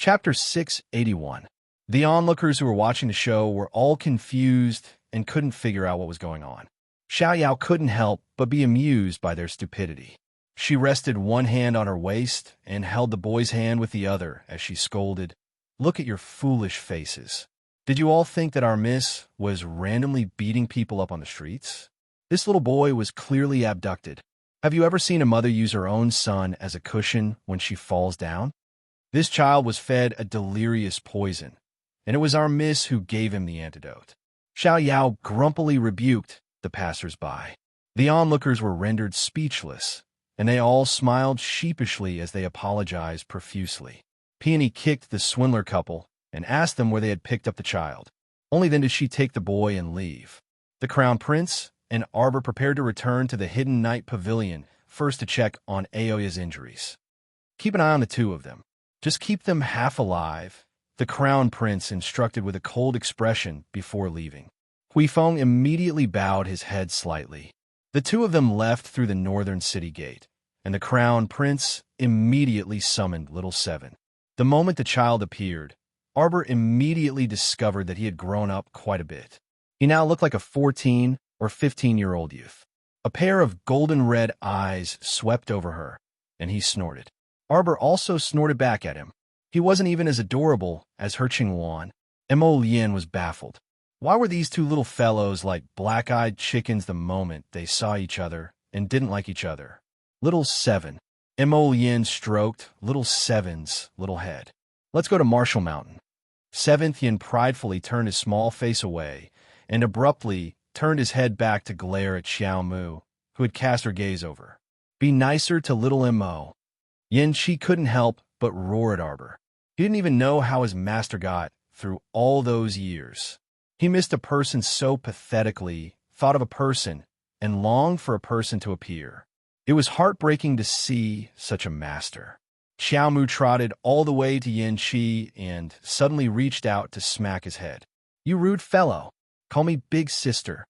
Chapter 681. The onlookers who were watching the show were all confused and couldn't figure out what was going on. Xiaoyao couldn't help but be amused by their stupidity. She rested one hand on her waist and held the boy's hand with the other as she scolded, "Look at your foolish faces. Did you all think that our miss was randomly beating people up on the streets? This little boy was clearly abducted. Have you ever seen a mother use her own son as a cushion when she falls down? This child was fed a delirious poison, and it was our miss who gave him the antidote." Xiaoyao grumpily rebuked the passers-by. The onlookers were rendered speechless, and they all smiled sheepishly as they apologized profusely. Peony kicked the swindler couple and asked them where they had picked up the child. Only then did she take the boy and leave. The Crown Prince and Arbor prepared to return to the Hidden Night Pavilion, first to check on Aoya's injuries. "Keep an eye on the two of them. Just keep them half alive," the Crown Prince instructed with a cold expression before leaving. Huifeng immediately bowed his head slightly. The two of them left through the northern city gate, and the Crown Prince immediately summoned Little Seven. The moment the child appeared, Arbor immediately discovered that he had grown up quite a bit. He now looked like a 14 or 15-year-old youth. A pair of golden-red eyes swept over her, and he snorted. Arbor also snorted back at him. He wasn't even as adorable as He Qingwan. Mo Lian was baffled. Why were these two little fellows like black-eyed chickens the moment they saw each other and didn't like each other? Little Seven. Mo Lian stroked Little Seven's little head. "Let's go to Marshall Mountain." Seventh Yin pridefully turned his small face away and abruptly turned his head back to glare at Xiao Mu, who had cast her gaze over. "Be nicer to little Mo." Yin Chi couldn't help but roar at Arbor. He didn't even know how his master got through all those years. He missed a person so pathetically, thought of a person, and longed for a person to appear. It was heartbreaking to see such a master. Xiao Mu trotted all the way to Yin Chi and suddenly reached out to smack his head. "You rude fellow. Call me big sister.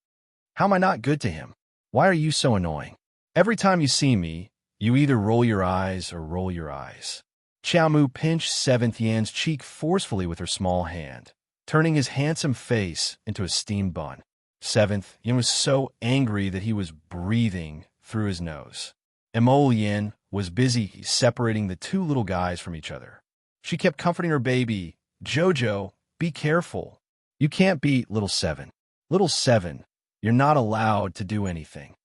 How am I not good to him? Why are you so annoying? Every time you see me, you either roll your eyes or roll your eyes." Xiao Mu pinched Seventh Yan's cheek forcefully with her small hand, turning his handsome face into a steamed bun. Seventh Yan was so angry that he was breathing through his nose. Mo Lian was busy separating the two little guys from each other. She kept comforting her baby. "Jojo, be careful. You can't beat Little Seven. Little Seven, you're not allowed to do anything.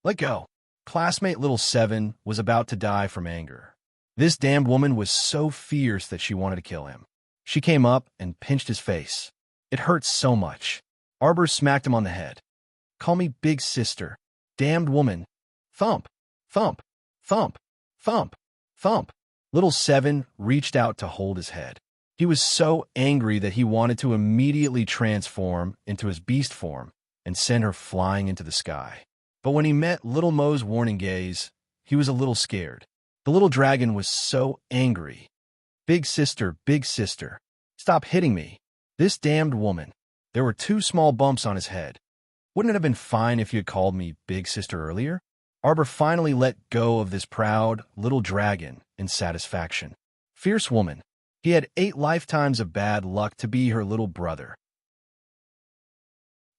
Let go." Classmate Little Seven was about to die from anger. This damned woman was so fierce that she wanted to kill him. She came up and pinched his face. It hurt so much. Arbor smacked him on the head. "Call me big sister. Damned woman." Thump, thump, thump, thump, thump. Little Seven reached out to hold his head. He was so angry that he wanted to immediately transform into his beast form and send her flying into the sky. But when he met Little Mo's warning gaze, he was a little scared. The little dragon was so angry. Big sister, stop hitting me. This damned woman." There were two small bumps on his head. "Wouldn't it have been fine if you had called me big sister earlier?" Arbor finally let go of this proud little dragon in satisfaction. Fierce woman. He had 8 lifetimes of bad luck to be her little brother.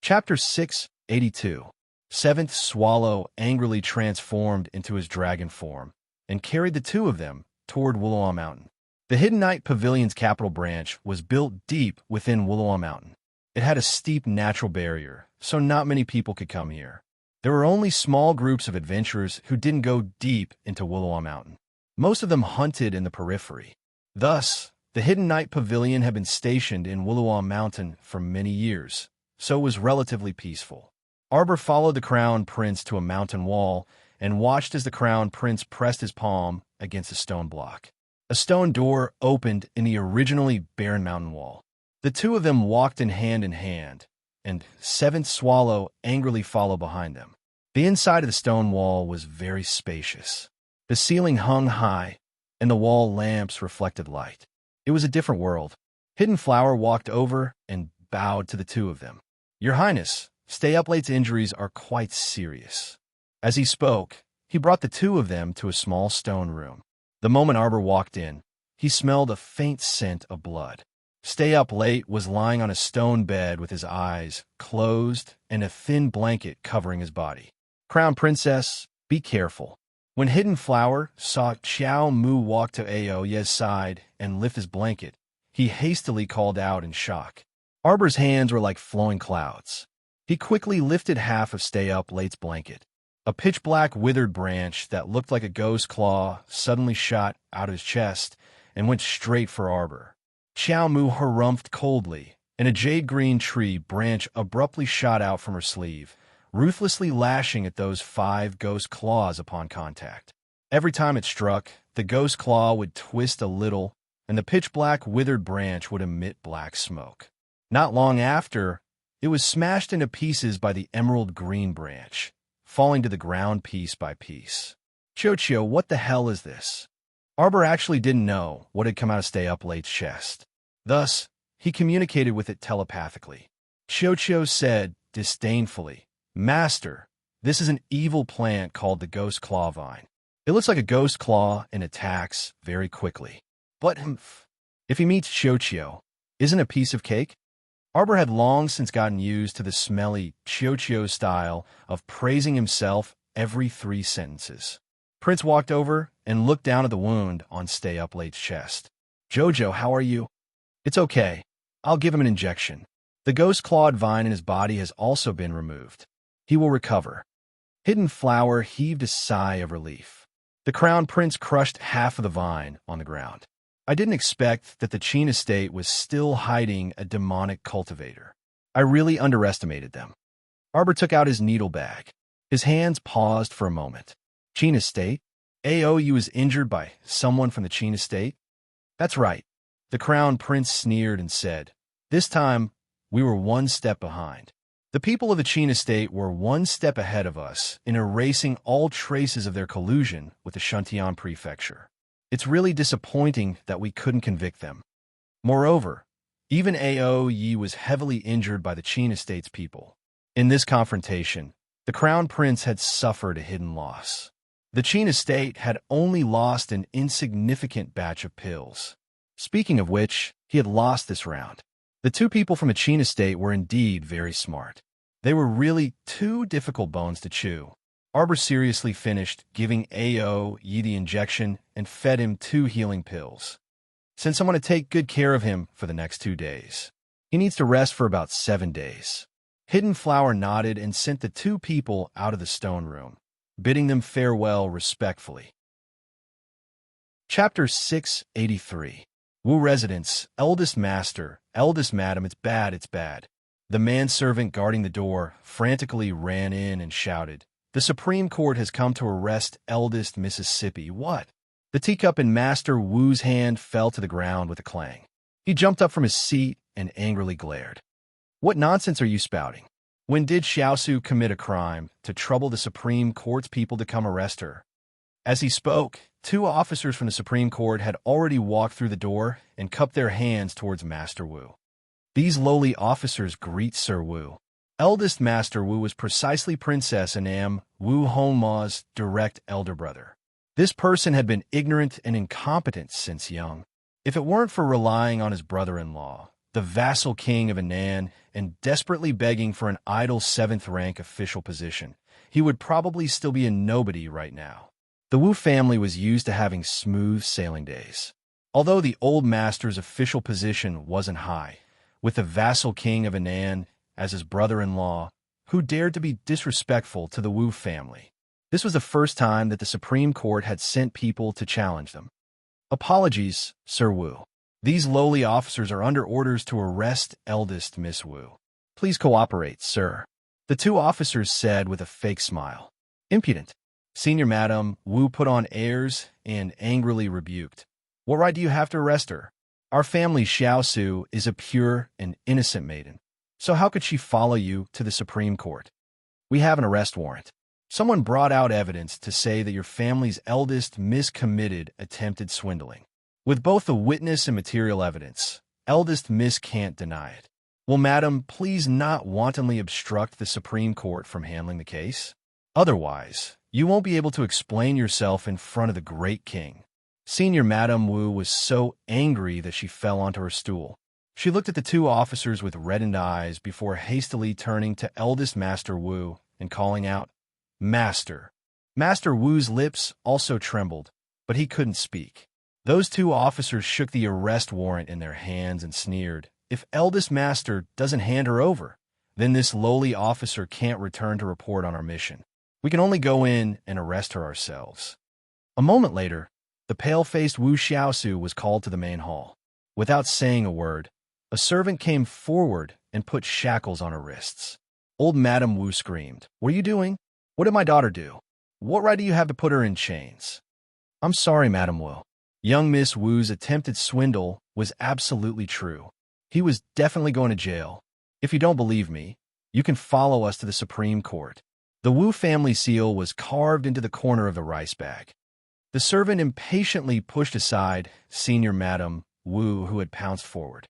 Chapter 682. Seventh Swallow angrily transformed into his dragon form and carried the two of them toward Wulawam Mountain. The Hidden Night Pavilion's capital branch was built deep within Wulawam Mountain. It had a steep natural barrier, so not many people could come here. There were only small groups of adventurers who didn't go deep into Wulawam Mountain. Most of them hunted in the periphery. Thus, the Hidden Night Pavilion had been stationed in Wulawam Mountain for many years, so it was relatively peaceful. Arbor followed the Crown Prince to a mountain wall and watched as the Crown Prince pressed his palm against a stone block. A stone door opened in the originally barren mountain wall. The two of them walked in hand, and Seventh Swallow angrily followed behind them. The inside of the stone wall was very spacious. The ceiling hung high, and the wall lamps reflected light. It was a different world. Hidden Flower walked over and bowed to the two of them. "Your Highness, Stay Up Late's injuries are quite serious." As he spoke, he brought the two of them to a small stone room. The moment Arbor walked in, he smelled a faint scent of blood. Stay Up Late was lying on a stone bed with his eyes closed and a thin blanket covering his body. Crown Princess, be careful. When Hidden Flower saw Xiao Mu walk to Aoya's side and lift his blanket, he hastily called out in shock. Arbor's hands were like flowing clouds. He quickly lifted half of Stay Up Late's blanket. A pitch-black withered branch that looked like a ghost claw suddenly shot out of his chest and went straight for Arbor. Xiao Mu harumphed coldly, and a jade-green tree branch abruptly shot out from her sleeve, ruthlessly lashing at those 5 ghost claws upon contact. Every time it struck, the ghost claw would twist a little, and the pitch-black withered branch would emit black smoke. Not long after, it was smashed into pieces by the emerald-green branch, falling to the ground piece by piece. Chocho, what the hell is this? Arbor actually didn't know what had come out of Stay Up Late's chest. Thus, he communicated with it telepathically. Chocho said, disdainfully, Master, this is an evil plant called the Ghost Claw Vine. It looks like a ghost claw and attacks very quickly. But if he meets Chocho, isn't a piece of cake? Arbor had long since gotten used to the smelly Chocho style of praising himself every 3 sentences. Prince walked over and looked down at the wound on Stay Up Late's chest. Jojo, how are you? It's okay. I'll give him an injection. The ghost-clawed vine in his body has also been removed. He will recover. Hidden Flower heaved a sigh of relief. The Crown Prince crushed half of the vine on the ground. I didn't expect that the Qin estate was still hiding a demonic cultivator. I really underestimated them. Arbor took out his needle bag. His hands paused for a moment. Qin estate? AOU is injured by someone from the Qin estate? That's right. The Crown Prince sneered and said, This time, we were 1 step behind. The people of the Qin estate were 1 step ahead of us in erasing all traces of their collusion with the Shuntian prefecture. It's really disappointing that we couldn't convict them. Moreover, even Ao Yi was heavily injured by the Qin estate's people. In this confrontation, the Crown Prince had suffered a hidden loss. The Qin estate had only lost an insignificant batch of pills. Speaking of which, he had lost this round. The 2 people from the Qin estate were indeed very smart. They were really 2 difficult bones to chew. Arbor seriously finished giving Ao Yi the injection and fed him 2 healing pills. Since I'm going to take good care of him for the next 2 days. He needs to rest for about 7 days. Hidden Flower nodded and sent the 2 people out of the stone room, bidding them farewell respectfully. Chapter 683. Wu Residence, Eldest Master, Eldest Madam, it's bad, it's bad. The manservant guarding the door frantically ran in and shouted, The Supreme Court has come to arrest Eldest Mississippi. What? The teacup in Master Wu's hand fell to the ground with a clang. He jumped up from his seat and angrily glared. What nonsense are you spouting? When did Xiaosu commit a crime to trouble the Supreme Court's people to come arrest her? As he spoke, 2 officers from the Supreme Court had already walked through the door and cupped their hands towards Master Wu. These lowly officers greet Sir Wu. Eldest Master Wu was precisely Princess Anam Wu Honma's direct elder brother. This person had been ignorant and incompetent since young. If it weren't for relying on his brother-in-law, the vassal king of Anan, and desperately begging for an idle 7th-rank official position, he would probably still be a nobody right now. The Wu family was used to having smooth sailing days. Although the old master's official position wasn't high, with the vassal king of Anan as his brother-in-law, who dared to be disrespectful to the Wu family. This was the first time that the Supreme Court had sent people to challenge them. Apologies, Sir Wu. These lowly officers are under orders to arrest Eldest Miss Wu. Please cooperate, sir. The 2 officers said with a fake smile. Impudent. Senior Madam Wu put on airs and angrily rebuked. What right do you have to arrest her? Our family Xiaosu is a pure and innocent maiden. So how could she follow you to the Supreme Court? We have an arrest warrant. Someone brought out evidence to say that your family's eldest Miss committed attempted swindling. With both the witness and material evidence, Eldest Miss can't deny it. Will Madam please not wantonly obstruct the Supreme Court from handling the case? Otherwise, you won't be able to explain yourself in front of the great king. Senior Madame Wu was so angry that she fell onto her stool. She looked at the two officers with reddened eyes before hastily turning to eldest Master Wu and calling out, "Master." Master Wu's lips also trembled, but he couldn't speak. Those two officers shook the arrest warrant in their hands and sneered, "If eldest master doesn't hand her over, then this lowly officer can't return to report on our mission. We can only go in and arrest her ourselves." A moment later, the pale-faced Wu Xiaosu was called to the main hall. Without saying a word, a servant came forward and put shackles on her wrists. Old Madame Wu screamed, "What are you doing? What did my daughter do? What right do you have to put her in chains?" "I'm sorry, Madame Wu." Young Miss Wu's attempted swindle was absolutely true. He was definitely going to jail. If you don't believe me, you can follow us to the Supreme Court. The Wu family seal was carved into the corner of the rice bag. The servant impatiently pushed aside Senior Madame Wu, who had pounced forward.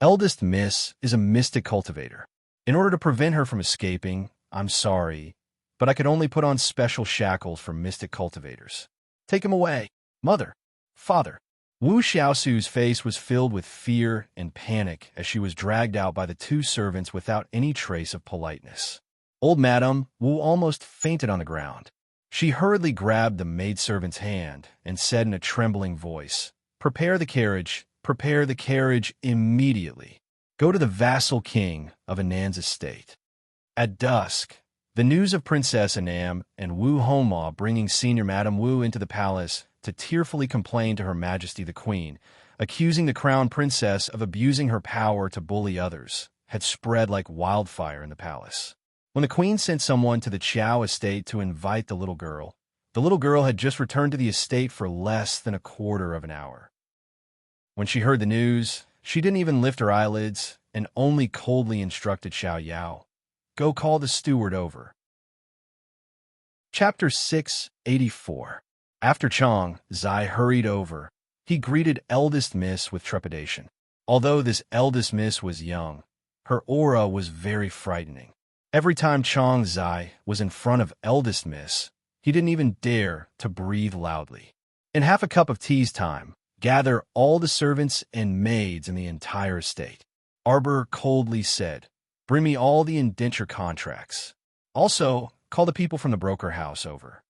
"Eldest Miss is a mystic cultivator. In order to prevent her from escaping, I'm sorry, but I could only put on special shackles for mystic cultivators. Take him away. Mother, father." Wu Xiaosu's face was filled with fear and panic as she was dragged out by the two servants without any trace of politeness. Old Madame Wu almost fainted on the ground. She hurriedly grabbed the maidservant's hand and said in a trembling voice, prepare the carriage immediately. Go to the vassal king of Anan's estate." At dusk, the news of Princess Anam and Wu Homa bringing Senior Madame Wu into the palace to tearfully complain to Her Majesty the Queen, accusing the crown princess of abusing her power to bully others, had spread like wildfire in the palace. When the queen sent someone to the Qiao estate to invite the little girl had just returned to the estate for less than a quarter of an hour. When she heard the news, she didn't even lift her eyelids and only coldly instructed Xiao Yao, "Go call the steward over." Chapter 684. After Chang Zai hurried over, he greeted eldest miss with trepidation. Although this eldest miss was young, her aura was very frightening. Every time Chang Zai was in front of eldest miss, he didn't even dare to breathe loudly. In half a cup of tea's time, gather all the servants and maids in the entire estate. Arbor coldly said, "Bring me all the indenture contracts. Also, call the people from the broker house over."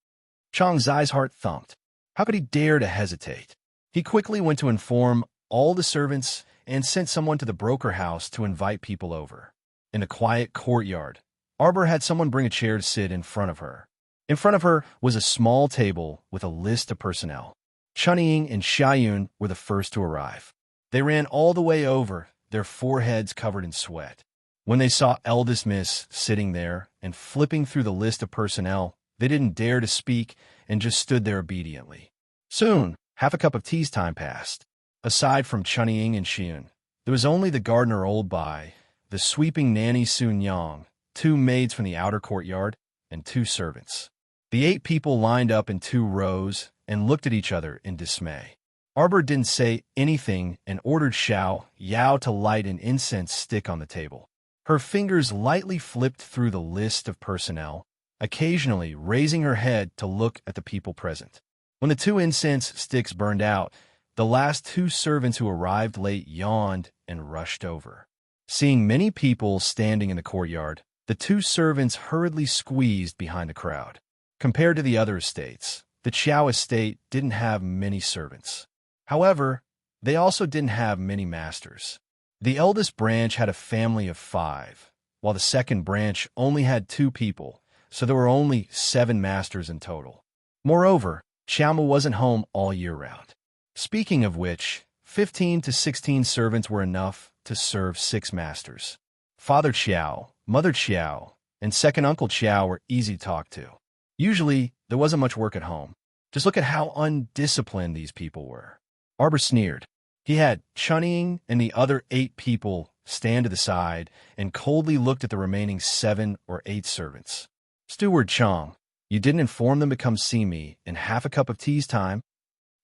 Chang Zai's heart thumped. How could he dare to hesitate? He quickly went to inform all the servants and sent someone to the broker house to invite people over. In the quiet courtyard, Arbor had someone bring a chair to sit in front of her. In front of her was a small table with a list of personnel. Chunying and Xiayun were the first to arrive. They ran all the way over, their foreheads covered in sweat. When they saw eldest miss sitting there and flipping through the list of personnel, they didn't dare to speak and just stood there obediently. Soon, half a cup of tea's time passed. Aside from Chunying and Xiayun, there was only the gardener Old Bai, the sweeping nanny Sun Yang, two maids from the outer courtyard, and two servants. The 8 people lined up in 2 rows and looked at each other in dismay. Arbor didn't say anything and ordered Xiao Yao to light an incense stick on the table. Her fingers lightly flipped through the list of personnel, occasionally raising her head to look at the people present. When the 2 incense sticks burned out, the last 2 servants who arrived late yawned and rushed over. Seeing many people standing in the courtyard, the 2 servants hurriedly squeezed behind the crowd. Compared to the other estates, the Qiao estate didn't have many servants. However, they also didn't have many masters. The eldest branch had a family of 5, while the second branch only had 2 people, so there were only 7 masters in total. Moreover, Xiaomu wasn't home all year round. Speaking of which, 15 to 16 servants were enough to serve 6 masters. Father Qiao, Mother Qiao, and second Uncle Qiao were easy to talk to. Usually, there wasn't much work at home. Just look at how undisciplined these people were. Arbor sneered. He had Chunying and the other 8 people stand to the side and coldly looked at the remaining 7 or 8 servants. "Steward Chang, you didn't inform them to come see me in half a cup of tea's time?"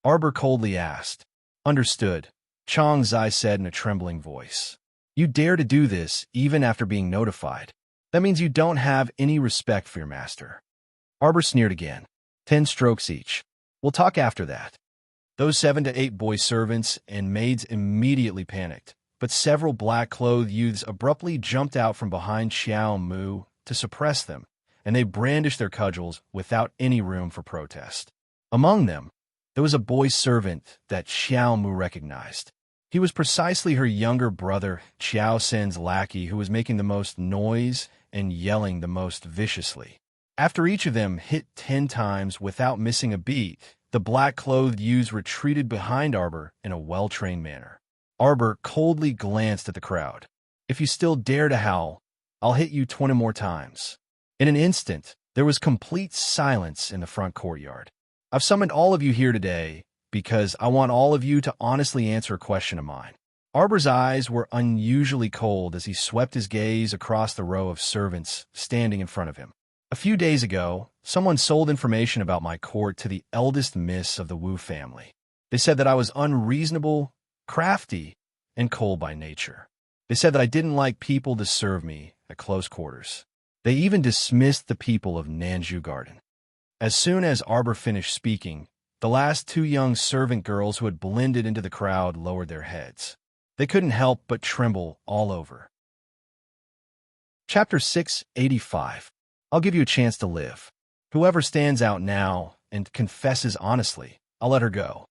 Arbor coldly asked. "Understood," Chang Zai said in a trembling voice. "You dare to do this even after being notified. That means you don't have any respect for your master." Arbor sneered again. 10 strokes each. "We'll talk after that." Those 7 to 8 boy servants and maids immediately panicked, but several black-clothed youths abruptly jumped out from behind Xiao Mu to suppress them, and they brandished their cudgels without any room for protest. Among them, there was a boy servant that Xiao Mu recognized. He was precisely her younger brother, Qiao Sen's lackey, who was making the most noise and yelling the most viciously. After each of them hit 10 times without missing a beat, the black-clothed youths retreated behind Arbor in a well-trained manner. Arbor coldly glanced at the crowd. "If you still dare to howl, I'll hit you 20 more times." In an instant, there was complete silence in the front courtyard. "I've summoned all of you here today because I want all of you to honestly answer a question of mine." Arbor's eyes were unusually cold as he swept his gaze across the row of servants standing in front of him. "A few days ago, someone sold information about my court to the eldest miss of the Wu family. They said that I was unreasonable, crafty, and cold by nature. They said that I didn't like people to serve me at close quarters. They even dismissed the people of Nanju Garden." As soon as Arbor finished speaking, the last 2 young servant girls who had blended into the crowd lowered their heads. They couldn't help but tremble all over. Chapter 685. I'll give you a chance to live. Whoever stands out now and confesses honestly, I'll let her go.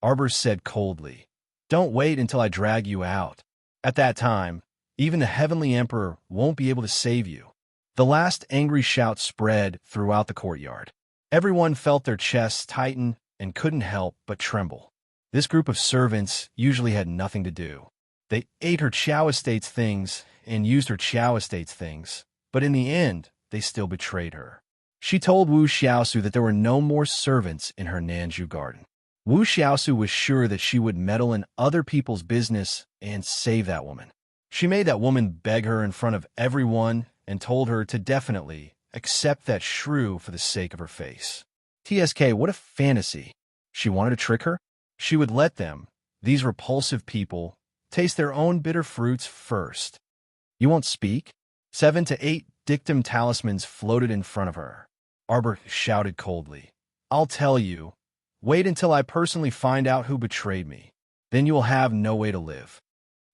Arbor said coldly, "Don't wait until I drag you out. At that time, even the Heavenly Emperor won't be able to save you." The last angry shout spread throughout the courtyard. Everyone felt their chests tighten and couldn't help but tremble. This group of servants usually had nothing to do. They ate her Qiao Estate's things and used her Qiao Estate's things, but in the end, they still betrayed her. She told Wu Xiaosu that there were no more servants in her Nanju garden. Wu Xiaosu was sure that she would meddle in other people's business and save that woman. She made that woman beg her in front of everyone and told her to definitely accept that shrew for the sake of her face. TSK, what a fantasy. She wanted to trick her? She would let them, these repulsive people, taste their own bitter fruits first. You won't speak? 7 to 8 dictum talismans floated in front of her. Arbor shouted coldly, "I'll tell you. Wait until I personally find out who betrayed me. Then you will have no way to live.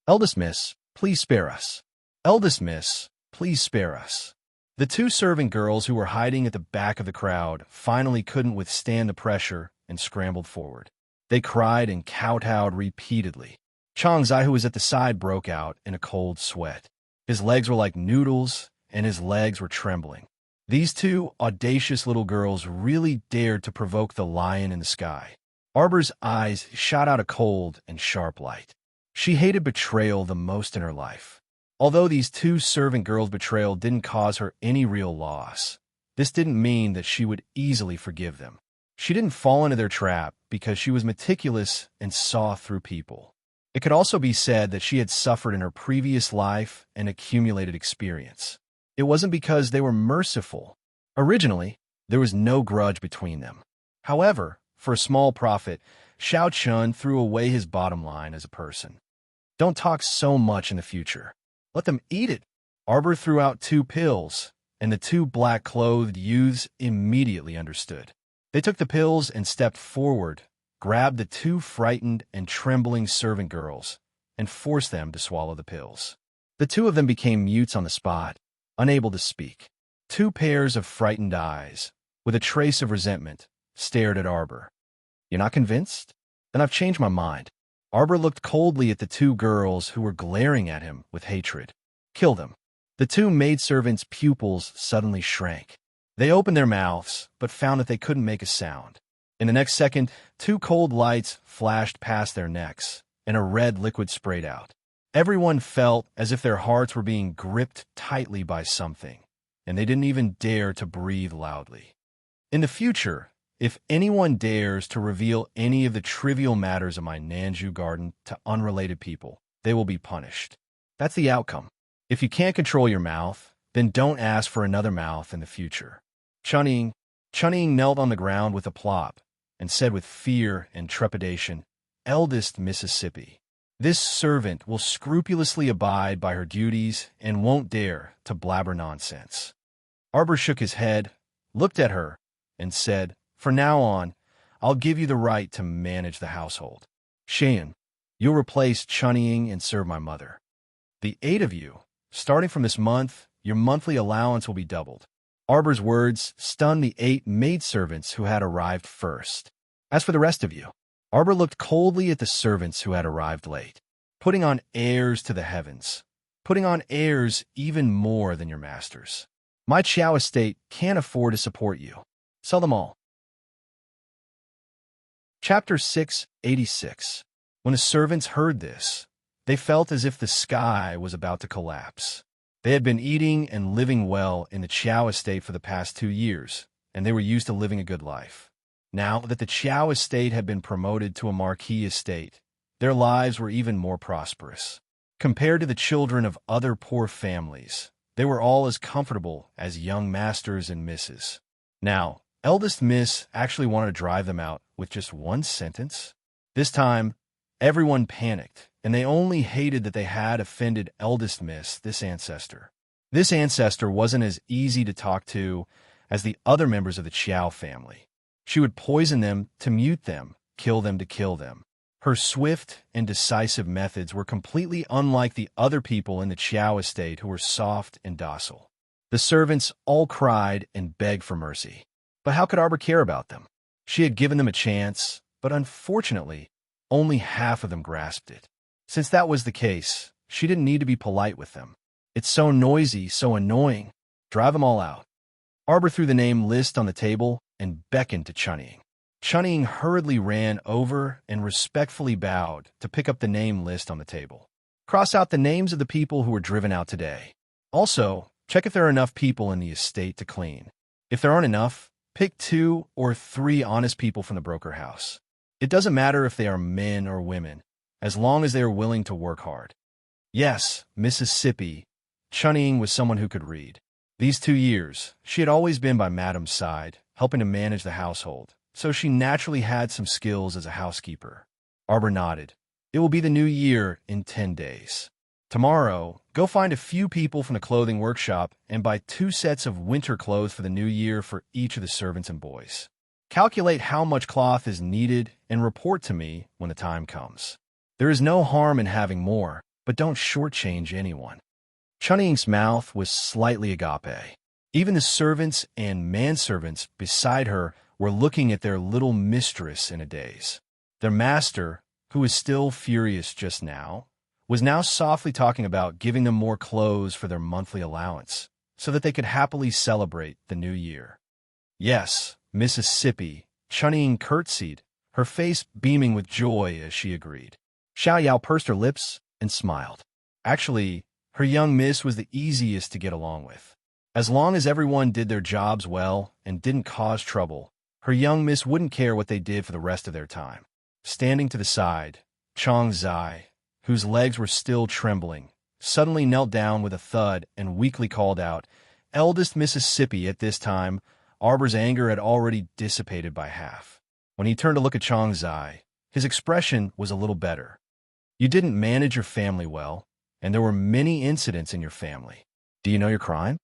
Eldest Miss, please spare us. Eldest Miss, please spare us." The 2 servant girls who were hiding at the back of the crowd finally couldn't withstand the pressure and scrambled forward. They cried and kowtowed repeatedly. Changzai, who was at the side, broke out in a cold sweat. His legs were like noodles, and his legs were trembling. These 2 audacious little girls really dared to provoke the lion in the sky. Arbor's eyes shot out a cold and sharp light. She hated betrayal the most in her life. Although these 2 servant girls' betrayal didn't cause her any real loss, this didn't mean that she would easily forgive them. She didn't fall into their trap because she was meticulous and saw through people. It could also be said that she had suffered in her previous life and accumulated experience. It wasn't because they were merciful. Originally, there was no grudge between them. However, for a small profit, Xiao Chun threw away his bottom line as a person. Don't talk so much in the future. Let them eat it. Arbor threw out 2 pills, and the 2 black-clothed youths immediately understood. They took the pills and stepped forward, grabbed the 2 frightened and trembling servant girls, and forced them to swallow the pills. The 2 of them became mutes on the spot, unable to speak. 2 pairs of frightened eyes, with a trace of resentment, stared at Arbor. "You're not convinced? Then I've changed my mind." Arbor looked coldly at the 2 girls who were glaring at him with hatred. "Kill them." The 2 maidservants' pupils suddenly shrank. They opened their mouths, but found that they couldn't make a sound. In the next second, 2 cold lights flashed past their necks, and a red liquid sprayed out. Everyone felt as if their hearts were being gripped tightly by something, and they didn't even dare to breathe loudly. In the future, if anyone dares to reveal any of the trivial matters of my Nanju garden to unrelated people, they will be punished. That's the outcome. If you can't control your mouth, then don't ask for another mouth in the future. Chunying knelt on the ground with a plop and said with fear and trepidation, "Eldest Mississippi, this servant will scrupulously abide by her duties and won't dare to blabber nonsense." Arbor shook his head, looked at her, and said, "From now on, I'll give you the right to manage the household. Cheyenne, you'll replace Chunnying and serve my mother. The 8 of you, starting from this month, your monthly allowance will be doubled. Arbor's words stunned the 8 maidservants who had arrived first. As for the rest of you, Arbor looked coldly at the servants who had arrived late, putting on airs to the heavens, putting on airs even more than your masters. My Chow estate can't afford to support you. Sell them all. Chapter 686. When the servants heard this, they felt as if the sky was about to collapse. They had been eating and living well in the Chow estate for the past 2 years, and they were used to living a good life. Now that the Chow estate had been promoted to a marquee estate, their lives were even more prosperous. Compared to the children of other poor families, they were all as comfortable as young masters and misses. Now, eldest miss actually wanted to drive them out with just one sentence. This time, everyone panicked, and they only hated that they had offended eldest miss, this ancestor. This ancestor wasn't as easy to talk to as the other members of the Chow family. She would poison them to mute them, kill them to kill them. Her swift and decisive methods were completely unlike the other people in the Chow estate who were soft and docile. The servants all cried and begged for mercy. But how could Arbor care about them? She had given them a chance, but unfortunately, only half of them grasped it. Since that was the case, she didn't need to be polite with them. It's so noisy, so annoying. Drive them all out. Arbor threw the name list on the table and beckoned to Chunnying. Chunnying hurriedly ran over and respectfully bowed to pick up the name list on the table. Cross out the names of the people who were driven out today. Also, check if there are enough people in the estate to clean. If there aren't enough, pick 2 or 3 honest people from the broker house. It doesn't matter if they are men or women, as long as they are willing to work hard. Yes, Mississippi, Chunnying was someone who could read. These 2 years, she had always been by Madam's side, helping to manage the household, so she naturally had some skills as a housekeeper. Arbor nodded. It will be the new year in 10 days. Tomorrow, go find a few people from the clothing workshop and buy 2 sets of winter clothes for the new year for each of the servants and boys. Calculate how much cloth is needed and report to me when the time comes. There is no harm in having more, but don't shortchange anyone. Chunnying's mouth was slightly agape. Even the servants and manservants beside her were looking at their little mistress in a daze. Their master, who was still furious just now, was now softly talking about giving them more clothes for their monthly allowance, so that they could happily celebrate the new year. Yes, Mississippi, Chunnying curtsied, her face beaming with joy as she agreed. Xiao Yao pursed her lips and smiled. Actually, her young miss was the easiest to get along with. As long as everyone did their jobs well and didn't cause trouble, her young miss wouldn't care what they did for the rest of their time. Standing to the side, Chong Zai, whose legs were still trembling, suddenly knelt down with a thud and weakly called out, "Eldest Mississippi." At this time, Arbor's anger had already dissipated by half. When he turned to look at Chong Zai, his expression was a little better. You didn't manage your family well, and there were many incidents in your family. Do you know your crime?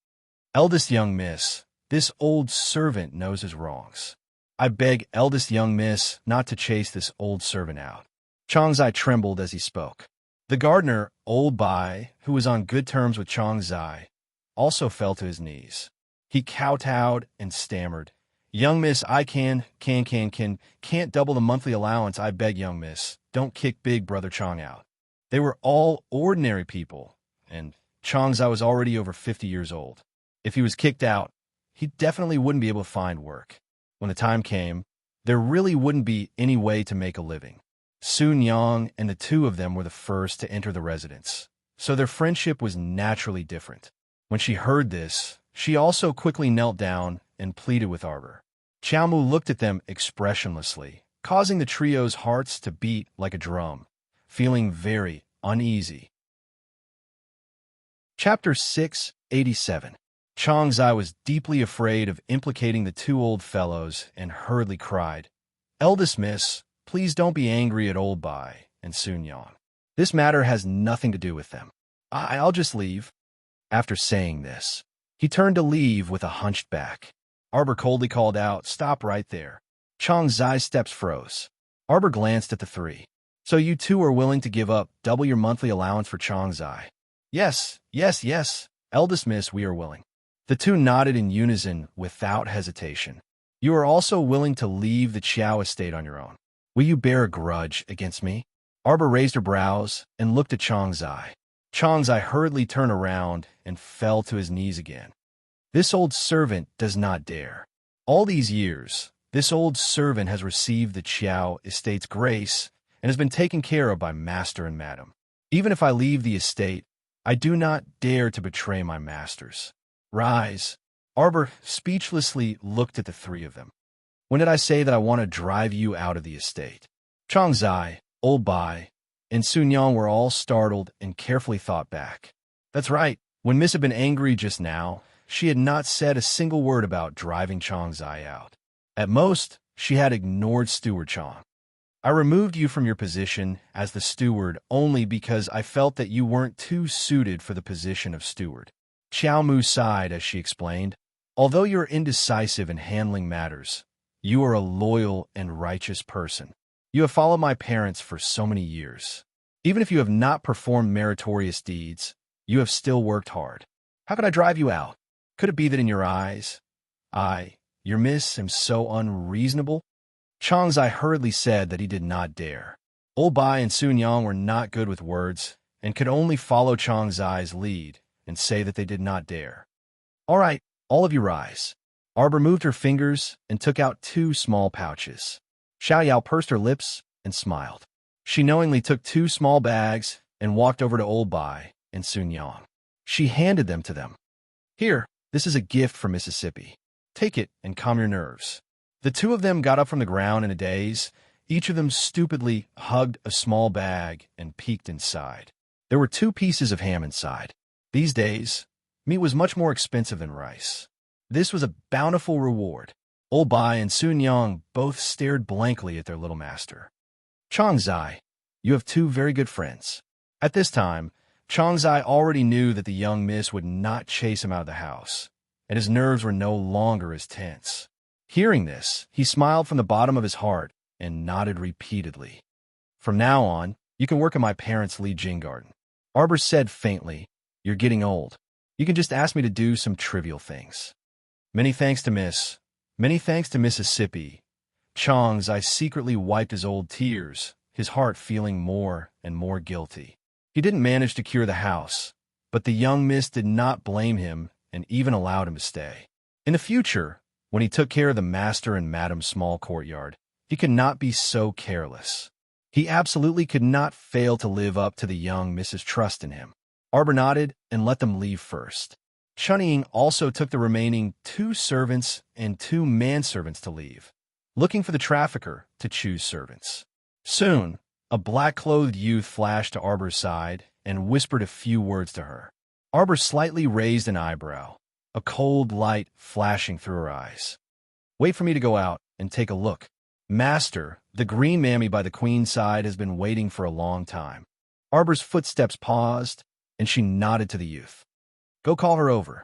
Eldest young miss, this old servant knows his wrongs. I beg eldest young miss not to chase this old servant out. Chong Zai trembled as he spoke. The gardener, Old Bai, who was on good terms with Chong Zai, also fell to his knees. He kowtowed and stammered, "Young miss, I can't double the monthly allowance. I beg, young miss, don't kick big brother Chong out." They were all ordinary people, and Chong Zai was already over 50 years old. If he was kicked out, he definitely wouldn't be able to find work. When the time came, there really wouldn't be any way to make a living. Sun Yang and the 2 of them were the first to enter the residence, so their friendship was naturally different. When she heard this, she also quickly knelt down and pleaded with Arbor. Chiao Mu looked at them expressionlessly, causing the trio's hearts to beat like a drum, feeling very uneasy. Chapter 687. Chong Zai was deeply afraid of implicating the 2 old fellows and hurriedly cried, "Eldest miss, please don't be angry at Old Bai and Sun Yang. This matter has nothing to do with them. I'll just leave." After saying this, he turned to leave with a hunched back. Arbor coldly called out, "Stop right there." Chang Zai's steps froze. Arbor glanced at the three. So you two are willing to give up double your monthly allowance for Chang Zai? Yes, yes, yes. Eldest miss, we are willing. The two nodded in unison without hesitation. You are also willing to leave the Qiao estate on your own. Will you bear a grudge against me? Arbor raised her brows and looked at Chang Zai. Chang Zai hurriedly turned around and fell to his knees again. This old servant does not dare. All these years, this old servant has received the Qiao estate's grace and has been taken care of by master and madam. Even if I leave the estate, I do not dare to betray my masters. Rise. Arbor speechlessly looked at the three of them. When did I say that I want to drive you out of the estate? Chang Zai, Old Bai, and Sun Yang were all startled and carefully thought back. That's right. When Miss had been angry just now, she had not said a single word about driving Chang Zai out. At most, she had ignored Steward Chang. I removed you from your position as the steward only because I felt that you weren't too suited for the position of steward. Xiao Mu sighed as she explained, although you are indecisive in handling matters, you are a loyal and righteous person. You have followed my parents for so many years. Even if you have not performed meritorious deeds, you have still worked hard. How could I drive you out? Could it be that in your eyes, I, your miss, am so unreasonable? Chang Zai hurriedly said that he did not dare. Old Bai and Sun Yang were not good with words and could only follow Chang Zai's lead and say that they did not dare. All right, all of you rise. Arbor moved her fingers and took out 2 small pouches. Xiao Yao pursed her lips and smiled. She knowingly took 2 small bags and walked over to Old Bai and Sun Yang. She handed them to them. Here, this is a gift from Mississippi. Take it and calm your nerves. The 2 of them got up from the ground in a daze. Each of them stupidly hugged a small bag and peeked inside. There were 2 pieces of ham inside. These days, meat was much more expensive than rice. This was a bountiful reward. Old Bai and Sun Yang both stared blankly at their little master. Chang Zai, you have 2 very good friends. At this time, Chang Zai already knew that the young miss would not chase him out of the house, and his nerves were no longer as tense. Hearing this, he smiled from the bottom of his heart and nodded repeatedly. From now on, you can work in my parents' Li Jing garden. Arbor said faintly, you're getting old. You can just ask me to do some trivial things. Many thanks to Miss. Many thanks to Mississippi. Chang Zai secretly wiped his old tears, his heart feeling more and more guilty. He didn't manage to cure the house, but the young miss did not blame him and even allowed him to stay. In the future, when he took care of the master and madam's small courtyard, he could not be so careless. He absolutely could not fail to live up to the young miss's trust in him. Arbor nodded and let them leave first. Chunying also took the remaining 2 servants and 2 manservants to leave, looking for the trafficker to choose servants. Soon, a black-clothed youth flashed to Arbor's side and whispered a few words to her. Arbor slightly raised an eyebrow, a cold light flashing through her eyes. Wait for me to go out and take a look. Master, the green mammy by the queen's side has been waiting for a long time. Arbor's footsteps paused, and she nodded to the youth. Go call her over.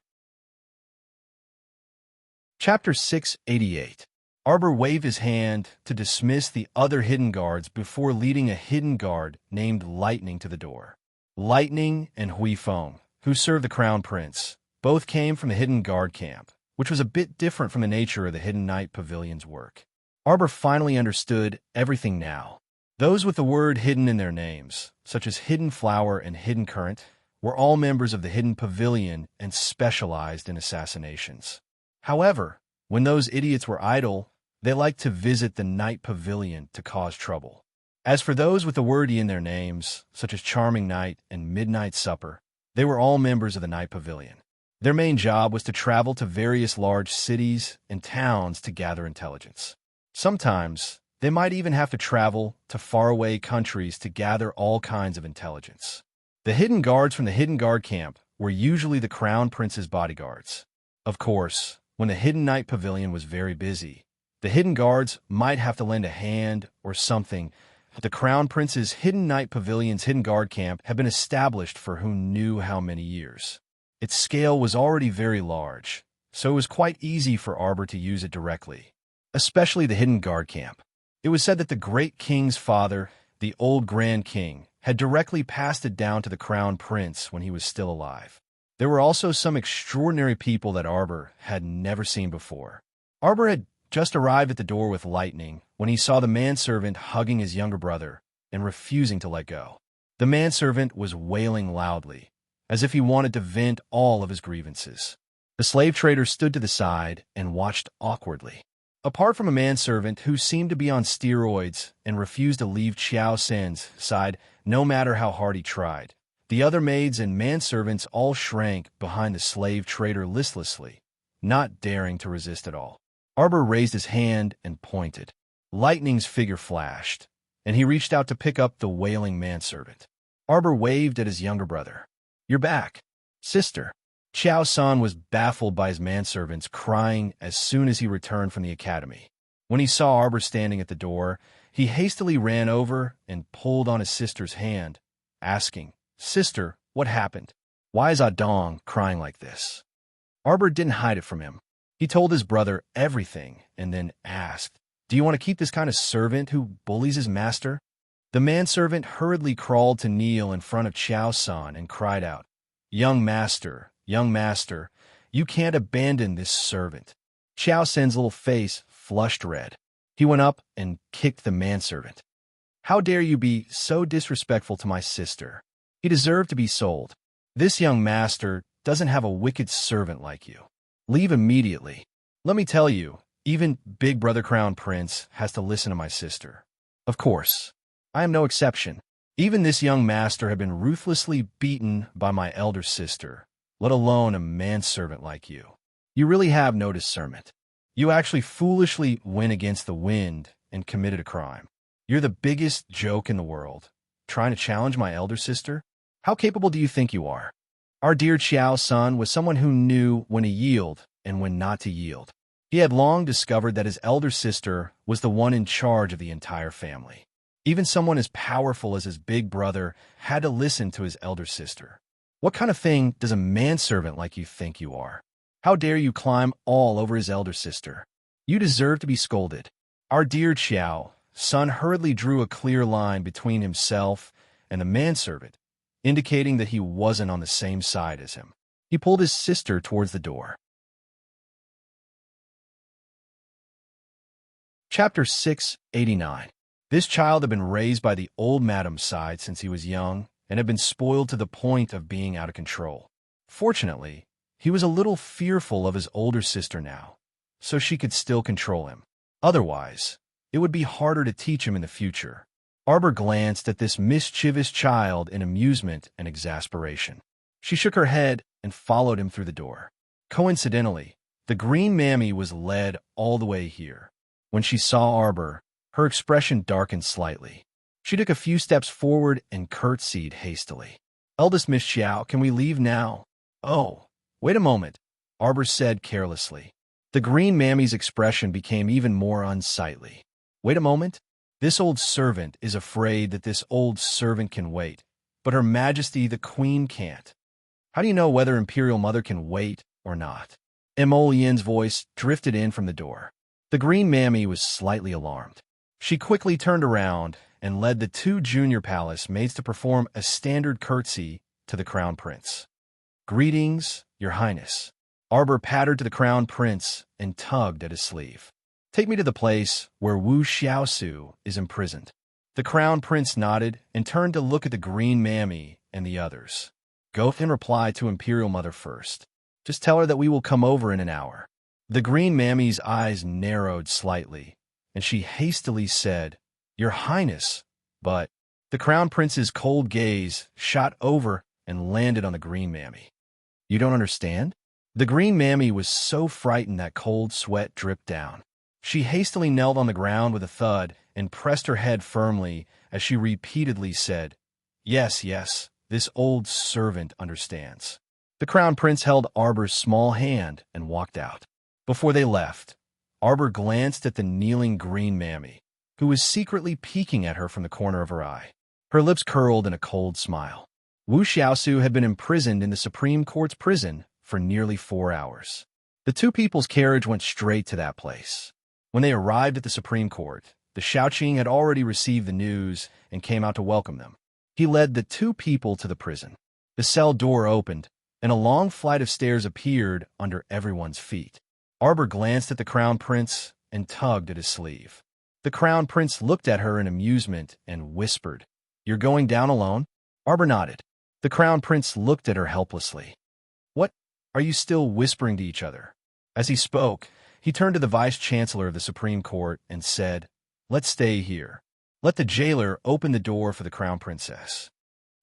Chapter 688. Arbor waved his hand to dismiss the other hidden guards before leading a hidden guard named Lightning to the door. Lightning and Hui Feng, who served the crown prince, both came from the hidden guard camp, which was a bit different from the nature of the Hidden Knight Pavilion's work. Arbor finally understood everything now. Those with the word hidden in their names, such as Hidden Flower and Hidden Current, were all members of the Hidden Pavilion and specialized in assassinations. However, when those idiots were idle, they liked to visit the Night Pavilion to cause trouble. As for those with the word E in their names, such as Charming Night and Midnight Supper, they were all members of the Night Pavilion. Their main job was to travel to various large cities and towns to gather intelligence. Sometimes, they might even have to travel to faraway countries to gather all kinds of intelligence. The hidden guards from the Hidden Guard camp were usually the Crown Prince's bodyguards. Of course, when the Hidden Night Pavilion was very busy, the hidden guards might have to lend a hand or something. The Crown Prince's Hidden Night Pavilion's Hidden Guard camp had been established for who knew how many years. Its scale was already very large, so it was quite easy for Arbor to use it directly. especially the hidden guard camp. It was said that the great king's father, the old Grand King, had directly passed it down to the crown prince when he was still alive. There were also some extraordinary people that Arbor had never seen before. Arbor had just arrived at the door with Lightning when he saw the manservant hugging his younger brother and refusing to let go. The manservant was wailing loudly, as if he wanted to vent all of his grievances. The slave trader stood to the side and watched awkwardly. Apart from a manservant who seemed to be on steroids and refused to leave Xiao San's side no matter how hard he tried, the other maids and manservants all shrank behind the slave trader listlessly, not daring to resist at all. Arbor raised his hand and pointed. Lightning's figure flashed, and he reached out to pick up the wailing manservant. Arbor waved at his younger brother. "You're back, sister." Xiao San was baffled by his manservants crying as soon as he returned from the academy. When he saw Arbor standing at the door, he hastily ran over and pulled on his sister's hand, asking, "Sister, what happened? Why is Adong crying like this?" Arbor didn't hide it from him. He told his brother everything and then asked, "Do you want to keep this kind of servant who bullies his master?" The manservant hurriedly crawled to kneel in front of Xiao San and cried out, young master, you can't abandon this servant." Xiao San's little face flushed red. He went up and kicked the manservant. "How dare you be so disrespectful to my sister? He deserved to be sold. This young master doesn't have a wicked servant like you. Leave immediately. Let me tell you, even Big Brother Crown Prince has to listen to my sister. Of course, I am no exception. Even this young master had been ruthlessly beaten by my elder sister, let alone a manservant like you. You really have no discernment. You actually foolishly went against the wind and committed a crime. You're the biggest joke in the world, trying to challenge my elder sister? How capable do you think you are?" Our dear Xiao San was someone who knew when to yield and when not to yield. He had long discovered that his elder sister was the one in charge of the entire family. Even someone as powerful as his big brother had to listen to his elder sister. What kind of thing does a manservant like you think you are? How dare you climb all over his elder sister? You deserve to be scolded. Our dear Xiao San hurriedly drew a clear line between himself and the manservant, indicating that he wasn't on the same side as him. He pulled his sister towards the door. Chapter 689. This child had been raised by the old madam's side since he was young and had been spoiled to the point of being out of control. Fortunately, he was a little fearful of his older sister now, so she could still control him. Otherwise, it would be harder to teach him in the future. Arbor glanced at this mischievous child in amusement and exasperation. She shook her head and followed him through the door. Coincidentally, the green mammy was led all the way here. When she saw Arbor, her expression darkened slightly. She took a few steps forward and curtsied hastily. "Eldest Miss Xiao, can we leave now?" "Oh, wait a moment," Arbor said carelessly. The green mammy's expression became even more unsightly. "Wait a moment? This old servant is afraid that this old servant can wait, but Her Majesty the Queen can't. How do you know whether Imperial Mother can wait or not?" Emollien's voice drifted in from the door. The green mammy was slightly alarmed. She quickly turned around and led the two junior palace maids to perform a standard curtsy to the crown prince. "Greetings, Your Highness." Arbor pattered to the crown prince and tugged at his sleeve. "Take me to the place where Wu Xiaosu is imprisoned." The crown prince nodded and turned to look at the green mammy and the others. "Go and reply to Imperial Mother first. Just tell her that we will come over in an hour." The green mammy's eyes narrowed slightly, and she hastily said, "Your Highness," but the crown prince's cold gaze shot over and landed on the green mammy. "You don't understand?" The green mammy was so frightened that cold sweat dripped down. She hastily knelt on the ground with a thud and pressed her head firmly as she repeatedly said, Yes, this old servant understands." The crown prince held Arbor's small hand and walked out. Before they left, Arbor glanced at the kneeling green mammy, who was secretly peeking at her from the corner of her eye. Her lips curled in a cold smile. Wu Xiaosu had been imprisoned in the Supreme Court's prison for nearly 4 hours. The two people's carriage went straight to that place. When they arrived at the Supreme Court, the Xiaoqing had already received the news and came out to welcome them. He led the two people to the prison. The cell door opened, and a long flight of stairs appeared under everyone's feet. Arbor glanced at the Crown Prince and tugged at his sleeve. The Crown Prince looked at her in amusement and whispered, "You're going down alone?" Arbor nodded. The Crown Prince looked at her helplessly. "What? Are you still whispering to each other?" As he spoke, he turned to the Vice-Chancellor of the Supreme Court and said, "Let's stay here." Let the jailer open the door for the Crown Princess.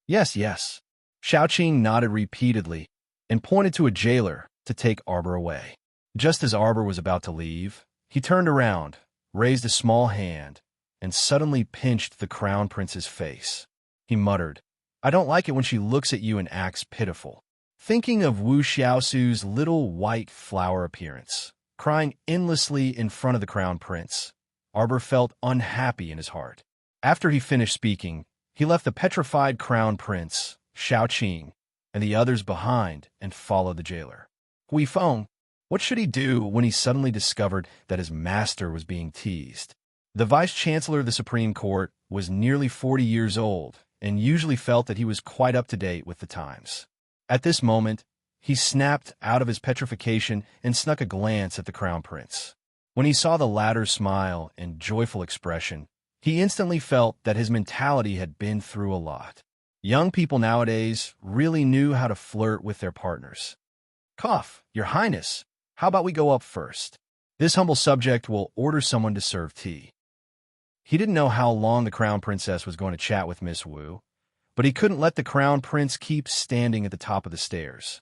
"Yes, yes." Xiaoqing nodded repeatedly and pointed to a jailer to take Arbor away. Just as Arbor was about to leave, he turned around, raised a small hand, and suddenly pinched the Crown Prince's face. He muttered, "I don't like it when she looks at you and acts pitiful." Thinking of Wu Xiaosu's little white flower appearance, crying endlessly in front of the Crown Prince, Arbor felt unhappy in his heart. After he finished speaking, he left the petrified Crown Prince, Xiaoqing, and the others behind and followed the jailer. Huifeng, what should he do when he suddenly discovered that his master was being teased? The Vice-Chancellor of the Supreme Court was nearly 40 years old and usually felt that he was quite up to date with the times. At this moment, he snapped out of his petrification and snuck a glance at the Crown Prince. When he saw the latter's smile and joyful expression, he instantly felt that his mentality had been through a lot. Young people nowadays really knew how to flirt with their partners. "Cough, Your Highness, how about we go up first? This humble subject will order someone to serve tea." He didn't know how long the Crown Princess was going to chat with Miss Wu, but he couldn't let the Crown Prince keep standing at the top of the stairs.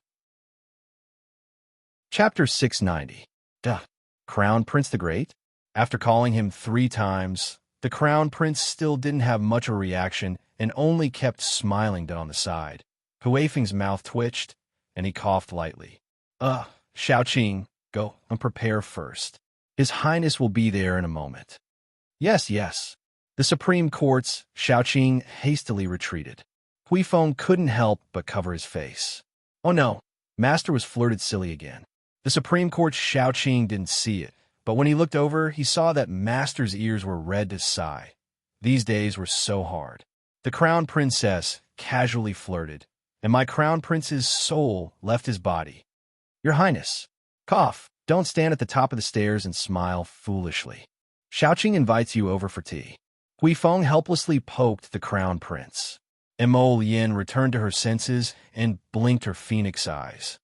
Chapter 690. Duh. Crown Prince the Great? After calling him 3 times, the Crown Prince still didn't have much of a reaction and only kept smiling down on the side. Huifeng's mouth twitched, and he coughed lightly. Xiaoqing, go and prepare first. His Highness will be there in a moment." "Yes, yes." The Supreme Court's Xiaoqing hastily retreated. Huifeng couldn't help but cover his face. Oh no, Master was flirted silly again. The Supreme Court's Xiaoqing didn't see it, but when he looked over, he saw that Master's ears were red to sigh. These days were so hard. The Crown Princess casually flirted, and my Crown Prince's soul left his body. "Your Highness, cough, don't stand at the top of the stairs and smile foolishly. Xiaoqing invites you over for tea." Huifeng helplessly poked the Crown Prince. Mo Lien returned to her senses and blinked her phoenix eyes.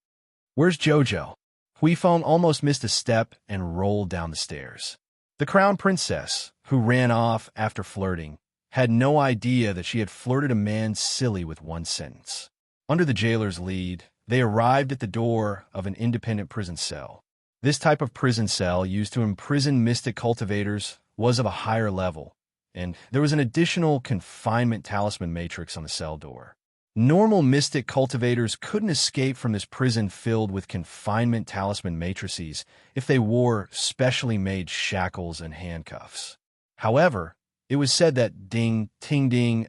"Where's Jojo?" Huifeng almost missed a step and rolled down the stairs. The Crown Princess, who ran off after flirting, had no idea that she had flirted a man silly with one sentence. Under the jailer's lead, they arrived at the door of an independent prison cell. This type of prison cell used to imprison mystic cultivators was of a higher level, and there was an additional confinement talisman matrix on the cell door. Normal mystic cultivators couldn't escape from this prison filled with confinement talisman matrices if they wore specially made shackles and handcuffs. However, it was said that ding,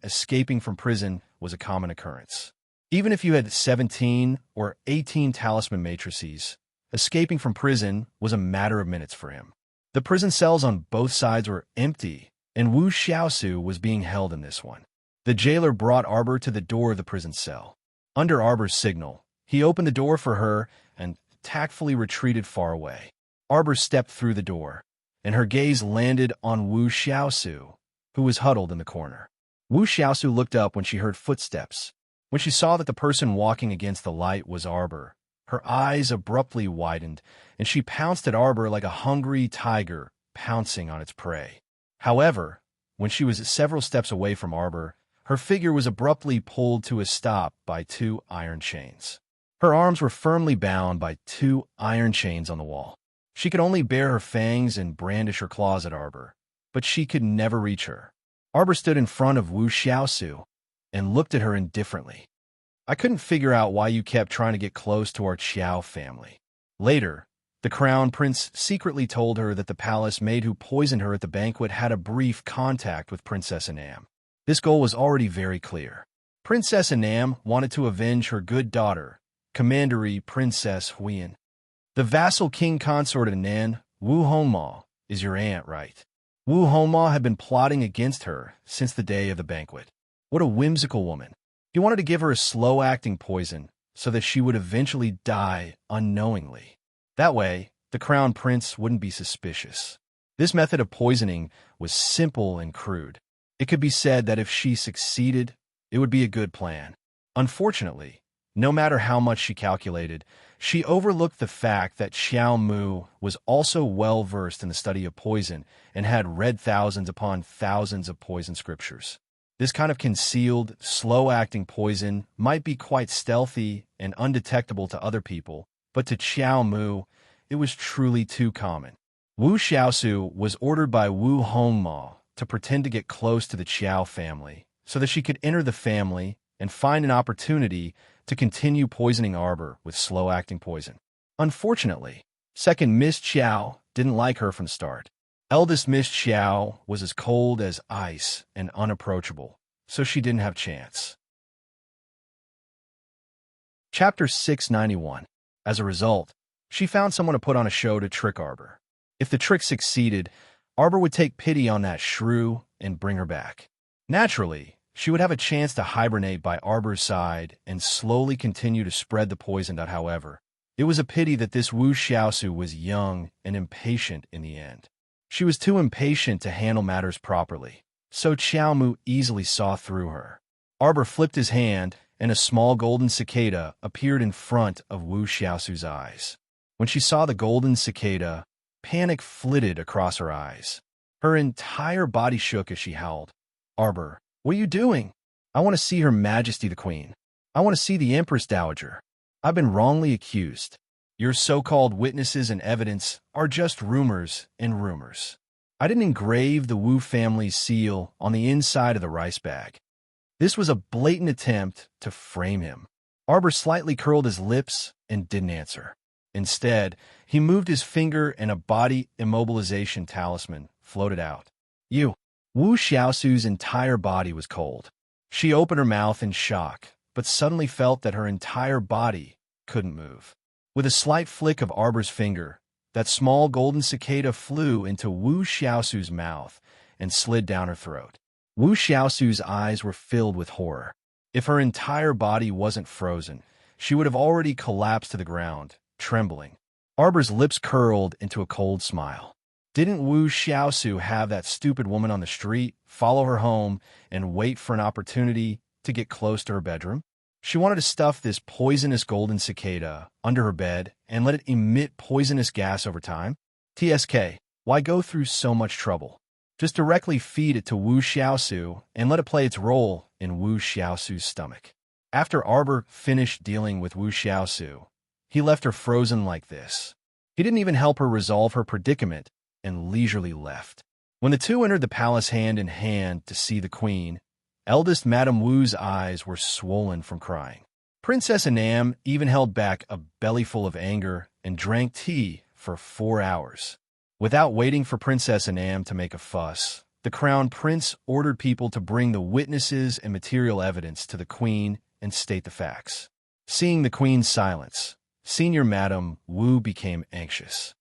escaping from prison was a common occurrence. Even if you had 17 or 18 talisman matrices, escaping from prison was a matter of minutes for him. The prison cells on both sides were empty, and Wu Xiaosu was being held in this one. The jailer brought Arbor to the door of the prison cell. Under Arbor's signal, he opened the door for her and tactfully retreated far away. Arbor stepped through the door, and her gaze landed on Wu Xiaosu, who was huddled in the corner. Wu Xiaosu looked up when she heard footsteps. When she saw that the person walking against the light was Arbor, her eyes abruptly widened, and she pounced at Arbor like a hungry tiger pouncing on its prey. However, when she was several steps away from Arbor, her figure was abruptly pulled to a stop by 2 iron chains. Her arms were firmly bound by 2 iron chains on the wall. She could only bare her fangs and brandish her claws at Arbor, but she could never reach her. Arbor stood in front of Wu Xiaosu and looked at her indifferently. "I couldn't figure out why you kept trying to get close to our Qiao family." Later, the Crown Prince secretly told her that the palace maid who poisoned her at the banquet had a brief contact with Princess Anam. This goal was already very clear. Princess Anam wanted to avenge her good daughter, Commandery Princess Huiyan. The vassal king consort of Nan, Wu Hongmao, is your aunt right? Wu Hongma had been plotting against her since the day of the banquet. What a whimsical woman. He wanted to give her a slow-acting poison so that she would eventually die unknowingly. That way, the crown prince wouldn't be suspicious. This method of poisoning was simple and crude. It could be said that if she succeeded, it would be a good plan. Unfortunately, no matter how much she calculated, she overlooked the fact that Xiao Mu was also well-versed in the study of poison and had read thousands upon thousands of poison scriptures. This kind of concealed, slow-acting poison might be quite stealthy and undetectable to other people, but to Xiao Mu, it was truly too common. Wu Xiaosu was ordered by Wu Hongma to pretend to get close to the Qiao family so that she could enter the family and find an opportunity to continue poisoning Arbor with slow-acting poison. Unfortunately, second Miss Qiao didn't like her from the start. Eldest Miss Qiao was as cold as ice and unapproachable, so she didn't have a chance. Chapter 691. As a result, she found someone to put on a show to trick Arbor. If the trick succeeded, Arbor would take pity on that shrew and bring her back. Naturally, she would have a chance to hibernate by Arbor's side and slowly continue to spread the poison. However, it was a pity that this Wu Xiaosu was young and impatient in the end. She was too impatient to handle matters properly, so Xiao Mu easily saw through her. Arbor flipped his hand, and a small golden cicada appeared in front of Wu Xiaosu's eyes. When she saw the golden cicada, panic flitted across her eyes. Her entire body shook as she howled. "Arbor, what are you doing? I want to see Her Majesty the Queen. I want to see the Empress Dowager. I've been wrongly accused. Your so-called witnesses and evidence are just rumors and rumors. I didn't engrave the Wu family's seal on the inside of the rice bag." This was a blatant attempt to frame him. Arbor slightly curled his lips and didn't answer. Instead, he moved his finger and a body immobilization talisman floated out. "You." Wu Xiaosu's entire body was cold. She opened her mouth in shock, but suddenly felt that her entire body couldn't move. With a slight flick of Arbor's finger, that small golden cicada flew into Wu Xiaosu's mouth and slid down her throat. Wu Xiaosu's eyes were filled with horror. If her entire body wasn't frozen, she would have already collapsed to the ground, trembling. Arbor's lips curled into a cold smile. Didn't Wu Xiaosu have that stupid woman on the street follow her home and wait for an opportunity to get close to her bedroom? She wanted to stuff this poisonous golden cicada under her bed and let it emit poisonous gas over time. TSK, why go through so much trouble? Just directly feed it to Wu Xiaosu and let it play its role in Wu Xiaosu's stomach. After Arbor finished dealing with Wu Xiaosu, he left her frozen like this. He didn't even help her resolve her predicament and leisurely left. When the two entered the palace hand in hand to see the queen, eldest Madame Wu's eyes were swollen from crying. Princess Anam even held back a bellyful of anger and drank tea for 4 hours. Without waiting for Princess Anam to make a fuss, the crown prince ordered people to bring the witnesses and material evidence to the queen and state the facts. Seeing the queen's silence, Senior Madame Wu became anxious.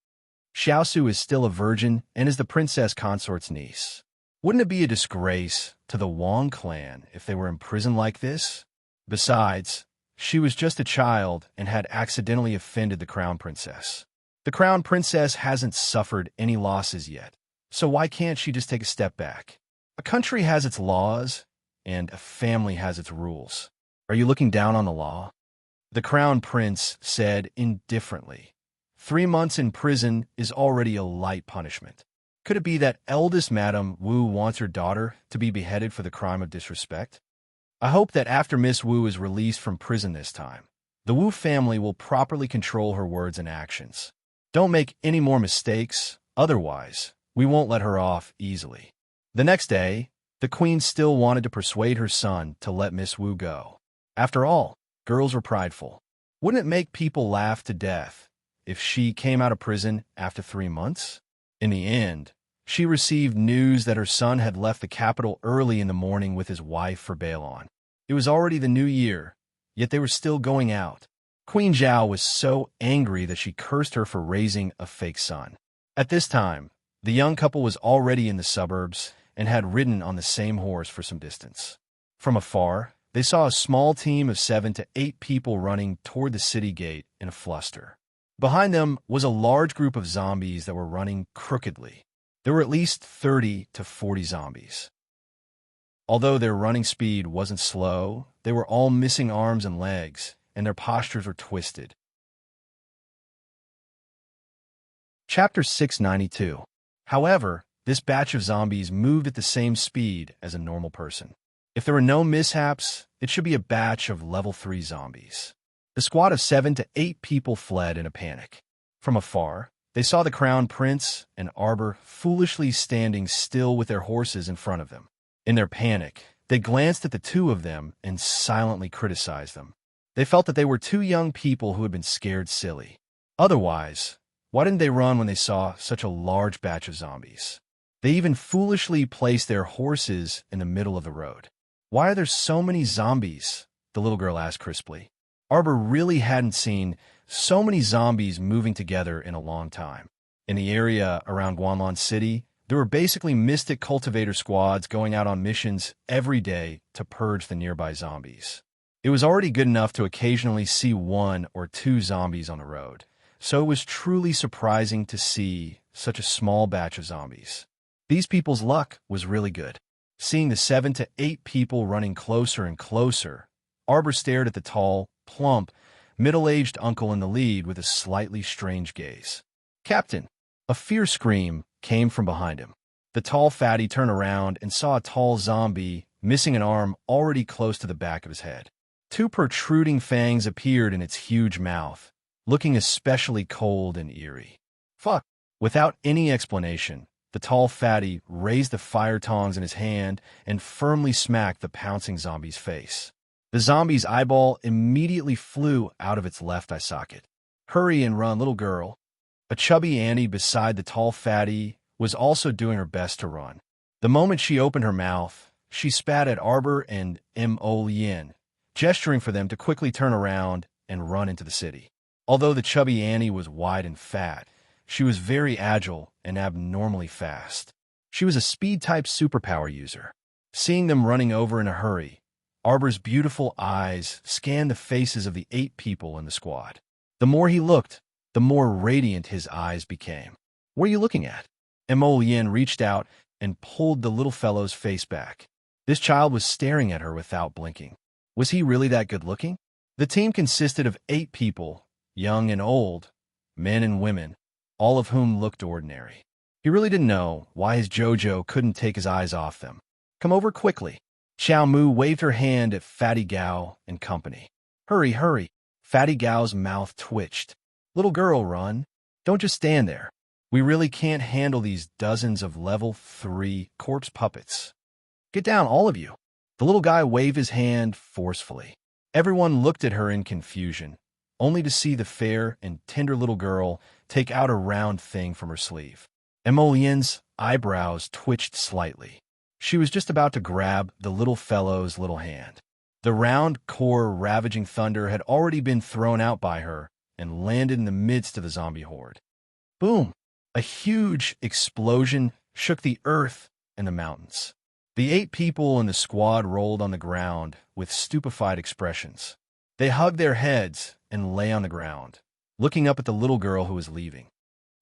Xiaosu is still a virgin and is the princess consort's niece. Wouldn't it be a disgrace to the Wang clan if they were imprisoned like this? Besides, she was just a child and had accidentally offended the crown princess. The crown princess hasn't suffered any losses yet, so why can't she just take a step back? A country has its laws, and a family has its rules. Are you looking down on the law? The crown prince said indifferently. 3 months in prison is already a light punishment. Could it be that eldest Madame Wu wants her daughter to be beheaded for the crime of disrespect? I hope that after Miss Wu is released from prison this time, the Wu family will properly control her words and actions. Don't make any more mistakes, otherwise, we won't let her off easily. The next day, the queen still wanted to persuade her son to let Miss Wu go. After all, girls were prideful. Wouldn't it make people laugh to death if she came out of prison after 3 months? In the end, she received news that her son had left the capital early in the morning with his wife for Bailon. It was already the new year, yet they were still going out. Queen Zhao was so angry that she cursed her for raising a fake son. At this time, The young couple was already in the suburbs and had ridden on the same horse for some distance. From afar, they saw a small team of 7 to 8 people running toward the city gate in a fluster. Behind them was a large group of zombies that were running crookedly. There were at least 30 to 40 zombies. Although their running speed wasn't slow, they were all missing arms and legs, and their postures were twisted. Chapter 692. However, this batch of zombies moved at the same speed as a normal person. If there were no mishaps, it should be a batch of level 3 zombies. The squad of 7 to 8 people fled in a panic. From afar, they saw the crown prince and Arbor foolishly standing still with their horses in front of them. In their panic, they glanced at the two of them and silently criticized them. They felt that they were two young people who had been scared silly. Otherwise, why didn't they run when they saw such a large batch of zombies? They even foolishly placed their horses in the middle of the road. Why are there so many zombies? The little girl asked crisply. Arbor really hadn't seen so many zombies moving together in a long time. In the area around Guanlan City, there were basically mystic cultivator squads going out on missions every day to purge the nearby zombies. It was already good enough to occasionally see 1 or 2 zombies on the road, so it was truly surprising to see such a small batch of zombies. These people's luck was really good. Seeing the 7 to 8 people running closer and closer, Arbor stared at the tall, plump, middle-aged uncle in the lead with a slightly strange gaze. "Captain!" A fierce scream came from behind him. The tall fatty turned around and saw a tall zombie missing an arm already close to the back of his head. 2 protruding fangs appeared in its huge mouth, looking especially cold and eerie. "Fuck!" Without any explanation, the tall fatty raised the fire tongs in his hand and firmly smacked the pouncing zombie's face. The zombie's eyeball immediately flew out of its left eye socket. "Hurry and run, little girl." A chubby Annie beside the tall fatty was also doing her best to run. The moment she opened her mouth, she spat at Arbor and Lien, gesturing for them to quickly turn around and run into the city. Although the chubby Annie was wide and fat, she was very agile and abnormally fast. She was a speed-type superpower user. Seeing them running over in a hurry, Arbor's beautiful eyes scanned the faces of the 8 people in the squad. The more he looked, the more radiant his eyes became. "What are you looking at?" Lien reached out and pulled the little fellow's face back. This child was staring at her without blinking. Was he really that good-looking? The team consisted of 8 people, young and old, men and women, all of whom looked ordinary. He really didn't know why his Jojo couldn't take his eyes off them. "Come over quickly." Xiao Mu waved her hand at Fatty Gao and company. "Hurry, hurry." Fatty Gao's mouth twitched. "Little girl, run. Don't just stand there. We really can't handle these dozens of level 3 corpse puppets. Get down, all of you." The little guy waved his hand forcefully. Everyone looked at her in confusion, only to see the fair and tender little girl take out a round thing from her sleeve. Lien's eyebrows twitched slightly. She was just about to grab the little fellow's little hand. The round core ravaging thunder had already been thrown out by her and landed in the midst of the zombie horde. Boom! A huge explosion shook the earth and the mountains. The 8 people in the squad rolled on the ground with stupefied expressions. They hugged their heads and lay on the ground, looking up at the little girl who was leaving.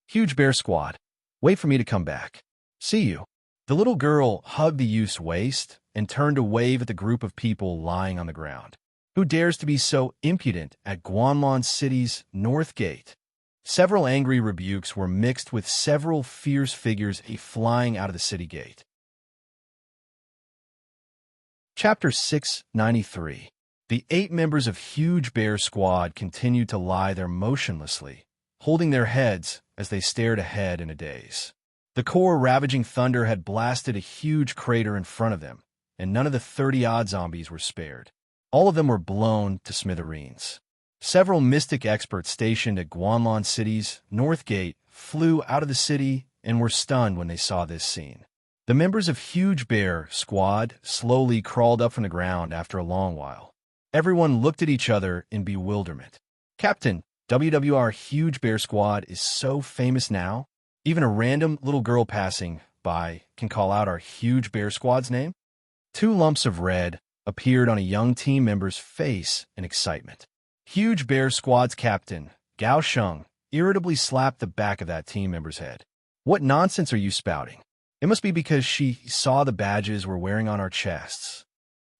"Huge Bear Squad, wait for me to come back. See you." The little girl hugged the youth's waist and turned to wave at the group of people lying on the ground. Who dares to be so impudent at Guanlan City's North Gate? Several angry rebukes were mixed with several fierce figures flying out of the city gate. Chapter 693. The 8 members of Huge Bear Squad continued to lie there motionlessly, holding their heads as they stared ahead in a daze. The core ravaging thunder had blasted a huge crater in front of them, and none of the 30-odd zombies were spared. All of them were blown to smithereens. Several mystic experts stationed at Guanlan City's North Gate flew out of the city and were stunned when they saw this scene. The members of Huge Bear Squad slowly crawled up from the ground after a long while. Everyone looked at each other in bewilderment. "Captain, WWR Huge Bear Squad is so famous now?" Even a random little girl passing by can call out our huge bear squad's name. Two lumps of red appeared on a young team member's face in excitement. Huge bear squad's captain, Gao Sheng, irritably slapped the back of that team member's head. What nonsense are you spouting? It must be because she saw the badges we're wearing on our chests.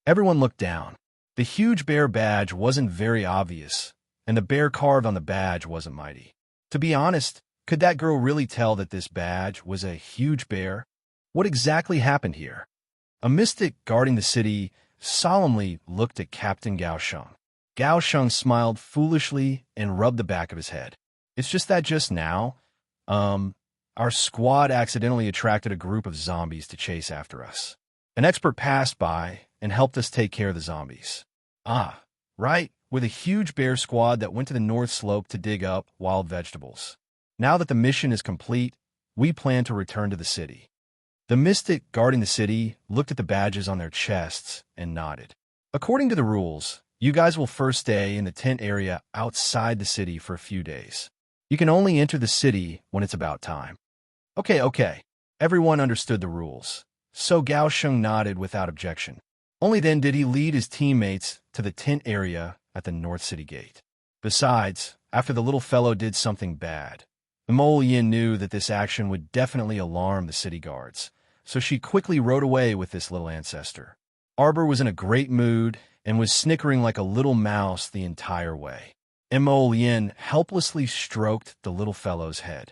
Everyone looked down. The huge bear badge wasn't very obvious, and the bear carved on the badge wasn't mighty. To be honest, could that girl really tell that this badge was a huge bear? What exactly happened here? A mystic guarding the city solemnly looked at Captain Gao Sheng. Gao Sheng smiled foolishly and rubbed the back of his head. It's just that just now, our squad accidentally attracted a group of zombies to chase after us. An expert passed by and helped us take care of the zombies. Ah, right, with a huge bear squad that went to the north slope to dig up wild vegetables. Now that the mission is complete, we plan to return to the city. The mystic guarding the city looked at the badges on their chests and nodded. According to the rules, you guys will first stay in the tent area outside the city for a few days. You can only enter the city when it's about time. Okay. Everyone understood the rules, so Gao Sheng nodded without objection. Only then did he lead his teammates to the tent area at the North City Gate. Besides, after the little fellow did something bad, the Mole Yin knew that this action would definitely alarm the city guards, so she quickly rode away with this little ancestor. Arbor was in a great mood and was snickering like a little mouse the entire way. Mole Yin helplessly stroked the little fellow's head.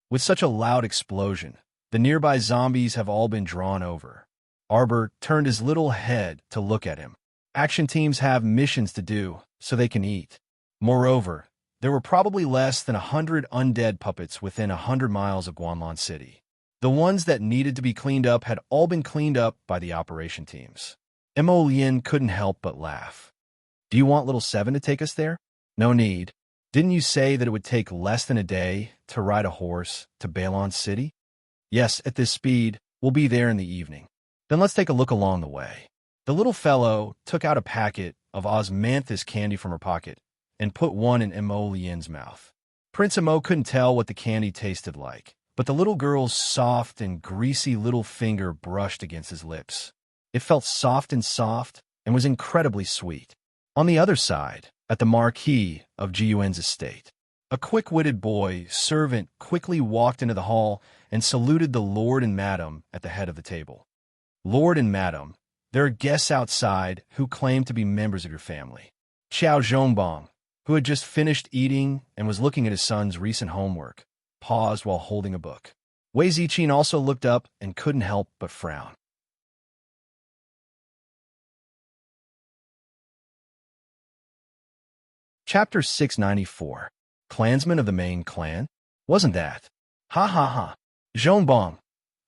With such a loud explosion, the nearby zombies have all been drawn over. Arbor turned his little head to look at him. Action teams have missions to do, so they can eat. Moreover, there were probably less than 100 undead puppets within 100 miles of Guanlan City. The ones that needed to be cleaned up had all been cleaned up by the operation teams. Mo Yin couldn't help but laugh. Do you want little Seven to take us there? No need. Didn't you say that it would take less than a day to ride a horse to Bailon City? Yes, at this speed, we'll be there in the evening. Then let's take a look along the way. The little fellow took out a packet of osmanthus candy from her pocket and put one in Mo Yin's mouth. Prince Mo couldn't tell what the candy tasted like, but the little girl's soft and greasy little finger brushed against his lips. It felt soft and was incredibly sweet. On the other side, at the marquee of Jiuen's estate, a quick-witted boy servant quickly walked into the hall and saluted the lord and madam at the head of the table. Lord and madam, there are guests outside who claim to be members of your family. Xiao Zhongbang, who had just finished eating and was looking at his son's recent homework, paused while holding a book. Wei Ziqin also looked up and couldn't help but frown. Chapter 694. Clansmen of the main clan? Wasn't that? Ha ha ha. Zhongbang,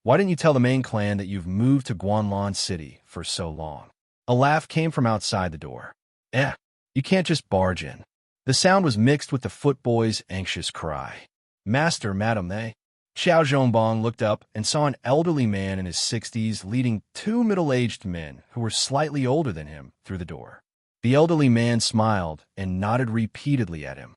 why didn't you tell the main clan that you've moved to Guanlan City for so long? A laugh came from outside the door. You can't just barge in. The sound was mixed with the footboy's anxious cry. Master, madam, they. Xiao Zhongbang looked up and saw an elderly man in his 60s leading two middle-aged men who were slightly older than him through the door. The elderly man smiled and nodded repeatedly at him.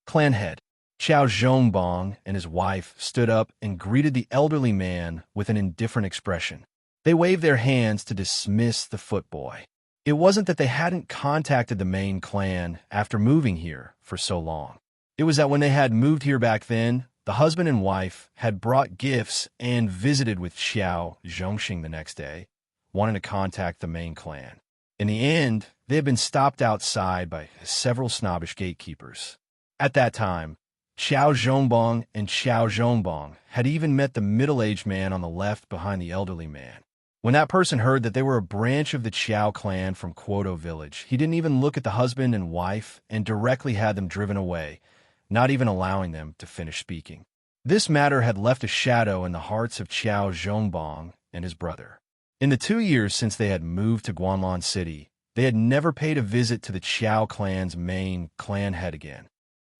Clan head, Xiao Zhongbang and his wife stood up and greeted the elderly man with an indifferent expression. They waved their hands to dismiss the footboy. It wasn't that they hadn't contacted the main clan after moving here for so long. It was that when they had moved here back then, the husband and wife had brought gifts and visited with Xiao Zhongxing the next day, wanting to contact the main clan. In the end, they had been stopped outside by several snobbish gatekeepers. At that time, Xiao Zhongbang and Xiao Zhongbang had even met the middle-aged man on the left behind the elderly man. When that person heard that they were a branch of the Qiao clan from Quoto village, he didn't even look at the husband and wife and directly had them driven away, not even allowing them to finish speaking. This matter had left a shadow in the hearts of Xiao Zhongbang and his brother. In the 2 years since they had moved to Guanlan City, they had never paid a visit to the Qiao clan's main clan head again.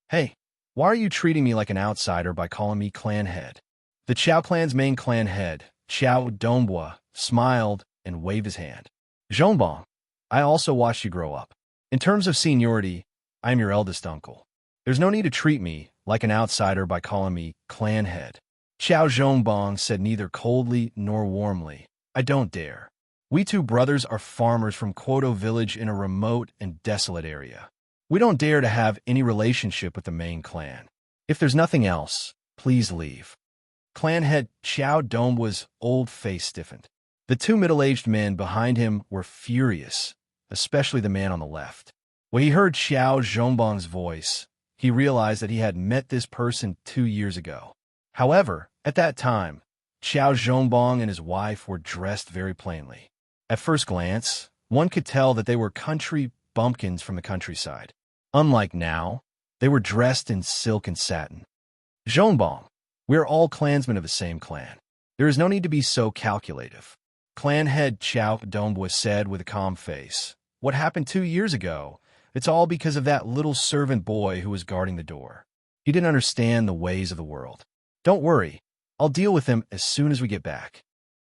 Hey, why are you treating me like an outsider by calling me clan head? The Qiao clan's main clan head, Qiao Dongbua, smiled and waved his hand. Zhongbang, I also watched you grow up. In terms of seniority, I am your eldest uncle. There's no need to treat me like an outsider by calling me clan head. Xiao Zhongbong said neither coldly nor warmly. I don't dare. We two brothers are farmers from Quoto village in a remote and desolate area. We don't dare to have any relationship with the main clan. If there's nothing else, please leave. Clan head Xiao Dongbu's old face stiffened. The two middle-aged men behind him were furious, especially the man on the left. When he heard Xiao Zhongbong's voice, he realized that he had met this person 2 years ago. However, at that time, Xiao Zhongbong and his wife were dressed very plainly. At first glance, one could tell that they were country bumpkins from the countryside. Unlike now, they were dressed in silk and satin. Zhongbong, we are all clansmen of the same clan. There is no need to be so calculative. Clan head Xiao Dongbu said with a calm face. What happened 2 years ago? It's all because of that little servant boy who was guarding the door. He didn't understand the ways of the world. Don't worry, I'll deal with him as soon as we get back.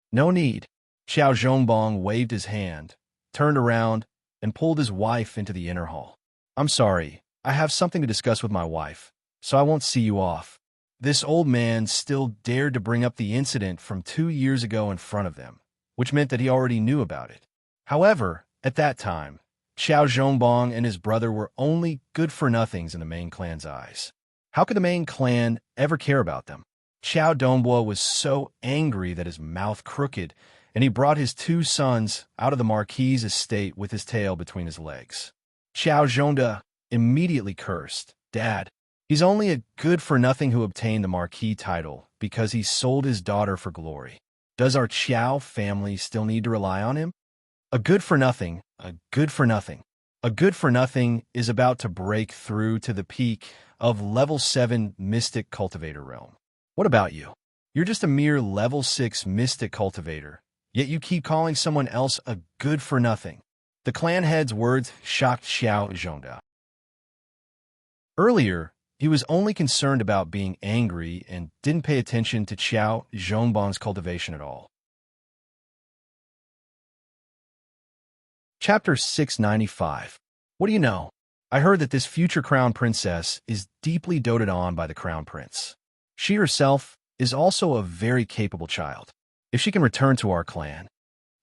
No need. Xiao Zhongbong waved his hand, turned around, and pulled his wife into the inner hall. I'm sorry, I have something to discuss with my wife, so I won't see you off. This old man still dared to bring up the incident from 2 years ago in front of them, which meant that he already knew about it. However, at that time, Xiao Zhongbong and his brother were only good-for-nothings in the main clan's eyes. How could the main clan ever care about them? Xiao Dongbu was so angry that his mouth crooked, and he brought his 2 sons out of the marquis's estate with his tail between his legs. Xiao Zhonda immediately cursed. Dad, he's only a good-for-nothing who obtained the marquis title because he sold his daughter for glory. Does our Xiao family still need to rely on him? A good-for-nothing is about to break through to the peak of level 7 Mystic Cultivator realm. What about you? You're just a mere level 6 Mystic Cultivator, yet you keep calling someone else a good-for-nothing. The clan head's words shocked Xiao Zhonda. Earlier, he was only concerned about being angry and didn't pay attention to Xiao Zhongbong's cultivation at all. Chapter 695. What do you know? I heard that this future crown princess is deeply doted on by the crown prince. She herself is also a very capable child. If she can return to our clan,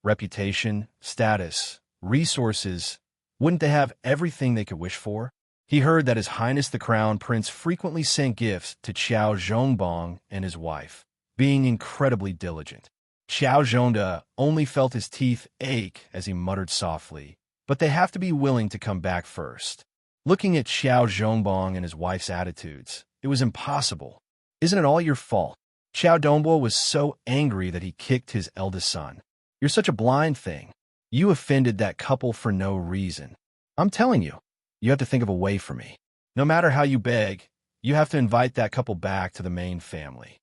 reputation, status, resources, wouldn't they have everything they could wish for? He heard that His Highness the Crown Prince frequently sent gifts to Xiao Zhongbong and his wife, being incredibly diligent. Xiao Zhonda only felt his teeth ache as he muttered softly, but they have to be willing to come back first. Looking at Xiao Zhongbong and his wife's attitudes, it was impossible. Isn't it all your fault? Xiao Dongbo was so angry that he kicked his eldest son. You're such a blind thing. You offended that couple for no reason. I'm telling you, you have to think of a way for me. No matter how you beg, you have to invite that couple back to the main family.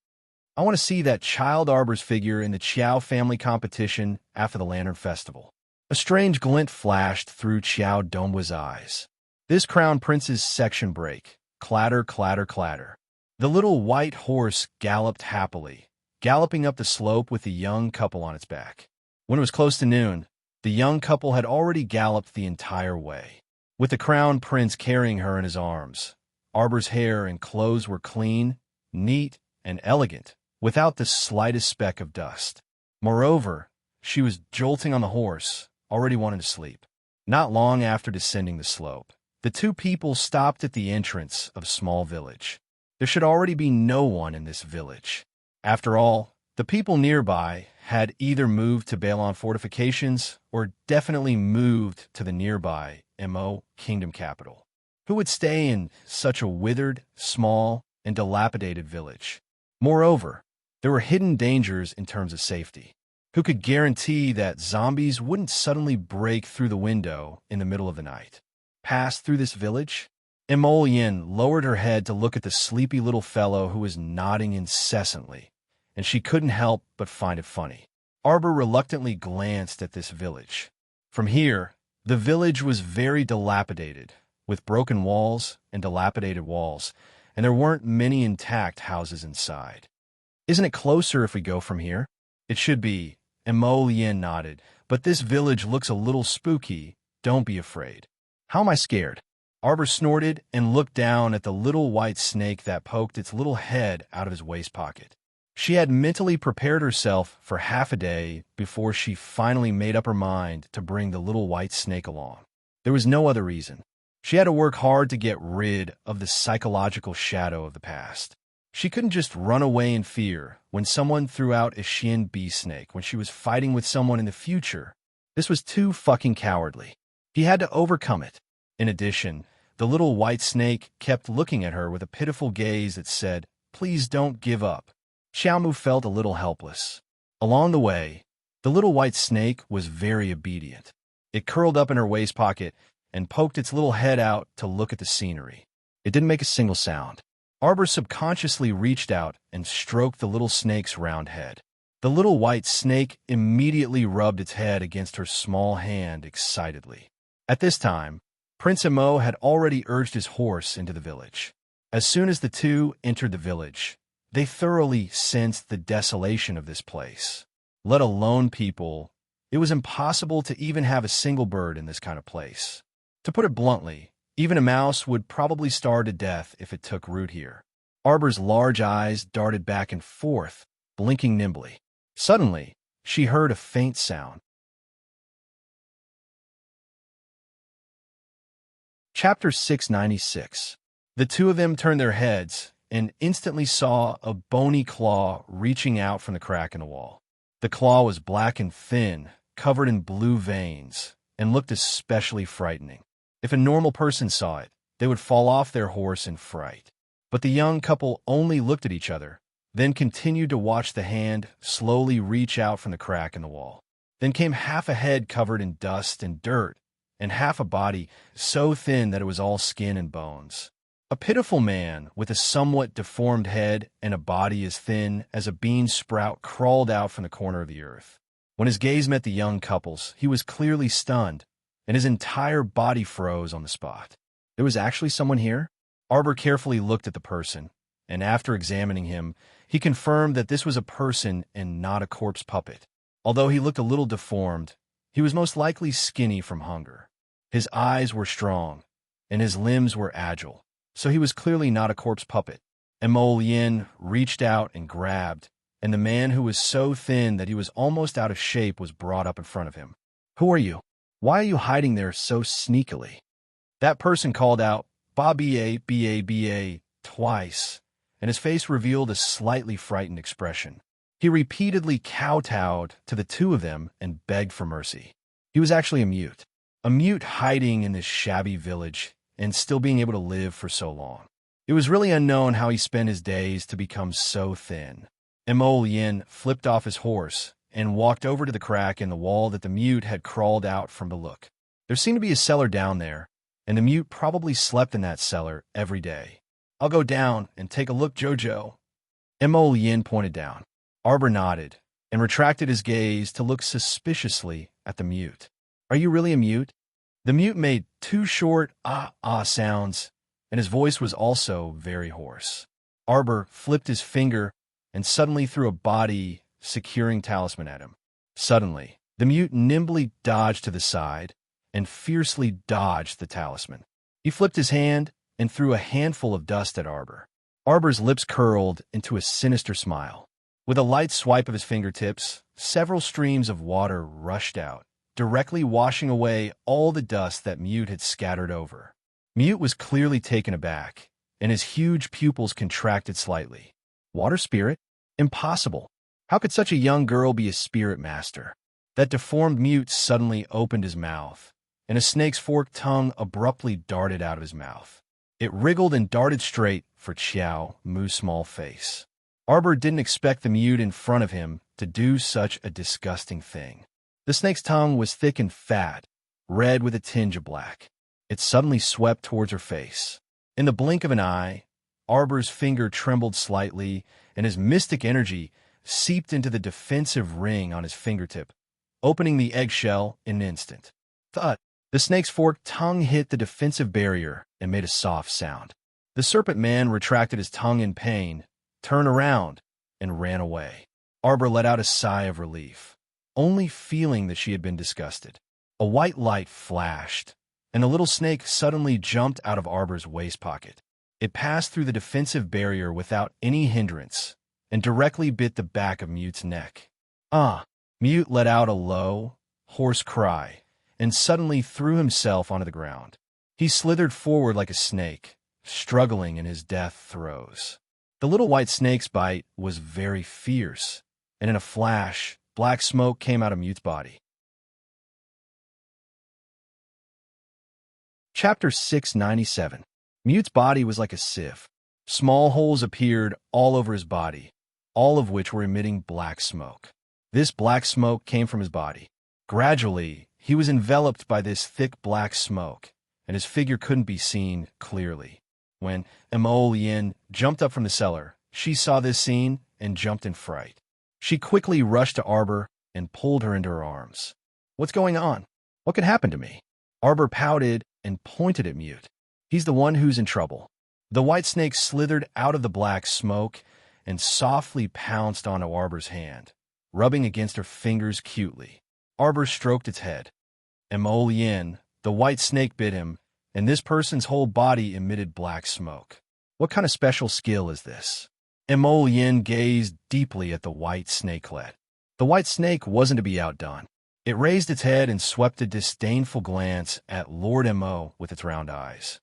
I want to see that child arbor's figure in the Qiao family competition after the Lantern Festival. A strange glint flashed through Xiao Dongbu's eyes. This crown prince's section break. Clatter, clatter, clatter. The little white horse galloped happily, galloping up the slope with the young couple on its back. When it was close to noon, the young couple had already galloped the entire way, with the crown prince carrying her in his arms. Arbor's hair and clothes were clean, neat, and elegant, without the slightest speck of dust. Moreover, she was jolting on the horse, already wanting to sleep. Not long after descending the slope, the two people stopped at the entrance of a small village. There should already be no one in this village. After all, the people nearby had either moved to Balon fortifications or definitely moved to the nearby Mo kingdom capital. Who would stay in such a withered, small, and dilapidated village? Moreover, there were hidden dangers in terms of safety. Who could guarantee that zombies wouldn't suddenly break through the window in the middle of the night? Pass through this village? Emolien lowered her head to look at the sleepy little fellow who was nodding incessantly, and she couldn't help but find it funny. Arbor reluctantly glanced at this village. From here, the village was very dilapidated, with broken walls and dilapidated walls, and there weren't many intact houses inside. Isn't it closer if we go from here? It should be. Emolien nodded, but this village looks a little spooky. Don't be afraid. How am I scared? Arbor snorted and looked down at the little white snake that poked its little head out of his waist pocket. She had mentally prepared herself for half a day before she finally made up her mind to bring the little white snake along. There was no other reason. She had to work hard to get rid of the psychological shadow of the past. She couldn't just run away in fear when someone threw out a Shin bee snake when she was fighting with someone in the future. This was too fucking cowardly. He had to overcome it. In addition, the little white snake kept looking at her with a pitiful gaze that said, "Please don't give up." Xiaomu felt a little helpless. Along the way, the little white snake was very obedient. It curled up in her waist pocket and poked its little head out to look at the scenery. It didn't make a single sound. Arbor subconsciously reached out and stroked the little snake's round head. The little white snake immediately rubbed its head against her small hand excitedly. At this time, Prince Emo had already urged his horse into the village. As soon as the two entered the village, they thoroughly sensed the desolation of this place. Let alone people, it was impossible to even have a single bird in this kind of place. To put it bluntly, even a mouse would probably starve to death if it took root here. Arbor's large eyes darted back and forth, blinking nimbly. Suddenly, she heard a faint sound. Chapter 696. The two of them turned their heads and instantly saw a bony claw reaching out from the crack in the wall. The claw was black and thin, covered in blue veins, and looked especially frightening. If a normal person saw it, they would fall off their horse in fright. But the young couple only looked at each other, then continued to watch the hand slowly reach out from the crack in the wall. Then came half a head covered in dust and dirt, and half a body so thin that it was all skin and bones. A pitiful man with a somewhat deformed head and a body as thin as a bean sprout crawled out from the corner of the earth. When his gaze met the young couple's, he was clearly stunned, and his entire body froze on the spot. There was actually someone here? Arbor carefully looked at the person, and after examining him, he confirmed that this was a person and not a corpse puppet. Although he looked a little deformed, he was most likely skinny from hunger. His eyes were strong, and his limbs were agile, so he was clearly not a corpse puppet. Emo Lien reached out and grabbed, and the man who was so thin that he was almost out of shape was brought up in front of him. "Who are you? Why are you hiding there so sneakily?" That person called out, "Ba-ba-ba-ba," twice, and his face revealed a slightly frightened expression. He repeatedly kowtowed to the two of them and begged for mercy. He was actually a mute hiding in this shabby village and still being able to live for so long. It was really unknown how he spent his days to become so thin. Emo Lien flipped off his horse and walked over to the crack in the wall that the mute had crawled out from to look. There seemed to be a cellar down there, and the mute probably slept in that cellar every day. "I'll go down and take a look, Jojo." Emo Lien pointed down. Arbor nodded and retracted his gaze to look suspiciously at the mute. "Are you really a mute?" The mute made two short ah sounds, and his voice was also very hoarse. Arbor flipped his finger and suddenly threw a body securing talisman at him. Suddenly, the mute nimbly dodged to the side and fiercely dodged the talisman. He flipped his hand and threw a handful of dust at Arbor. Arbor's lips curled into a sinister smile. With a light swipe of his fingertips, several streams of water rushed out, directly washing away all the dust that Mute had scattered over. Mute was clearly taken aback, and his huge pupils contracted slightly. Water spirit? Impossible. How could such a young girl be a spirit master? That deformed Mute suddenly opened his mouth, and a snake's forked tongue abruptly darted out of his mouth. It wriggled and darted straight for Xiao Mu's small face. Arbor didn't expect the Mute in front of him to do such a disgusting thing. The snake's tongue was thick and fat, red with a tinge of black. It suddenly swept towards her face. In the blink of an eye, Arbor's finger trembled slightly, and his mystic energy seeped into the defensive ring on his fingertip, opening the eggshell in an instant. Thud! The snake's forked tongue hit the defensive barrier and made a soft sound. The serpent man retracted his tongue in pain, turned around, and ran away. Arbor let out a sigh of relief, only feeling that she had been disgusted. A white light flashed, and the little snake suddenly jumped out of Arbor's waist pocket. It passed through the defensive barrier without any hindrance and directly bit the back of Mute's neck. Ah! Mute let out a low, hoarse cry, and suddenly threw himself onto the ground. He slithered forward like a snake, struggling in his death throes. The little white snake's bite was very fierce, and in a flash, black smoke came out of Mute's body. Chapter 697. Mute's body was like a sieve. Small holes appeared all over his body, all of which were emitting black smoke. This black smoke came from his body. Gradually, he was enveloped by this thick black smoke, and his figure couldn't be seen clearly. When Emolien jumped up from the cellar, she saw this scene and jumped in fright. She quickly rushed to Arbor and pulled her into her arms. "What's going on? What could happen to me?" Arbor pouted and pointed at Mute. "He's the one who's in trouble." The white snake slithered out of the black smoke and softly pounced onto Arbor's hand, rubbing against her fingers cutely. Arbor stroked its head. Emolien, the white snake, bit him, and this person's whole body emitted black smoke. What kind of special skill is this? Emolien gazed deeply at the white snakelet. The white snake wasn't to be outdone. It raised its head and swept a disdainful glance at Lord Mo with its round eyes.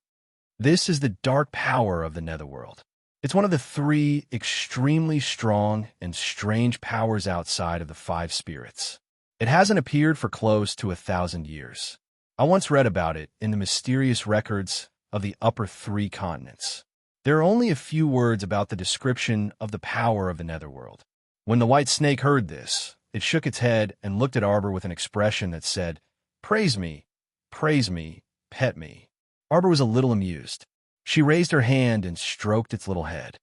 This is the dark power of the Netherworld. It's one of the 3 extremely strong and strange powers outside of the 5 spirits. It hasn't appeared for close to 1,000 years. I once read about it in the mysterious records of the upper 3 continents. There are only a few words about the description of the power of the Netherworld. When the white snake heard this, it shook its head and looked at Arbor with an expression that said, praise me, pet me." Arbor was a little amused. She raised her hand and stroked its little head.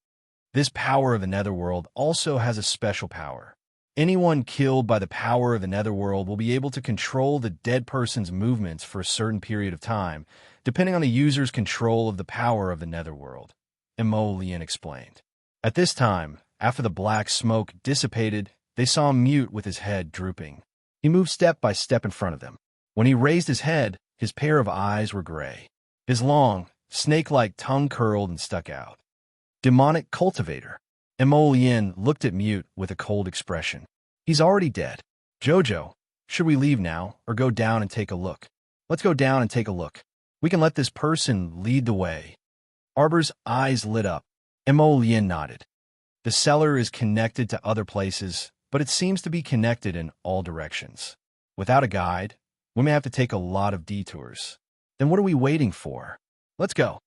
This power of the Netherworld also has a special power. Anyone killed by the power of the Netherworld will be able to control the dead person's movements for a certain period of time, depending on the user's control of the power of the Netherworld, Emolien explained. At this time, after the black smoke dissipated, they saw Mute with his head drooping. He moved step by step in front of them. When he raised his head, his pair of eyes were gray. His long, snake-like tongue curled and stuck out. Demonic cultivator. Emolien looked at Mute with a cold expression. He's already dead. Jojo, should we leave now or go down and take a look? Let's go down and take a look. We can let this person lead the way. Arbor's eyes lit up. Emolien nodded. The cellar is connected to other places, but it seems to be connected in all directions. Without a guide, we may have to take a lot of detours. Then what are we waiting for? Let's go.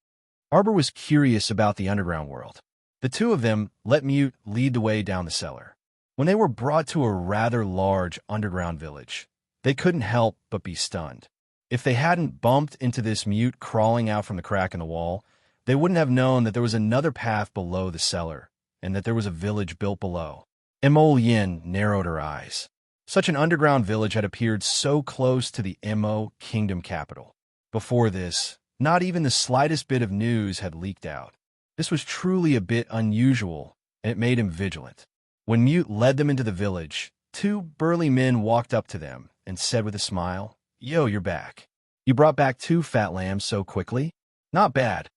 Arbor was curious about the underground world. The 2 of them let Mute lead the way down the cellar. When they were brought to a rather large underground village, they couldn't help but be stunned. If they hadn't bumped into this Mute crawling out from the crack in the wall, they wouldn't have known that there was another path below the cellar, and that there was a village built below. Emolien narrowed her eyes. Such an underground village had appeared so close to the Mo kingdom capital. Before this, not even the slightest bit of news had leaked out. This was truly a bit unusual, and it made him vigilant. When Mute led them into the village, 2 burly men walked up to them and said with a smile, "Yo, you're back. You brought back 2 fat lambs so quickly? Not bad."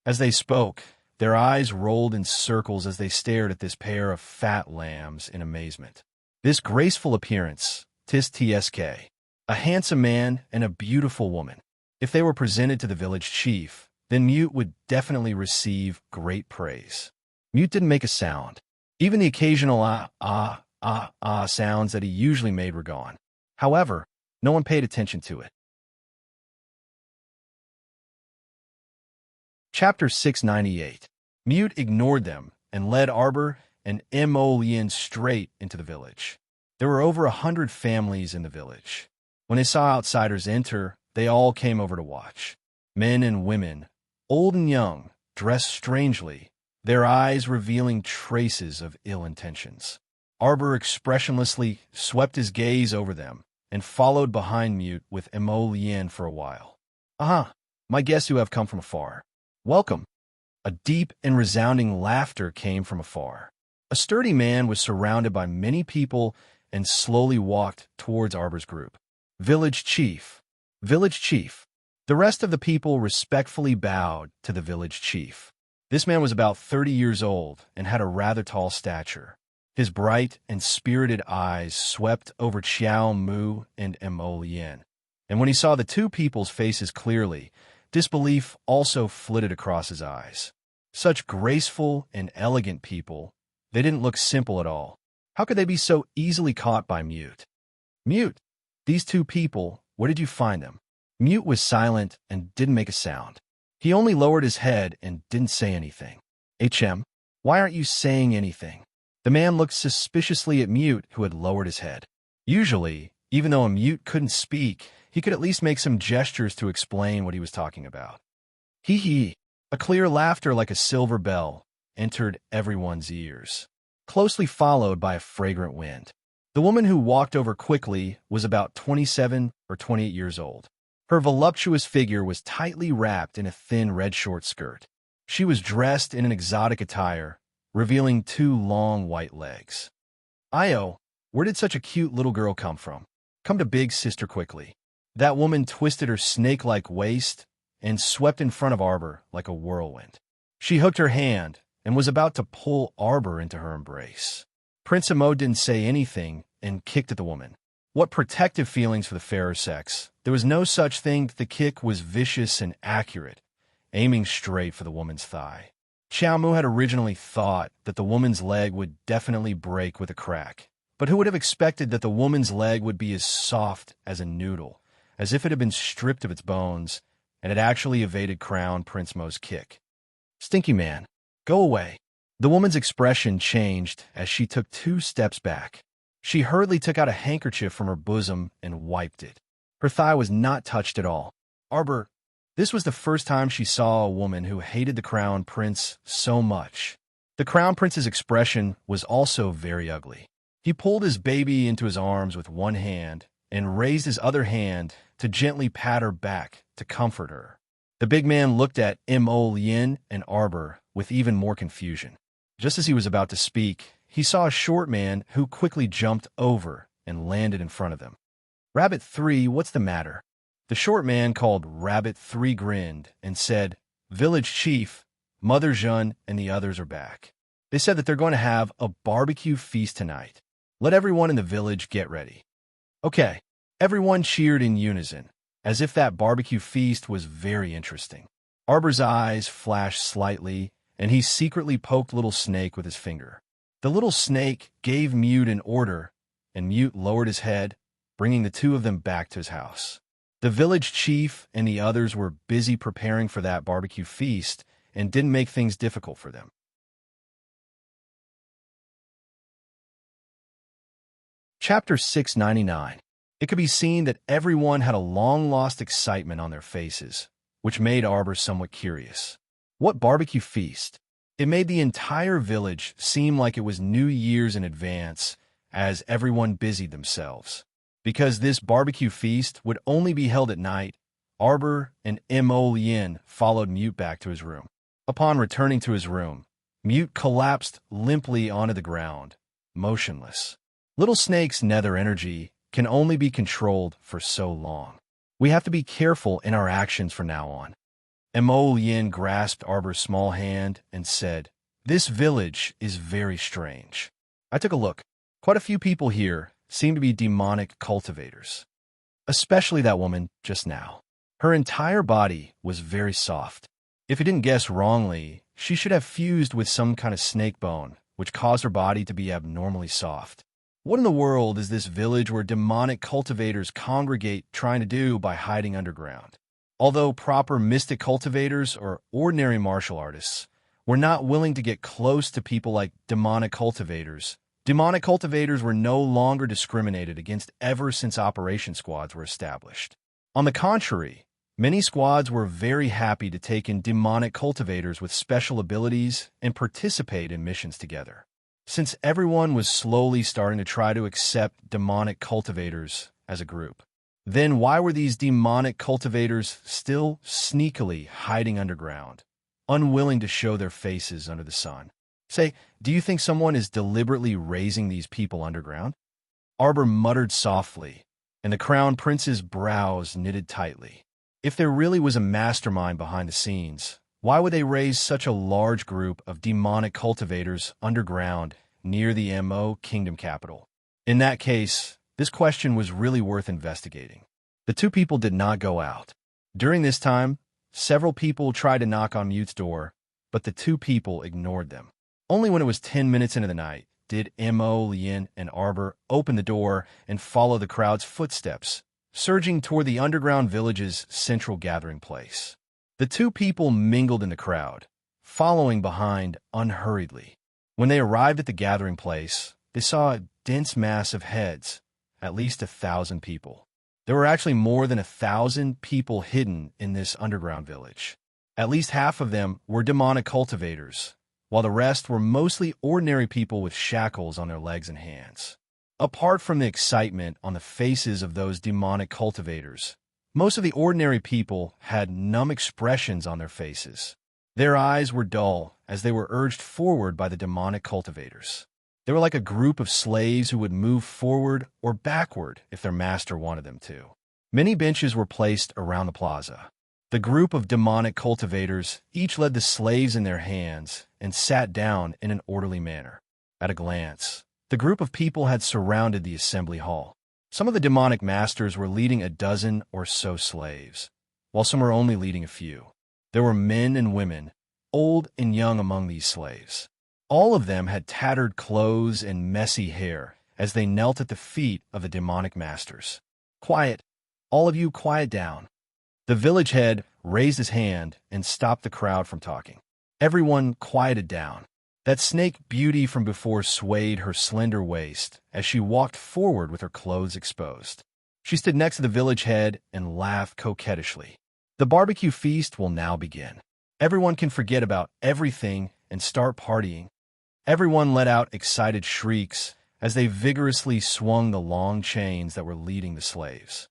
As they spoke, their eyes rolled in circles as they stared at this pair of fat lambs in amazement. This graceful appearance, Tsk, a handsome man and a beautiful woman. If they were presented to the village chief, then Mute would definitely receive great praise. Mute didn't make a sound. Even the occasional sounds that he usually made were gone. However, no one paid attention to it. Chapter 698. Mute ignored them and led Arbor and Emolien straight into the village. There were over 100 families in the village. When they saw outsiders enter, they all came over to watch. Men and women, old and young, dressed strangely, their eyes revealing traces of ill intentions. Arbor expressionlessly swept his gaze over them and followed behind Mute with Emolien for a while. "Aha, my guests who have come from afar. Welcome." A deep and resounding laughter came from afar. A sturdy man was surrounded by many people and slowly walked towards Arbor's group. "Village chief. Village chief." The rest of the people respectfully bowed to the village chief. This man was about 30 years old and had a rather tall stature. His bright and spirited eyes swept over Xiao Mu and Mo Lien. And when he saw the two people's faces clearly, disbelief also flitted across his eyes. Such graceful and elegant people, they didn't look simple at all. How could they be so easily caught by Mute? Mute, these two people, where did you find them? Mute was silent and didn't make a sound. He only lowered his head and didn't say anything. HM, why aren't you saying anything? The man looked suspiciously at Mute, who had lowered his head. Usually, even though a Mute couldn't speak, he could at least make some gestures to explain what he was talking about. Hee hee. A clear laughter like a silver bell entered everyone's ears, closely followed by a fragrant wind. The woman who walked over quickly was about 27 or 28 years old. Her voluptuous figure was tightly wrapped in a thin red short skirt. She was dressed in an exotic attire, revealing two long white legs. Io, where did such a cute little girl come from? Come to big sister quickly. That woman twisted her snake-like waist and swept in front of Arbor like a whirlwind. She hooked her hand and was about to pull Arbor into her embrace. Prince Mo didn't say anything and kicked at the woman. What protective feelings for the fairer sex. There was no such thing. The kick was vicious and accurate, aiming straight for the woman's thigh. Xiao Mu had originally thought that the woman's leg would definitely break with a crack, but who would have expected that the woman's leg would be as soft as a noodle, as if it had been stripped of its bones, and had actually evaded Crown Prince Mo's kick. Stinky man, go away. The woman's expression changed as she took 2 steps back. She hurriedly took out a handkerchief from her bosom and wiped it. Her thigh was not touched at all. Arbor, this was the first time she saw a woman who hated the Crown Prince so much. The Crown Prince's expression was also very ugly. He pulled his baby into his arms with one hand and raised his other hand to gently pat her back to comfort her. The big man looked at Mo Lien and Arbor with even more confusion. Just as he was about to speak, he saw a short man who quickly jumped over and landed in front of them. Rabbit 3, what's the matter? The short man called Rabbit 3 grinned and said, Village Chief, Mother Jeanne and the others are back. They said that they're going to have a barbecue feast tonight. Let everyone in the village get ready. Okay, everyone cheered in unison, as if that barbecue feast was very interesting. Arbor's eyes flashed slightly, and he secretly poked Little Snake with his finger. The little snake gave Mute an order, and Mute lowered his head, bringing the two of them back to his house. The village chief and the others were busy preparing for that barbecue feast and didn't make things difficult for them. Chapter 699. It could be seen that everyone had a long-lost excitement on their faces, which made Arbor somewhat curious. What barbecue feast? It made the entire village seem like it was New Year's in advance as everyone busied themselves. Because this barbecue feast would only be held at night, Arbor and Mo Lien followed Mute back to his room. Upon returning to his room, Mute collapsed limply onto the ground, motionless. Little Snake's nether energy can only be controlled for so long. We have to be careful in our actions from now on. Mo Lien grasped Arbor's small hand and said, This village is very strange. I took a look. Quite a few people here seem to be demonic cultivators. Especially that woman just now. Her entire body was very soft. If you didn't guess wrongly, she should have fused with some kind of snake bone, which caused her body to be abnormally soft. What in the world is this village where demonic cultivators congregate trying to do by hiding underground? Although proper mystic cultivators or ordinary martial artists were not willing to get close to people like demonic cultivators were no longer discriminated against ever since operation squads were established. On the contrary, many squads were very happy to take in demonic cultivators with special abilities and participate in missions together. Since everyone was slowly starting to try to accept demonic cultivators as a group, then why were these demonic cultivators still sneakily hiding underground, unwilling to show their faces under the sun? Say, do you think someone is deliberately raising these people underground? Arbor muttered softly, and the Crown Prince's brows knitted tightly. If there really was a mastermind behind the scenes, Why would they raise such a large group of demonic cultivators underground near the MO Kingdom capital? In that case, this question was really worth investigating. The two people did not go out. During this time, several people tried to knock on Mute's door, but the two people ignored them. Only when it was 10 minutes into the night did Mo, Lien, and Arbor open the door and follow the crowd's footsteps, surging toward the underground village's central gathering place. The two people mingled in the crowd, following behind unhurriedly. When they arrived at the gathering place, they saw a dense mass of heads, at least 1,000 people. There were actually more than 1,000 people hidden in this underground village. At least half of them were demonic cultivators, while the rest were mostly ordinary people with shackles on their legs and hands. Apart from the excitement on the faces of those demonic cultivators, most of the ordinary people had numb expressions on their faces. Their eyes were dull as they were urged forward by the demonic cultivators. They were like a group of slaves who would move forward or backward if their master wanted them to. Many benches were placed around the plaza. The group of demonic cultivators each led the slaves in their hands and sat down in an orderly manner. At a glance, the group of people had surrounded the assembly hall. Some of the demonic masters were leading a dozen or so slaves, while some were only leading a few. There were men and women, old and young among these slaves. All of them had tattered clothes and messy hair as they knelt at the feet of the demonic masters. "Quiet. All of you quiet down." The village head raised his hand and stopped the crowd from talking. Everyone quieted down. That snake beauty from before swayed her slender waist as she walked forward with her clothes exposed. She stood next to the village head and laughed coquettishly. "The barbecue feast will now begin. Everyone can forget about everything and start partying." Everyone let out excited shrieks as they vigorously swung the long chains that were leading the slaves.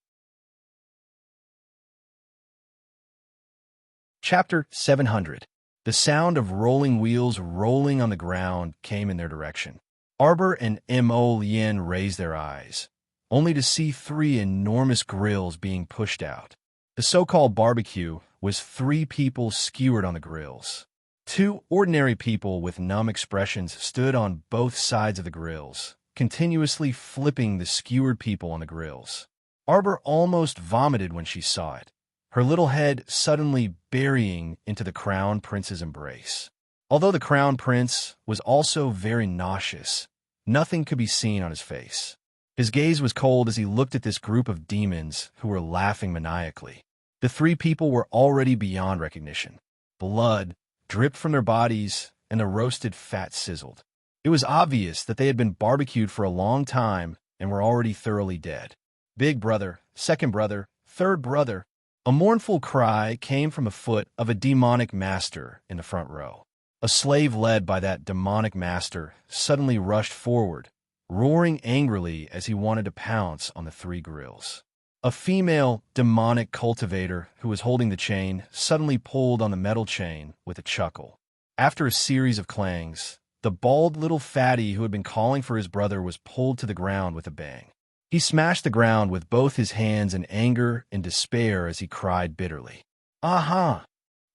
Chapter 700. The sound of rolling wheels rolling on the ground came in their direction. Arbor and Mo Lien raised their eyes, only to see 3 enormous grills being pushed out. The so-called barbecue was 3 people skewered on the grills. 2 ordinary people with numb expressions stood on both sides of the grills, continuously flipping the skewered people on the grills. Arbor almost vomited when she saw it, her little head suddenly burying into the Crown Prince's embrace. Although the Crown Prince was also very nauseous, nothing could be seen on his face. His gaze was cold as he looked at this group of demons who were laughing maniacally. The 3 people were already beyond recognition. Blood dripped from their bodies, and the roasted fat sizzled. It was obvious that they had been barbecued for a long time and were already thoroughly dead. "Big brother, second brother, third brother." A mournful cry came from the foot of a demonic master in the front row. A slave led by that demonic master suddenly rushed forward, roaring angrily as he wanted to pounce on the 3 grills. A female demonic cultivator who was holding the chain suddenly pulled on the metal chain with a chuckle. After a series of clangs, the bald little fatty who had been calling for his brother was pulled to the ground with a bang. He smashed the ground with both his hands in anger and despair as he cried bitterly. "Aha!"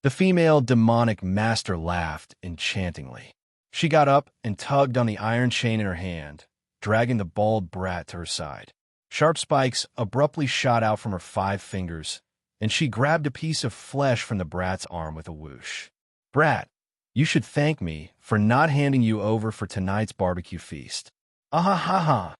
The female demonic master laughed enchantingly. She got up and tugged on the iron chain in her hand, dragging the bald brat to her side. Sharp spikes abruptly shot out from her 5 fingers, and she grabbed a piece of flesh from the brat's arm with a whoosh. "Brat, you should thank me for not handing you over for tonight's barbecue feast." "Ah ha ha!"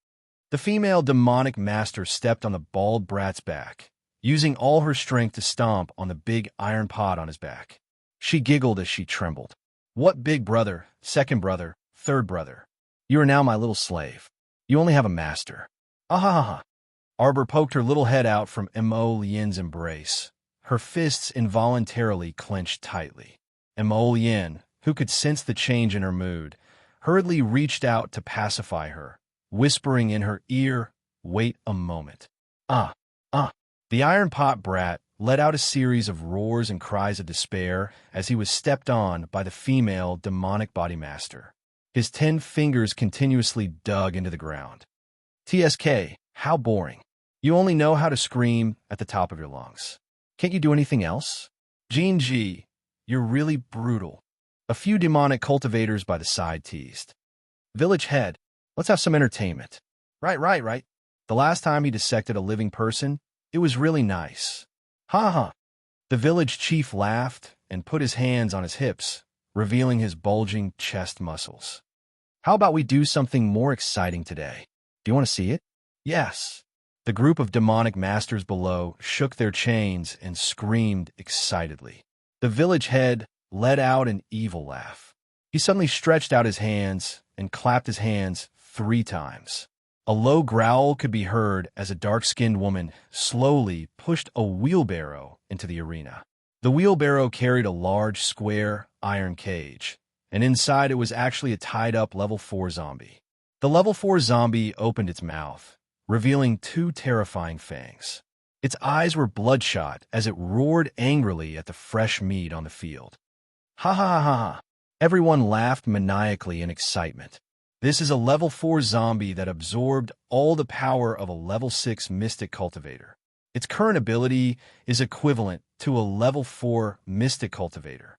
The female demonic master stepped on the bald brat's back, using all her strength to stomp on the big iron pot on his back. She giggled as she trembled. "What big brother, second brother, third brother? You are now my little slave. You only have a master." "Ah ha ha ha!" Arbor poked her little head out from Mo Lien's embrace. Her fists involuntarily clenched tightly. Mo Lien, who could sense the change in her mood, hurriedly reached out to pacify her, whispering in her ear, "Wait a moment." Ah. The iron pot brat let out a series of roars and cries of despair as he was stepped on by the female demonic body master. His 10 fingers continuously dug into the ground. "TSK, how boring. You only know how to scream at the top of your lungs. Can't you do anything else?" Jean G, You're really brutal. A few demonic cultivators by the side teased. Village head, let's have some entertainment. Right. The last time he dissected a living person, it was really nice. Ha ha. The village chief laughed and put his hands on his hips, revealing his bulging chest muscles. How about we do something more exciting today? Do you want to see it? Yes. The group of demonic masters below shook their chains and screamed excitedly. The village head let out an evil laugh. He suddenly stretched out his hands and clapped his hands 3 times. A low growl could be heard as a dark-skinned woman slowly pushed a wheelbarrow into the arena. The wheelbarrow carried a large, square, iron cage, and inside it was actually a tied-up level 4 zombie. The level 4 zombie opened its mouth, revealing 2 terrifying fangs. Its eyes were bloodshot as it roared angrily at the fresh meat on the field. Ha ha ha ha! Everyone laughed maniacally in excitement. This is a level 4 zombie that absorbed all the power of a level 6 mystic cultivator. Its current ability is equivalent to a level 4 mystic cultivator.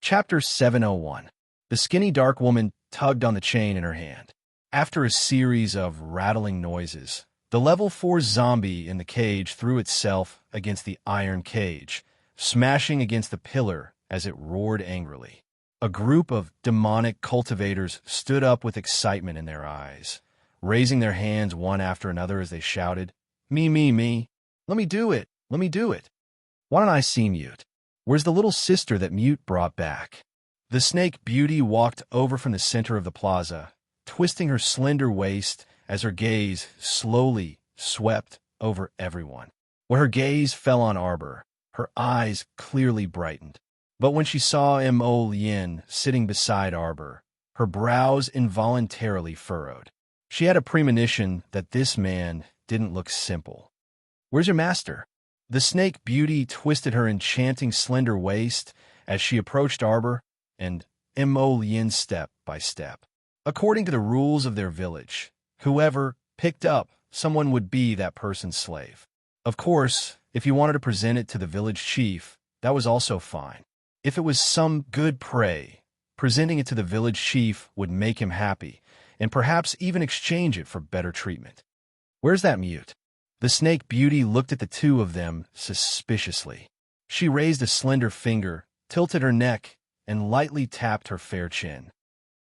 Chapter 701. The skinny dark woman tugged on the chain in her hand. After a series of rattling noises, the level 4 zombie in the cage threw itself against the iron cage, smashing against the pillar as it roared angrily. A group of demonic cultivators stood up with excitement in their eyes, raising their hands one after another as they shouted, Me. Let me do it. Why don't I see Mute? Where's the little sister that Mute brought back? The snake beauty walked over from the center of the plaza, twisting her slender waist as her gaze slowly swept over everyone. Where her gaze fell on Arbor, her eyes clearly brightened. But when she saw Mo Lien sitting beside Arbor, her brows involuntarily furrowed. She had a premonition that this man didn't look simple. Where's your master? The snake beauty twisted her enchanting slender waist as she approached Arbor and Mo Lien step by step. According to the rules of their village, whoever picked up someone would be that person's slave. Of course, if you wanted to present it to the village chief, that was also fine. If it was some good prey, presenting it to the village chief would make him happy, and perhaps even exchange it for better treatment. Where's that Mute? The snake beauty looked at the two of them suspiciously. She raised a slender finger, tilted her neck, and lightly tapped her fair chin.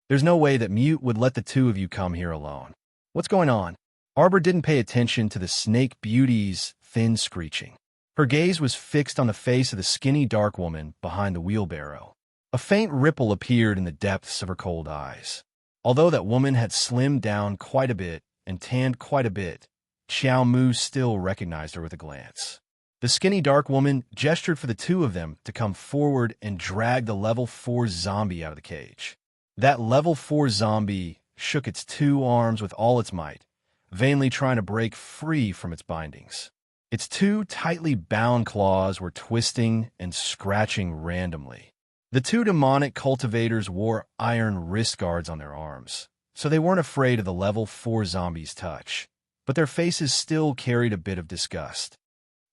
There's no way that Mute would let the two of you come here alone. What's going on? Arbor didn't pay attention to the snake beauty's thin screeching. Her gaze was fixed on the face of the skinny dark woman behind the wheelbarrow. A faint ripple appeared in the depths of her cold eyes. Although that woman had slimmed down quite a bit and tanned quite a bit, Xiao Mu still recognized her with a glance. The skinny dark woman gestured for the two of them to come forward and drag the level 4 zombie out of the cage. That level 4 zombie shook its 2 arms with all its might, vainly trying to break free from its bindings. Its 2 tightly bound claws were twisting and scratching randomly. The 2 demonic cultivators wore iron wrist guards on their arms, so they weren't afraid of the level 4 zombie's touch, but their faces still carried a bit of disgust.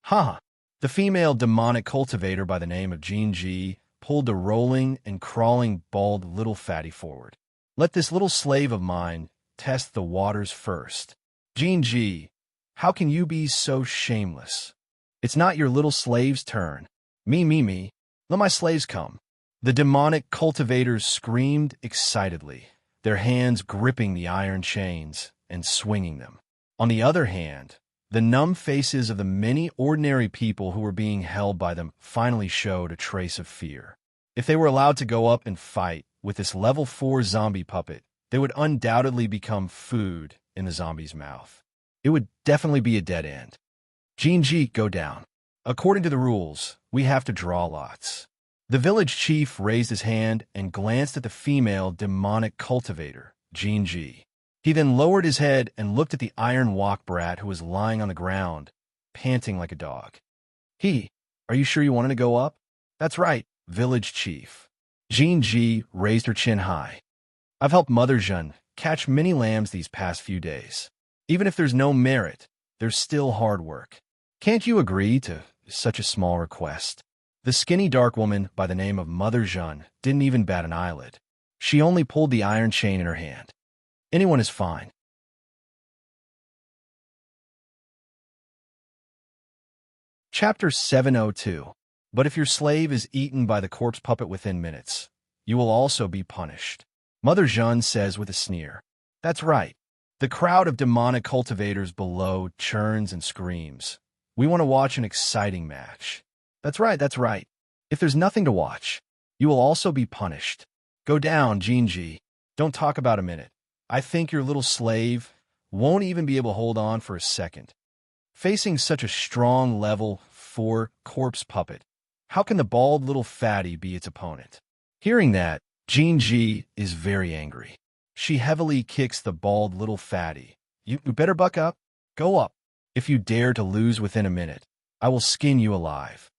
Ha! The female demonic cultivator by the name of Jinji pulled the rolling and crawling bald little fatty forward. Let this little slave of mine test the waters first. Jinji, how can you be so shameless? It's not your little slave's turn. Me. Let my slaves come. The demonic cultivators screamed excitedly, their hands gripping the iron chains and swinging them. On the other hand, the numb faces of the many ordinary people who were being held by them finally showed a trace of fear. If they were allowed to go up and fight with this level 4 zombie puppet, they would undoubtedly become food in the zombie's mouth. It would definitely be a dead end. Jinji, go down. According to the rules, we have to draw lots. The village chief raised his hand and glanced at the female demonic cultivator, Jinji. He then lowered his head and looked at the iron walk brat who was lying on the ground, panting like a dog. Are you sure you wanted to go up? That's right, village chief. Jinji raised her chin high. I've helped Mother Zhen catch many lambs these past few days. Even if there's no merit, there's still hard work. Can't you agree to such a small request? The skinny dark woman by the name of Mother Jeanne didn't even bat an eyelid. She only pulled the iron chain in her hand. Anyone is fine. Chapter 702. But if your slave is eaten by the corpse puppet within minutes, you will also be punished. Mother Jeanne says with a sneer. That's right. The crowd of demonic cultivators below churns and screams. We want to watch an exciting match. That's right, that's right. If there's nothing to watch, you will also be punished. Go down, Jinji. Don't talk about a minute. I think your little slave won't even be able to hold on for a second. Facing such a strong level 4 corpse puppet, how can the bald little fatty be its opponent? Hearing that, Jinji is very angry. She heavily kicks the bald little fatty. You better buck up. Go up. If you dare to lose within a minute, I will skin you alive.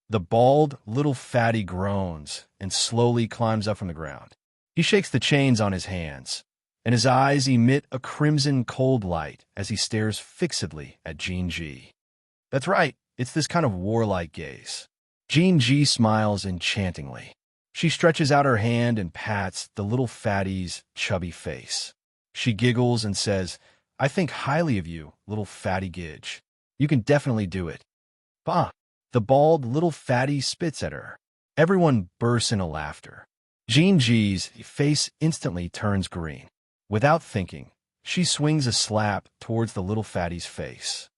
The bald little fatty groans and slowly climbs up from the ground. He shakes the chains on his hands, and his eyes emit a crimson cold light as he stares fixedly at Jinji. That's right, it's this kind of warlike gaze. Jinji smiles enchantingly. She stretches out her hand and pats the little fatty's chubby face. She giggles and says, I think highly of you, little fatty Gidge. You can definitely do it. Bah! The bald little fatty spits at her. Everyone bursts into laughter. Jinji's face instantly turns green. Without thinking, she swings a slap towards the little fatty's face.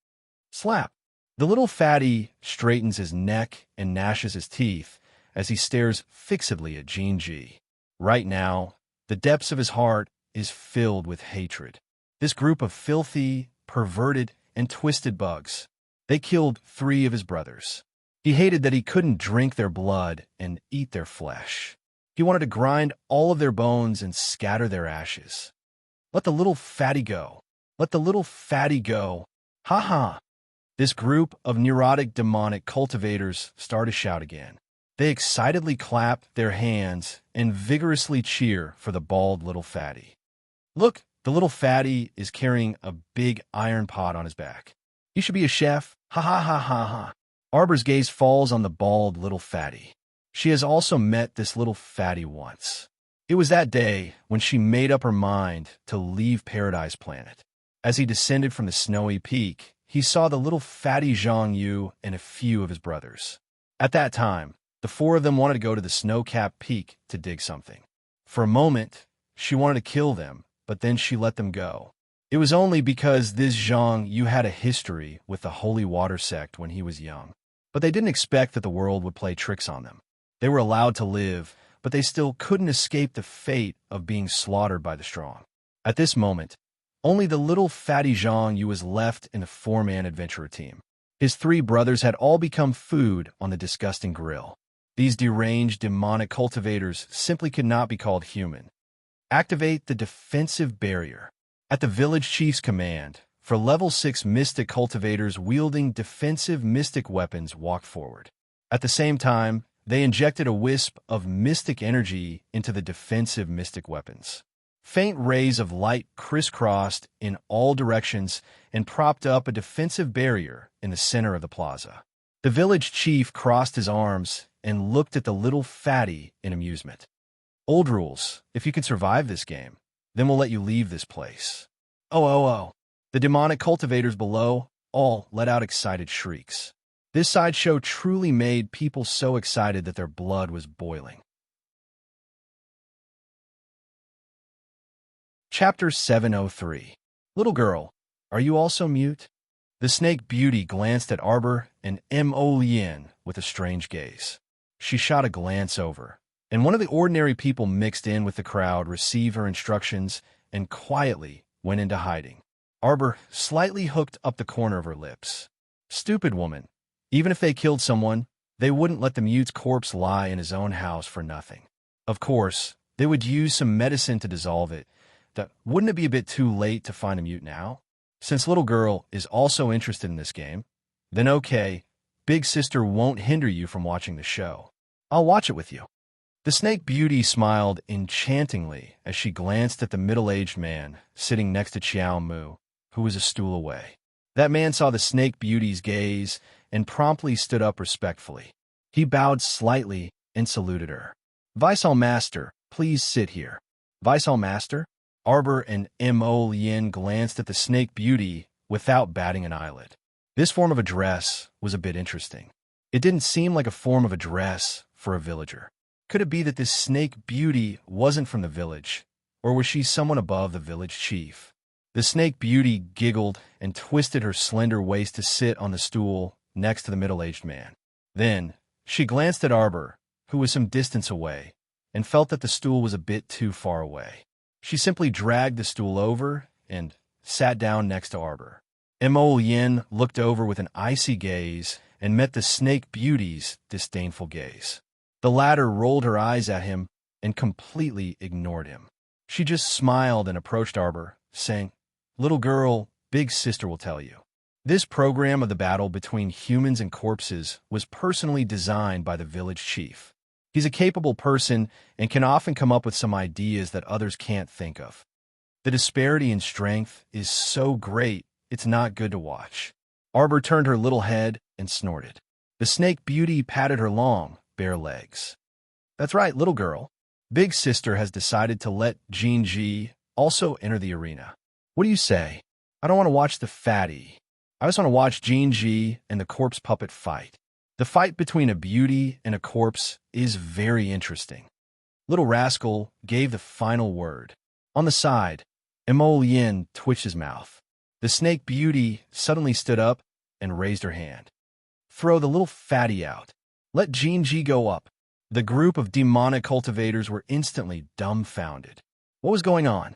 Slap! The little fatty straightens his neck and gnashes his teeth as he stares fixedly at Jinji. Right now, the depths of his heart is filled with hatred. This group of filthy, perverted, and twisted bugs. They killed 3 of his brothers. He hated that he couldn't drink their blood and eat their flesh. He wanted to grind all of their bones and scatter their ashes. Let the little fatty go. Let the little fatty go. Ha ha! This group of neurotic demonic cultivators start to shout again. They excitedly clap their hands and vigorously cheer for the bald little fatty. Look, the little fatty is carrying a big iron pot on his back. He should be a chef. Ha ha ha ha ha. Arbor's gaze falls on the bald little fatty. She has also met this little fatty once. It was that day when she made up her mind to leave Paradise Planet. As he descended from the snowy peak, he saw the little fatty Zhang Yu and a few of his brothers. At that time, the 4 of them wanted to go to the snow-capped peak to dig something. For a moment, she wanted to kill them, but then she let them go. It was only because this Zhang Yu had a history with the Holy Water sect when he was young. But they didn't expect that the world would play tricks on them. They were allowed to live, but they still couldn't escape the fate of being slaughtered by the strong. At this moment, only the little fatty Zhang Yu was left in the 4-man adventurer team. His 3 brothers had all become food on the disgusting grill. These deranged demonic cultivators simply could not be called human. Activate the defensive barrier. At the village chief's command, for level 6 mystic cultivators wielding defensive mystic weapons walked forward. At the same time, they injected a wisp of mystic energy into the defensive mystic weapons. Faint rays of light crisscrossed in all directions and propped up a defensive barrier in the center of the plaza. The village chief crossed his arms and looked at the little fatty in amusement. Old rules. If you can survive this game, then we'll let you leave this place. Oh. The demonic cultivators below all let out excited shrieks. This sideshow truly made people so excited that their blood was boiling. Chapter 703. Little girl, are you also mute? The snake beauty glanced at Arbor and Mo Lien with a strange gaze. She shot a glance over, and one of the ordinary people mixed in with the crowd received her instructions and quietly went into hiding. Arbor slightly hooked up the corner of her lips. Stupid woman. Even if they killed someone, they wouldn't let the mute's corpse lie in his own house for nothing. Of course, they would use some medicine to dissolve it. Wouldn't it be a bit too late to find a mute now? Since little girl is also interested in this game, then okay, big sister won't hinder you from watching the show. I'll watch it with you. The snake beauty smiled enchantingly as she glanced at the middle-aged man sitting next to Chiao Mu, who was a stool away. That man saw the snake beauty's gaze and promptly stood up respectfully. He bowed slightly and saluted her. "Visal Master, please sit here." "Visal Master?" Arbor and Mo Yin glanced at the snake beauty without batting an eyelid. This form of address was a bit interesting. It didn't seem like a form of address for a villager. Could it be that this snake beauty wasn't from the village, or was she someone above the village chief? The snake beauty giggled and twisted her slender waist to sit on the stool next to the middle-aged man. Then, she glanced at Arbor, who was some distance away, and felt that the stool was a bit too far away. She simply dragged the stool over and sat down next to Arbor. Mo Yin looked over with an icy gaze and met the snake beauty's disdainful gaze. The latter rolled her eyes at him and completely ignored him. She just smiled and approached Arbor, saying, "Little girl, big sister will tell you." This program of the battle between humans and corpses was personally designed by the village chief. He's a capable person and can often come up with some ideas that others can't think of. The disparity in strength is so great, it's not good to watch. Arbor turned her little head and snorted. The snake beauty patted her long, bare legs. "That's right, little girl. Big sister has decided to let Jinji also enter the arena. What do you say? I don't want to watch the fatty. I just want to watch Jinji and the corpse puppet fight. The fight between a beauty and a corpse is very interesting." Little Rascal gave the final word. On the side, Mo Yin twitched his mouth. The snake beauty suddenly stood up and raised her hand. "Throw the little fatty out. Let Jinji go up." The group of demonic cultivators were instantly dumbfounded. What was going on?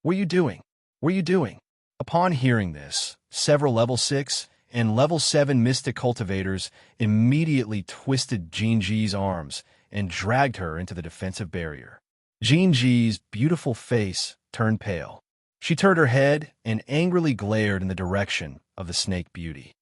"What are you doing? What are you doing?" Upon hearing this, several level 6 and level 7 mystic cultivators immediately twisted Jinji's arms and dragged her into the defensive barrier. Jinji's beautiful face turned pale. She turned her head and angrily glared in the direction of the snake beauty.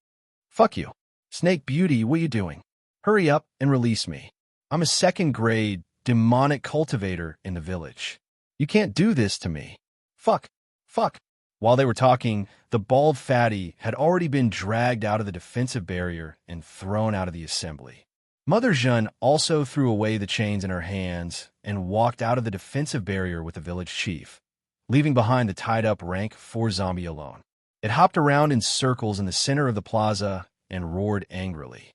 "Fuck you. Snake beauty, what are you doing? Hurry up and release me. I'm a second-grade demonic cultivator in the village. You can't do this to me. Fuck. Fuck." While they were talking, the bald fatty had already been dragged out of the defensive barrier and thrown out of the assembly. Mother Jeanne also threw away the chains in her hands and walked out of the defensive barrier with the village chief, leaving behind the tied-up rank 4 zombie alone. It hopped around in circles in the center of the plaza and roared angrily.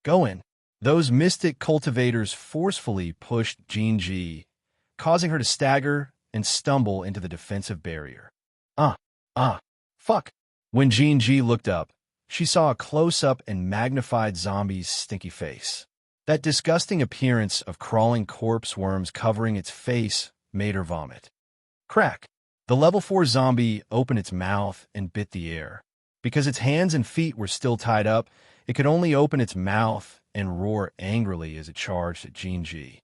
"Go in." Those mystic cultivators forcefully pushed Jinji, causing her to stagger and stumble into the defensive barrier. Fuck. When Jinji looked up, she saw a close-up and magnified zombie's stinky face. That disgusting appearance of crawling corpse worms covering its face made her vomit. Crack. The level 4 zombie opened its mouth and bit the air. Because its hands and feet were still tied up, it could only open its mouth and roar angrily as it charged at Jinji.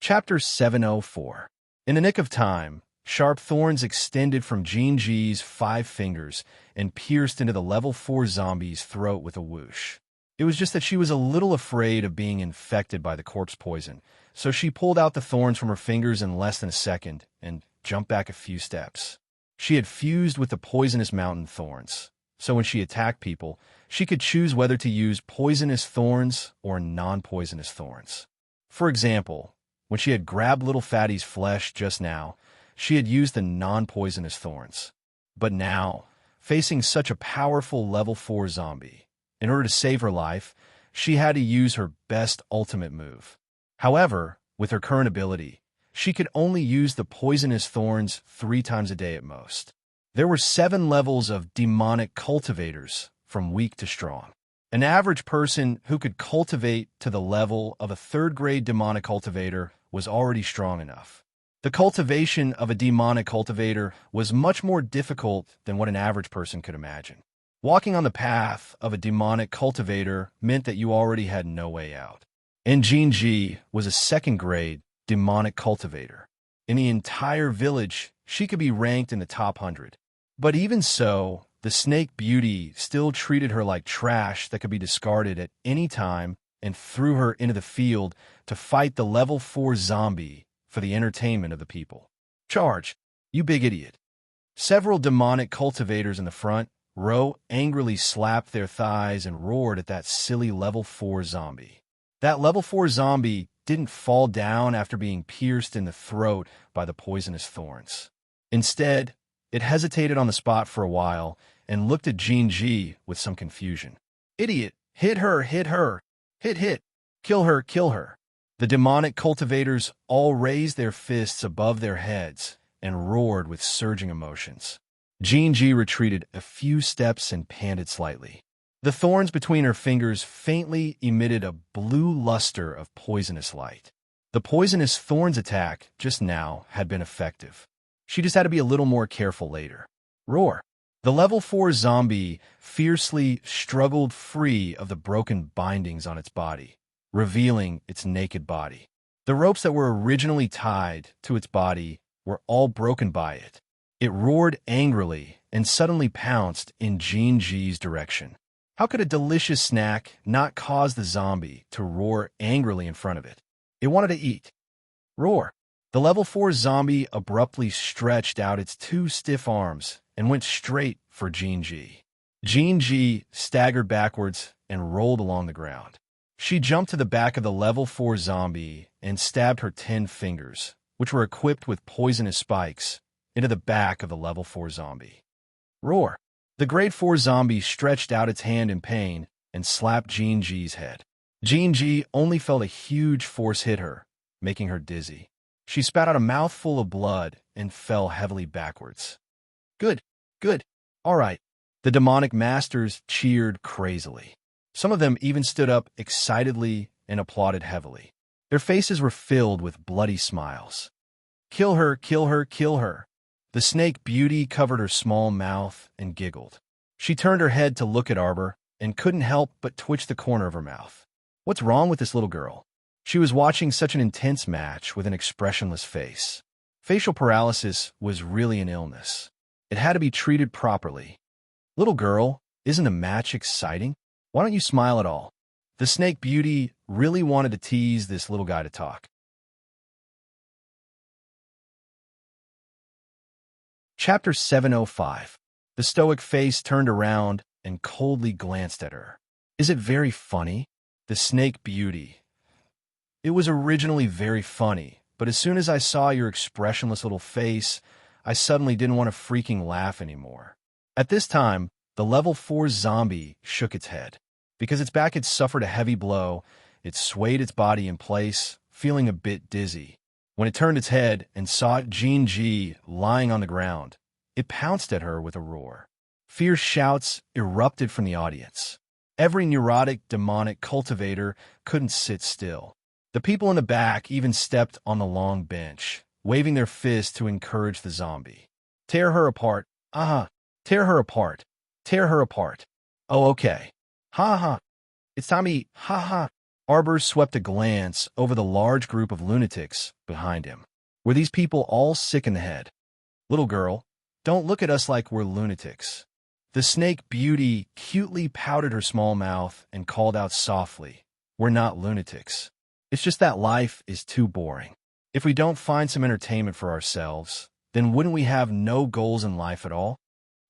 Chapter 704. In the nick of time, sharp thorns extended from Jinji's 5 fingers and pierced into the level 4 zombie's throat with a whoosh. It was just that she was a little afraid of being infected by the corpse poison, so she pulled out the thorns from her fingers in less than a second and jumped back a few steps. She had fused with the poisonous mountain thorns, so when she attacked people, she could choose whether to use poisonous thorns or non-poisonous thorns. For example, when she had grabbed Little Fatty's flesh just now, she had used the non-poisonous thorns. But now, facing such a powerful level 4 zombie, in order to save her life, she had to use her best ultimate move. However, with her current ability, she could only use the poisonous thorns 3 times a day at most. There were 7 levels of demonic cultivators, from weak to strong. An average person who could cultivate to the level of a 3rd-grade demonic cultivator was already strong enough. The cultivation of a demonic cultivator was much more difficult than what an average person could imagine. Walking on the path of a demonic cultivator meant that you already had no way out. And Jinji was a 2nd-grade demonic cultivator. In the entire village, she could be ranked in the top 100. But even so, the snake beauty still treated her like trash that could be discarded at any time and threw her into the field to fight the level 4 zombie for the entertainment of the people. Charge! You big idiot. Several demonic cultivators in the front row angrily slapped their thighs and roared at that silly level 4 zombie. That level 4 zombie didn't fall down after being pierced in the throat by the poisonous thorns. Instead, it hesitated on the spot for a while and looked at Jean G with some confusion. Idiot! Hit her! Hit her! Hit! Kill her! Kill her! The demonic cultivators all raised their fists above their heads and roared with surging emotions. Jean G retreated a few steps and panted slightly. The thorns between her fingers faintly emitted a blue luster of poisonous light. The poisonous thorns attack just now had been effective. She just had to be a little more careful later. Roar! The level 4 zombie fiercely struggled free of the broken bindings on its body, revealing its naked body. The ropes that were originally tied to its body were all broken by it. It roared angrily and suddenly pounced in Jean G's direction. How could a delicious snack not cause the zombie to roar angrily in front of it? It wanted to eat. Roar! The level 4 zombie abruptly stretched out its two stiff arms and went straight for Jean G. Jean G staggered backwards and rolled along the ground. She jumped to the back of the level 4 zombie and stabbed her 10 fingers, which were equipped with poisonous spikes, into the back of the level 4 zombie. Roar! The grade 4 zombie stretched out its hand in pain and slapped Jean G's head. Jean G only felt a huge force hit her, making her dizzy. She spat out a mouthful of blood and fell heavily backwards. Good. All right. The demonic masters cheered crazily. Some of them even stood up excitedly and applauded heavily. Their faces were filled with bloody smiles. Kill her, kill her, kill her. The snake beauty covered her small mouth and giggled. She turned her head to look at Arbor and couldn't help but twitch the corner of her mouth. What's wrong with this little girl? She was watching such an intense match with an expressionless face. Facial paralysis was really an illness. It had to be treated properly. Little girl, isn't the match exciting? Why don't you smile at all? The snake beauty really wanted to tease this little guy to talk. Chapter 705. The stoic face turned around and coldly glanced at her. Is it very funny? The snake beauty. It was originally very funny, but as soon as I saw your expressionless little face, I suddenly didn't want to freaking laugh anymore. At this time, the level 4 zombie shook its head. Because its back had suffered a heavy blow, it swayed its body in place, feeling a bit dizzy. When it turned its head and saw Jean G lying on the ground, it pounced at her with a roar. Fierce shouts erupted from the audience. Every neurotic, demonic cultivator couldn't sit still. The people in the back even stepped on the long bench, waving their fists to encourage the zombie. Tear her apart. Tear her apart. Tear her apart. Oh, okay. Ha. It's time to eat. Ha. Arbor swept a glance over the large group of lunatics behind him. Were these people all sick in the head? Little girl, don't look at us like we're lunatics. The snake beauty cutely pouted her small mouth and called out softly, We're not lunatics. It's just that life is too boring. If we don't find some entertainment for ourselves, then wouldn't we have no goals in life at all?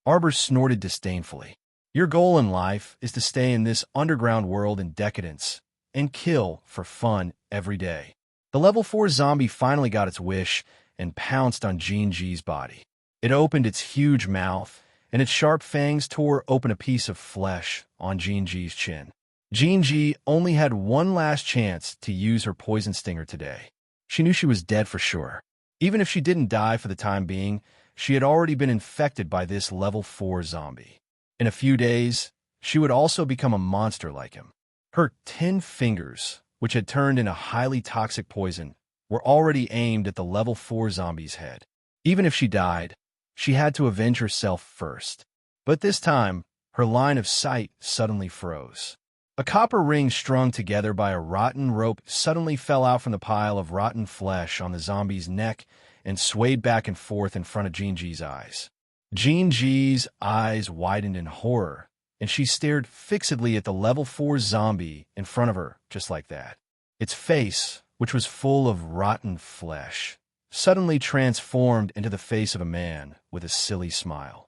Arbor snorted disdainfully. Your goal in life is to stay in this underground world in decadence and kill for fun every day. The level 4 zombie finally got its wish and pounced on Jean G's body. It opened its huge mouth, and its sharp fangs tore open a piece of flesh on Jean G's chin. Jean G only had one last chance to use her poison stinger today. She knew she was dead for sure. Even if she didn't die for the time being, she had already been infected by this level 4 zombie. In a few days, she would also become a monster like him. Her 10 fingers, which had turned into highly toxic poison, were already aimed at the level 4 zombie's head. Even if she died, she had to avenge herself first. But this time, her line of sight suddenly froze. A copper ring strung together by a rotten rope suddenly fell out from the pile of rotten flesh on the zombie's neck and swayed back and forth in front of Jean G's eyes. Jean G's eyes widened in horror, and she stared fixedly at the level 4 zombie in front of her, just like that. Its face, which was full of rotten flesh, suddenly transformed into the face of a man with a silly smile.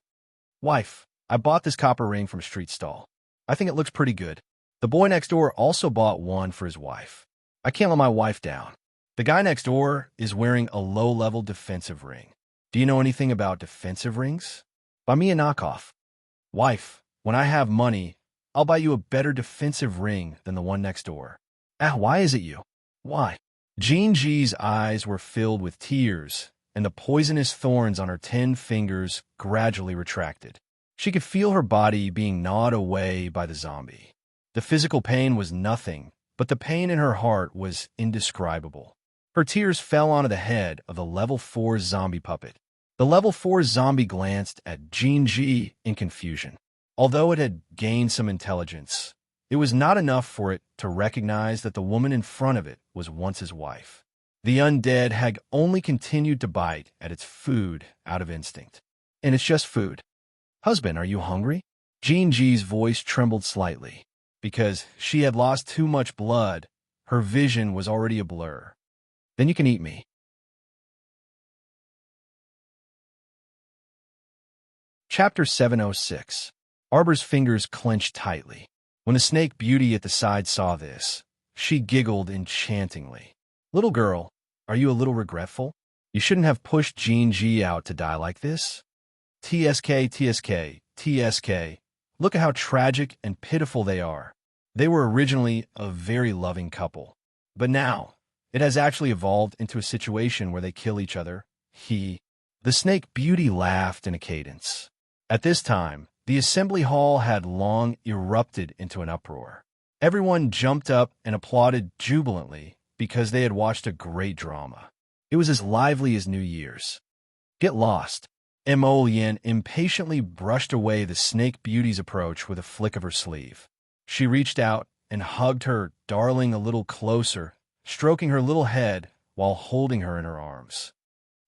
Wife, I bought this copper ring from a street stall. I think it looks pretty good. The boy next door also bought one for his wife. I can't let my wife down. The guy next door is wearing a low-level defensive ring. Do you know anything about defensive rings? Buy me a knockoff. Wife, when I have money, I'll buy you a better defensive ring than the one next door. Why is it you? Why? Jean G's eyes were filled with tears, and the poisonous thorns on her 10 fingers gradually retracted. She could feel her body being gnawed away by the zombie. The physical pain was nothing, but the pain in her heart was indescribable. Her tears fell onto the head of the level 4 zombie puppet. The level 4 zombie glanced at Jean G in confusion. Although it had gained some intelligence, it was not enough for it to recognize that the woman in front of it was once his wife. The undead had only continued to bite at its food out of instinct. And it's just food. Husband, are you hungry? Jean G's voice trembled slightly. Because she had lost too much blood, her vision was already a blur. Then you can eat me. Chapter 706. Arbor's fingers clenched tightly. When the snake beauty at the side saw this, she giggled enchantingly. Little girl, are you a little regretful? You shouldn't have pushed Jean G out to die like this. TSK, TSK, TSK. Look at how tragic and pitiful they are. They were originally a very loving couple. But now, it has actually evolved into a situation where they kill each other. The snake beauty laughed in a cadence. At this time, the assembly hall had long erupted into an uproar. Everyone jumped up and applauded jubilantly because they had watched a great drama. It was as lively as New Year's. Get lost. Mo Yin impatiently brushed away the snake beauty's approach with a flick of her sleeve. She reached out and hugged her darling a little closer, stroking her little head while holding her in her arms.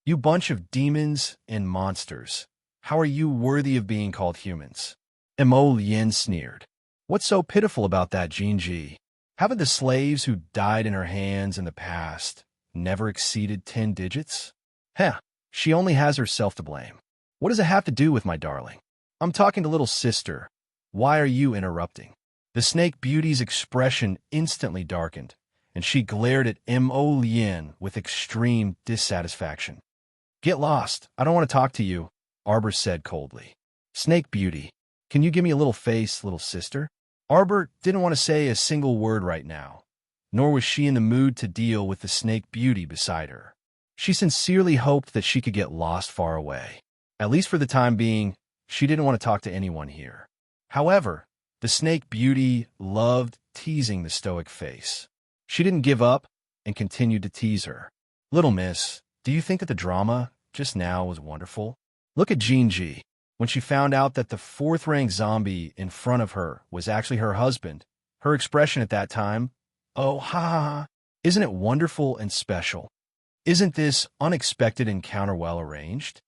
You bunch of demons and monsters. How are you worthy of being called humans? Mo Yin sneered. What's so pitiful about that, Jean G? Haven't the slaves who died in her hands in the past never exceeded 10 digits? She only has herself to blame. What does it have to do with my darling? I'm talking to little sister. Why are you interrupting? The snake beauty's expression instantly darkened, and she glared at Mo Yin with extreme dissatisfaction. Get lost. I don't want to talk to you, Arbor said coldly. Snake beauty, can you give me a little face, little sister? Arbor didn't want to say a single word right now, nor was she in the mood to deal with the snake beauty beside her. She sincerely hoped that she could get lost far away. At least for the time being, she didn't want to talk to anyone here. However, the snake beauty loved teasing the stoic face. She didn't give up and continued to tease her. Little miss, do you think that the drama just now was wonderful? Look at Jean G. When she found out that the 4th-rank zombie in front of her was actually her husband, her expression at that time, oh, ha ha ha, isn't it wonderful and special? Isn't this unexpected encounter well arranged?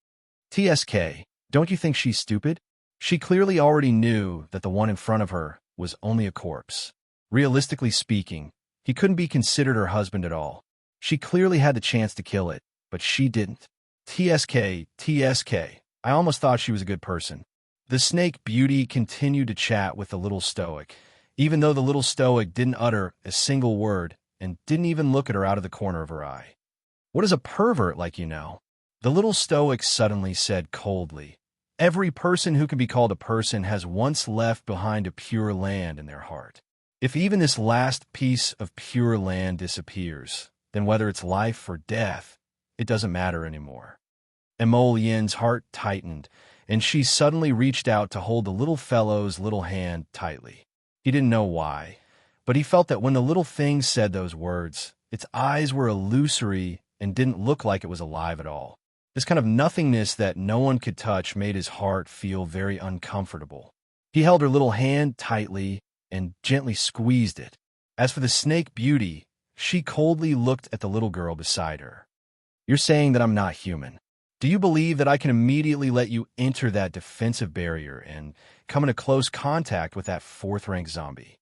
TSK, don't you think she's stupid? She clearly already knew that the one in front of her was only a corpse. Realistically speaking, he couldn't be considered her husband at all. She clearly had the chance to kill it, but she didn't. TSK, TSK, I almost thought she was a good person. The snake beauty continued to chat with the little stoic, even though the little stoic didn't utter a single word and didn't even look at her out of the corner of her eye. What is a pervert like you know? The little stoic suddenly said coldly, every person who can be called a person has once left behind a pure land in their heart. If even this last piece of pure land disappears, then whether it's life or death, it doesn't matter anymore. Mo Yin's heart tightened, and she suddenly reached out to hold the little fellow's little hand tightly. He didn't know why, but he felt that when the little thing said those words, its eyes were illusory and didn't look like it was alive at all. This kind of nothingness that no one could touch made his heart feel very uncomfortable. He held her little hand tightly and gently squeezed it. As for the snake beauty, she coldly looked at the little girl beside her. You're saying that I'm not human. Do you believe that I can immediately let you enter that defensive barrier and come into close contact with that 4th-rank zombie?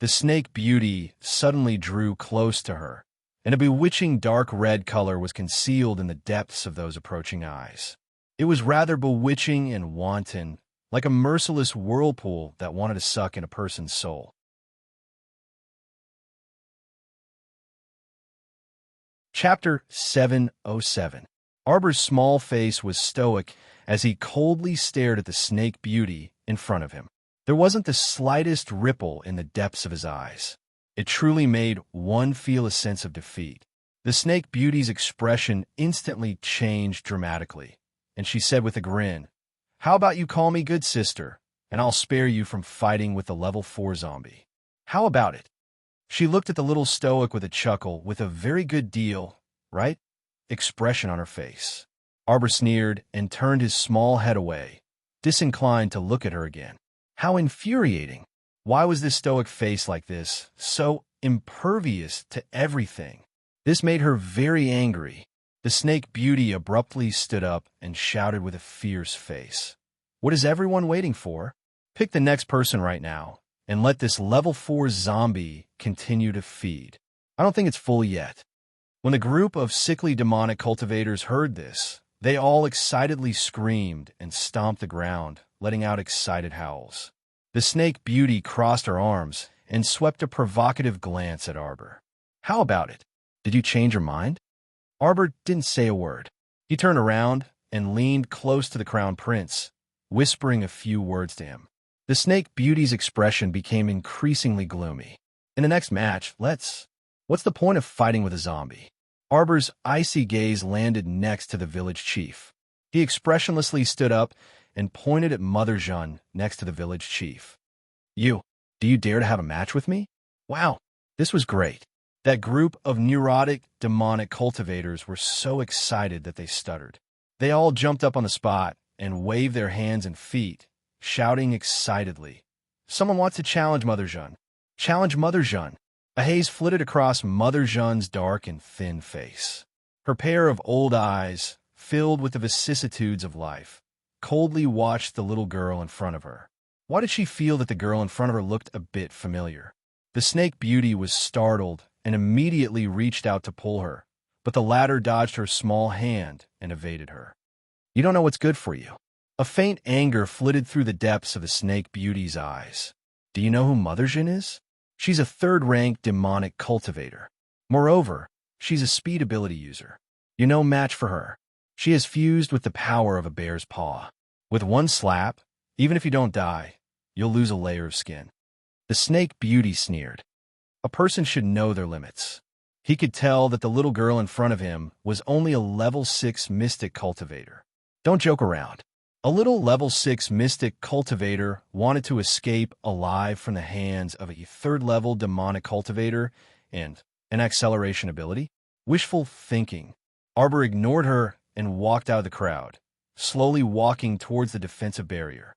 The snake beauty suddenly drew close to her, and a bewitching dark red color was concealed in the depths of those approaching eyes. It was rather bewitching and wanton, like a merciless whirlpool that wanted to suck in a person's soul. Chapter 707. Arbor's small face was stoic as he coldly stared at the snake beauty in front of him. There wasn't the slightest ripple in the depths of his eyes. It truly made one feel a sense of defeat. The snake beauty's expression instantly changed dramatically, and she said with a grin, "How about you call me good sister, and I'll spare you from fighting with the level 4 zombie. How about it?" She looked at the little stoic with a chuckle, with a very good deal, right? Expression on her face. Arbor sneered and turned his small head away, disinclined to look at her again. How infuriating! Why was this stoic face like this, so impervious to everything? This made her very angry. The snake beauty abruptly stood up and shouted with a fierce face, "What is everyone waiting for? Pick the next person right now, and let this level 4 zombie continue to feed." I don't think it's full yet. When the group of sickly demonic cultivators heard this, they all excitedly screamed and stomped the ground, letting out excited howls. The snake beauty crossed her arms and swept a provocative glance at Arbor. "How about it? Did you change your mind?" Arbor didn't say a word. He turned around and leaned close to the crown prince, whispering a few words to him. The snake beauty's expression became increasingly gloomy. "In the next match, what's the point of fighting with a zombie?" Arbor's icy gaze landed next to the village chief. He expressionlessly stood up and pointed at Mother Jeanne next to the village chief. Do you dare to have a match with me?" Wow, this was great. That group of neurotic, demonic cultivators were so excited that they stuttered. They all jumped up on the spot and waved their hands and feet, shouting excitedly, "Someone wants to challenge Mother Jeanne. Challenge Mother Jeanne." A haze flitted across Mother Jeanne's dark and thin face. Her pair of old eyes, filled with the vicissitudes of life, coldly watched the little girl in front of her. Why did she feel that the girl in front of her looked a bit familiar? The snake beauty was startled and immediately reached out to pull her, but the latter dodged her small hand and evaded her. "You don't know what's good for you." A faint anger flitted through the depths of the snake beauty's eyes. "Do you know who Mother Jeanne is? She's a third-rank demonic cultivator. Moreover, she's a speed ability user. You're no match for her. She has fused with the power of a bear's paw. With one slap, even if you don't die, you'll lose a layer of skin." The snake beauty sneered. A person should know their limits. He could tell that the little girl in front of him was only a level 6 mystic cultivator. Don't joke around. A little level 6 mystic cultivator wanted to escape alive from the hands of a 3rd-level demonic cultivator and an acceleration ability? Wishful thinking. Arbor ignored her and walked out of the crowd, slowly walking towards the defensive barrier.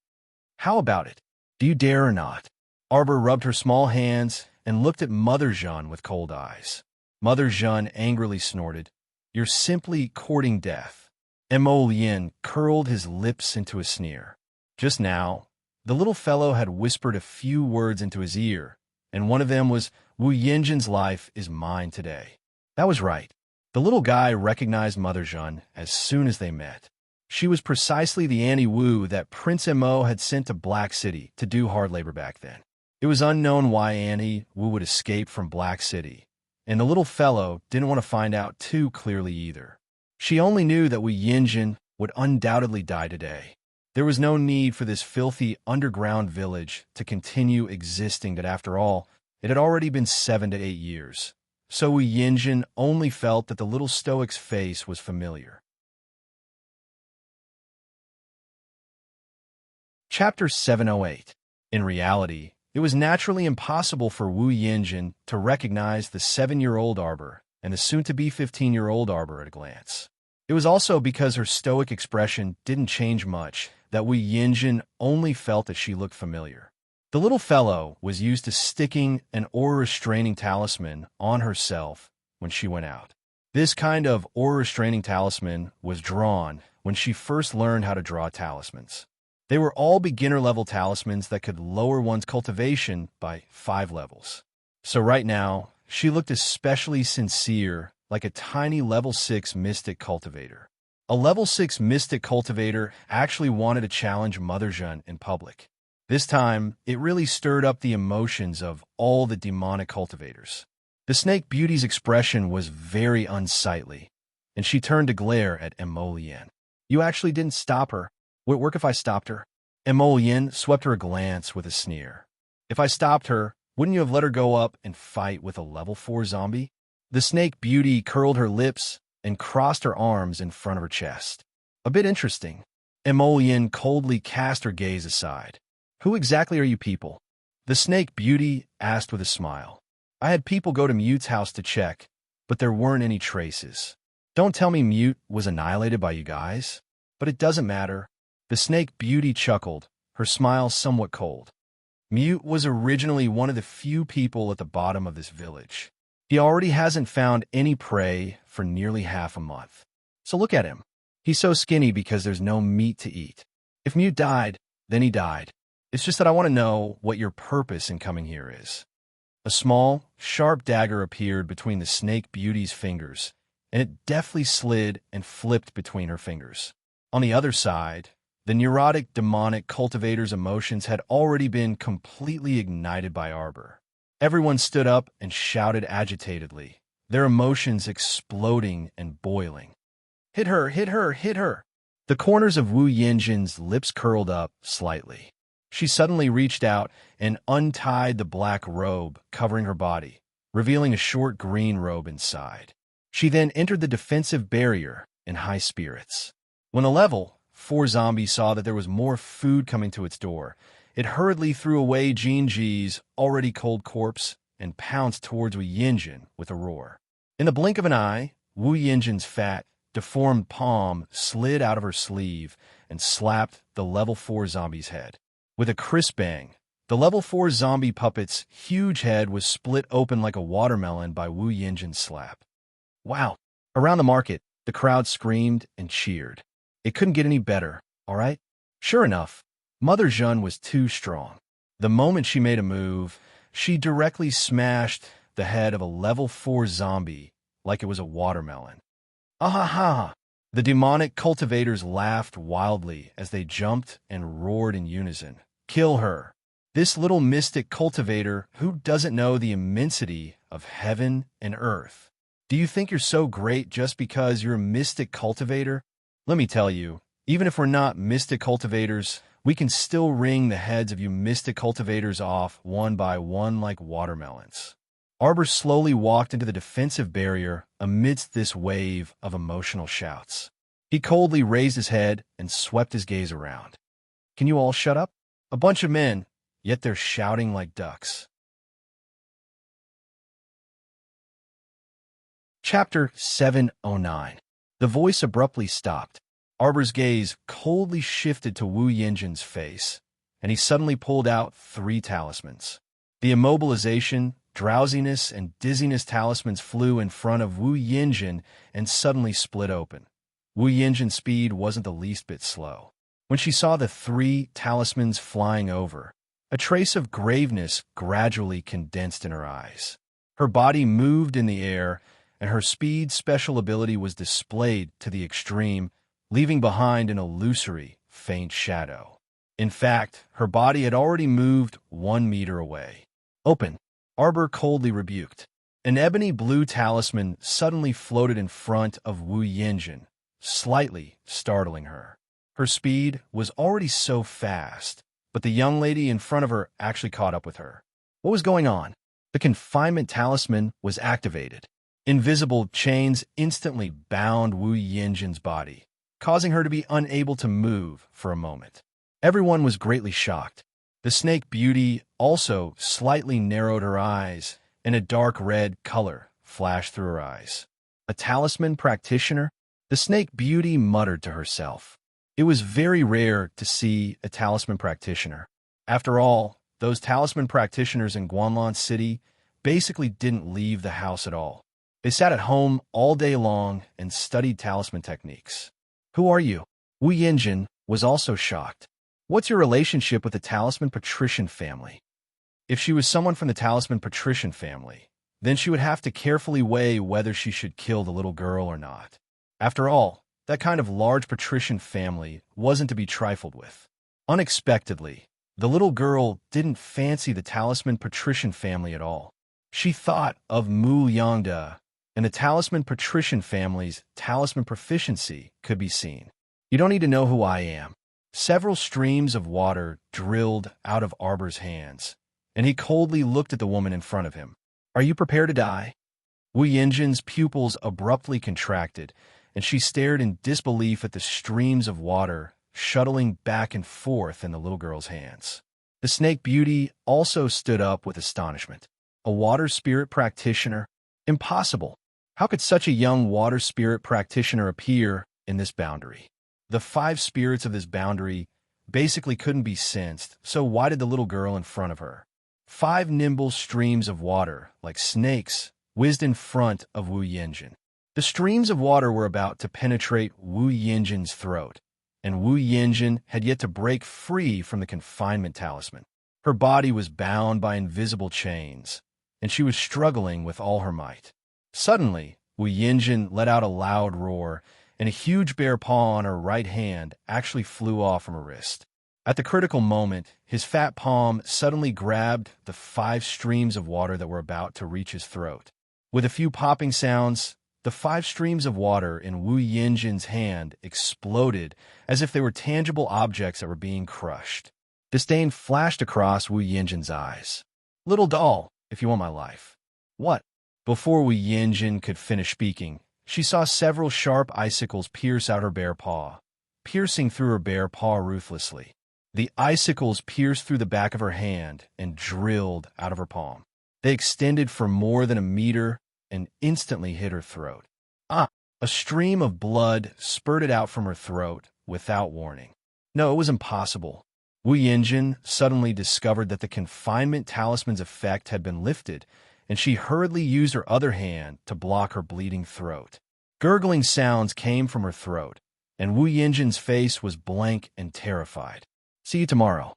"How about it? Do you dare or not?" Arbor rubbed her small hands and looked at Mother Jeanne with cold eyes. Mother Jeanne angrily snorted, "You're simply courting death." Emolien curled his lips into a sneer. Just now, the little fellow had whispered a few words into his ear, and one of them was, "Wu Yinjin's life is mine today." That was right. The little guy recognized Mother Jeanne as soon as they met. She was precisely the Annie Wu that Prince Mo had sent to Black City to do hard labor back then. It was unknown why Annie Wu would escape from Black City, and the little fellow didn't want to find out too clearly either. She only knew that Wu Yinjin would undoubtedly die today. There was no need for this filthy underground village to continue existing, that after all, it had already been 7 to 8 years. So Wu Yinjin only felt that the little stoic's face was familiar. Chapter 708. In reality, it was naturally impossible for Wu Yinjin to recognize the 7-year-old Arbor and the soon-to-be 15-year-old Arbor at a glance. It was also because her stoic expression didn't change much that Wu Yinjin only felt that she looked familiar. The little fellow was used to sticking an aura-restraining talisman on herself when she went out. This kind of aura-restraining talisman was drawn when she first learned how to draw talismans. They were all beginner-level talismans that could lower one's cultivation by 5 levels. So right now, she looked especially sincere, like a tiny level 6 mystic cultivator. A level 6 mystic cultivator actually wanted to challenge Mother Jeanne in public. This time, it really stirred up the emotions of all the demonic cultivators. The snake beauty's expression was very unsightly, and she turned to glare at Emolien. You actually didn't stop her. Would it work if I stopped her? Emolien swept her a glance with a sneer. If I stopped her, wouldn't you have let her go up and fight with a level 4 zombie? The snake beauty curled her lips and crossed her arms in front of her chest. A bit interesting. Emolien coldly cast her gaze aside. Who exactly are you people? The snake beauty asked with a smile. I had people go to Mute's house to check, but there weren't any traces. Don't tell me Mute was annihilated by you guys. But it doesn't matter. The snake beauty chuckled, her smile somewhat cold. Mute was originally one of the few people at the bottom of this village. He already hasn't found any prey for nearly half a month. So look at him. He's so skinny because there's no meat to eat. If Mute died, then he died. It's just that I want to know what your purpose in coming here is. A small, sharp dagger appeared between the snake beauty's fingers, and it deftly slid and flipped between her fingers. On the other side, the neurotic, demonic cultivator's emotions had already been completely ignited by Arbor. Everyone stood up and shouted agitatedly, their emotions exploding and boiling. Hit her, hit her, hit her! The corners of Wu Yinjin's lips curled up slightly. She suddenly reached out and untied the black robe covering her body, revealing a short green robe inside. She then entered the defensive barrier in high spirits. When a level 4 zombie saw that there was more food coming to its door, it hurriedly threw away Jinji's already cold corpse and pounced towards Wu Yinjin with a roar. In the blink of an eye, Wu Yinjin's fat, deformed palm slid out of her sleeve and slapped the level 4 zombie's head. With a crisp bang, the level 4 zombie puppet's huge head was split open like a watermelon by Wu Yinjin's slap. Wow! Around the market, the crowd screamed and cheered. It couldn't get any better, all right? Sure enough, Mother Jeanne was too strong. The moment she made a move, she directly smashed the head of a level 4 zombie like it was a watermelon. Ah-ha-ha! The demonic cultivators laughed wildly as they jumped and roared in unison. Kill her! This little mystic cultivator who doesn't know the immensity of heaven and earth. Do you think you're so great just because you're a mystic cultivator? Let me tell you, even if we're not mystic cultivators, we can still wring the heads of you mystic cultivators off one by one like watermelons. Arbor slowly walked into the defensive barrier amidst this wave of emotional shouts. He coldly raised his head and swept his gaze around. Can you all shut up? A bunch of men, yet they're shouting like ducks. Chapter 709. The voice abruptly stopped. Arbor's gaze coldly shifted to Wu Yinjin's face, and he suddenly pulled out 3 talismans. The immobilization, drowsiness, and dizziness talismans flew in front of Wu Yinjin and suddenly split open. Wu Yinjin's speed wasn't the least bit slow. When she saw the 3 talismans flying over, a trace of graveness gradually condensed in her eyes. Her body moved in the air, and her speed special ability was displayed to the extreme, leaving behind an illusory, faint shadow. In fact, her body had already moved 1 meter away. Open, Arbor coldly rebuked. An ebony blue talisman suddenly floated in front of Wu Yinjin, slightly startling her. Her speed was already so fast, but the young lady in front of her actually caught up with her. What was going on? The confinement talisman was activated. Invisible chains instantly bound Wu Yinjin's body, causing her to be unable to move for a moment. Everyone was greatly shocked. The snake beauty also slightly narrowed her eyes, and a dark red color flashed through her eyes. A talisman practitioner? The snake beauty muttered to herself. It was very rare to see a talisman practitioner. After all, those talisman practitioners in Guanlan City basically didn't leave the house at all. They sat at home all day long and studied talisman techniques. Who are you? Wu Yinjin was also shocked. What's your relationship with the talisman patrician family? If she was someone from the talisman patrician family, Then she would have to carefully weigh whether she should kill the little girl or not. After all, that kind of large patrician family wasn't to be trifled with. Unexpectedly, the little girl didn't fancy the talisman patrician family at all. She thought of Mu Yangda, and the talisman patrician family's talisman proficiency could be seen. You don't need to know who I am. Several streams of water drilled out of Arbor's hands, and he coldly looked at the woman in front of him. Are you prepared to die? Wu Yinjin's pupils abruptly contracted, and she stared in disbelief at the streams of water shuttling back and forth in the little girl's hands. The snake beauty also stood up with astonishment. A water spirit practitioner? Impossible. How could such a young water spirit practitioner appear in this boundary? The 5 spirits of this boundary basically couldn't be sensed, so why did the little girl in front of her? 5 nimble streams of water, like snakes, whizzed in front of Wu Yinjin. The streams of water were about to penetrate Wu Yinjin's throat, and Wu Yinjin had yet to break free from the confinement talisman. Her body was bound by invisible chains, and she was struggling with all her might. Suddenly, Wu Yinjin let out a loud roar, and a huge bear paw on her right hand actually flew off from her wrist. At the critical moment, his fat palm suddenly grabbed the 5 streams of water that were about to reach his throat. With a few popping sounds, the 5 streams of water in Wu Yinjin's hand exploded as if they were tangible objects that were being crushed. Disdain flashed across Wu Yinjin's eyes. Little doll, if you want my life. What? Before Wu Yinjin could finish speaking, she saw several sharp icicles pierce out her bare paw, piercing through her bare paw ruthlessly. The icicles pierced through the back of her hand and drilled out of her palm. They extended for more than a meter and instantly hit her throat. A stream of blood spurted out from her throat without warning. No, it was impossible. Wu Yinjin suddenly discovered that the confinement talisman's effect had been lifted, and she hurriedly used her other hand to block her bleeding throat. Gurgling sounds came from her throat, and Wu Yinjin's face was blank and terrified. See you tomorrow.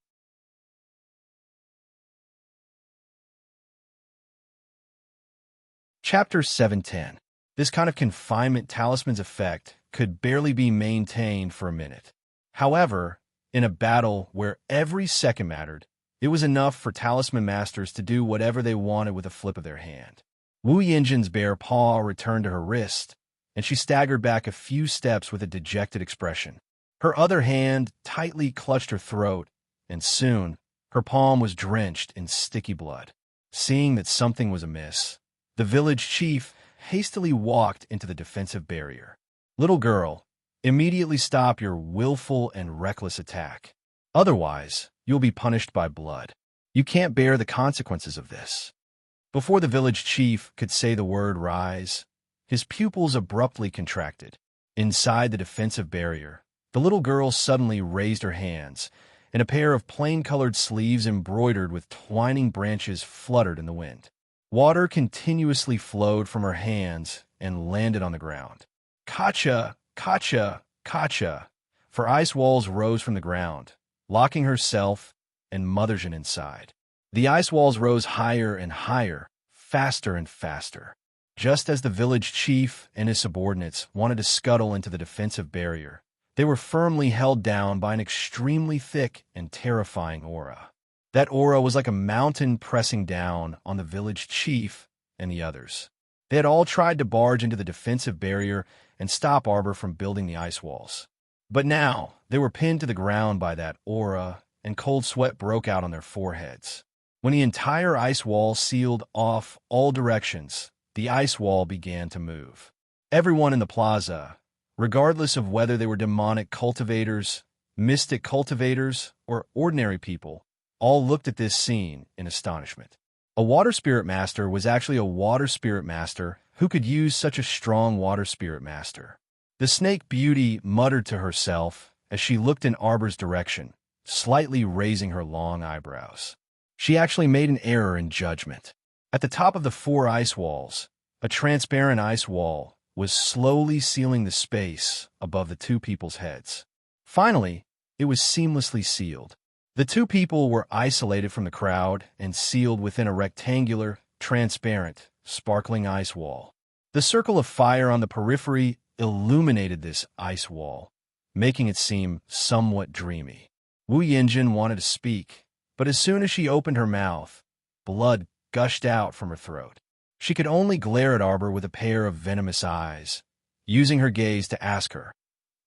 Chapter 710. This kind of confinement talisman's effect could barely be maintained for a minute. However, in a battle where every second mattered, it was enough for talisman masters to do whatever they wanted with a flip of their hand. Wu Yinjin's bare paw returned to her wrist, and she staggered back a few steps with a dejected expression. Her other hand tightly clutched her throat, and soon her palm was drenched in sticky blood. Seeing that something was amiss, the village chief hastily walked into the defensive barrier. Little girl, immediately stop your willful and reckless attack. Otherwise, you'll be punished by blood. You can't bear the consequences of this. Before the village chief could say the word rise, his pupils abruptly contracted. Inside the defensive barrier, the little girl suddenly raised her hands, and a pair of plain-colored sleeves embroidered with twining branches fluttered in the wind. Water continuously flowed from her hands and landed on the ground. Kacha, Kacha, Kacha, for ice walls rose from the ground, locking herself and Motherjin inside. The ice walls rose higher and higher, faster and faster. Just as the village chief and his subordinates wanted to scuttle into the defensive barrier, they were firmly held down by an extremely thick and terrifying aura. That aura was like a mountain pressing down on the village chief and the others. They had all tried to barge into the defensive barrier and stop Arbor from building the ice walls. But now, they were pinned to the ground by that aura, and cold sweat broke out on their foreheads. When the entire ice wall sealed off all directions, the ice wall began to move. Everyone in the plaza, regardless of whether they were demonic cultivators, mystic cultivators, or ordinary people, all looked at this scene in astonishment. A water spirit master was actually a water spirit master who could use such a strong water spirit master. The snake beauty muttered to herself as she looked in Arbor's direction, slightly raising her long eyebrows. She actually made an error in judgment. At the top of the 4 ice walls, a transparent ice wall was slowly sealing the space above the 2 people's heads. Finally, it was seamlessly sealed. The 2 people were isolated from the crowd and sealed within a rectangular, transparent, sparkling ice wall. The circle of fire on the periphery illuminated this ice wall, making it seem somewhat dreamy. Wu Yinjin wanted to speak, but as soon as she opened her mouth, blood gushed out from her throat. She could only glare at Arbor with a pair of venomous eyes, using her gaze to ask her,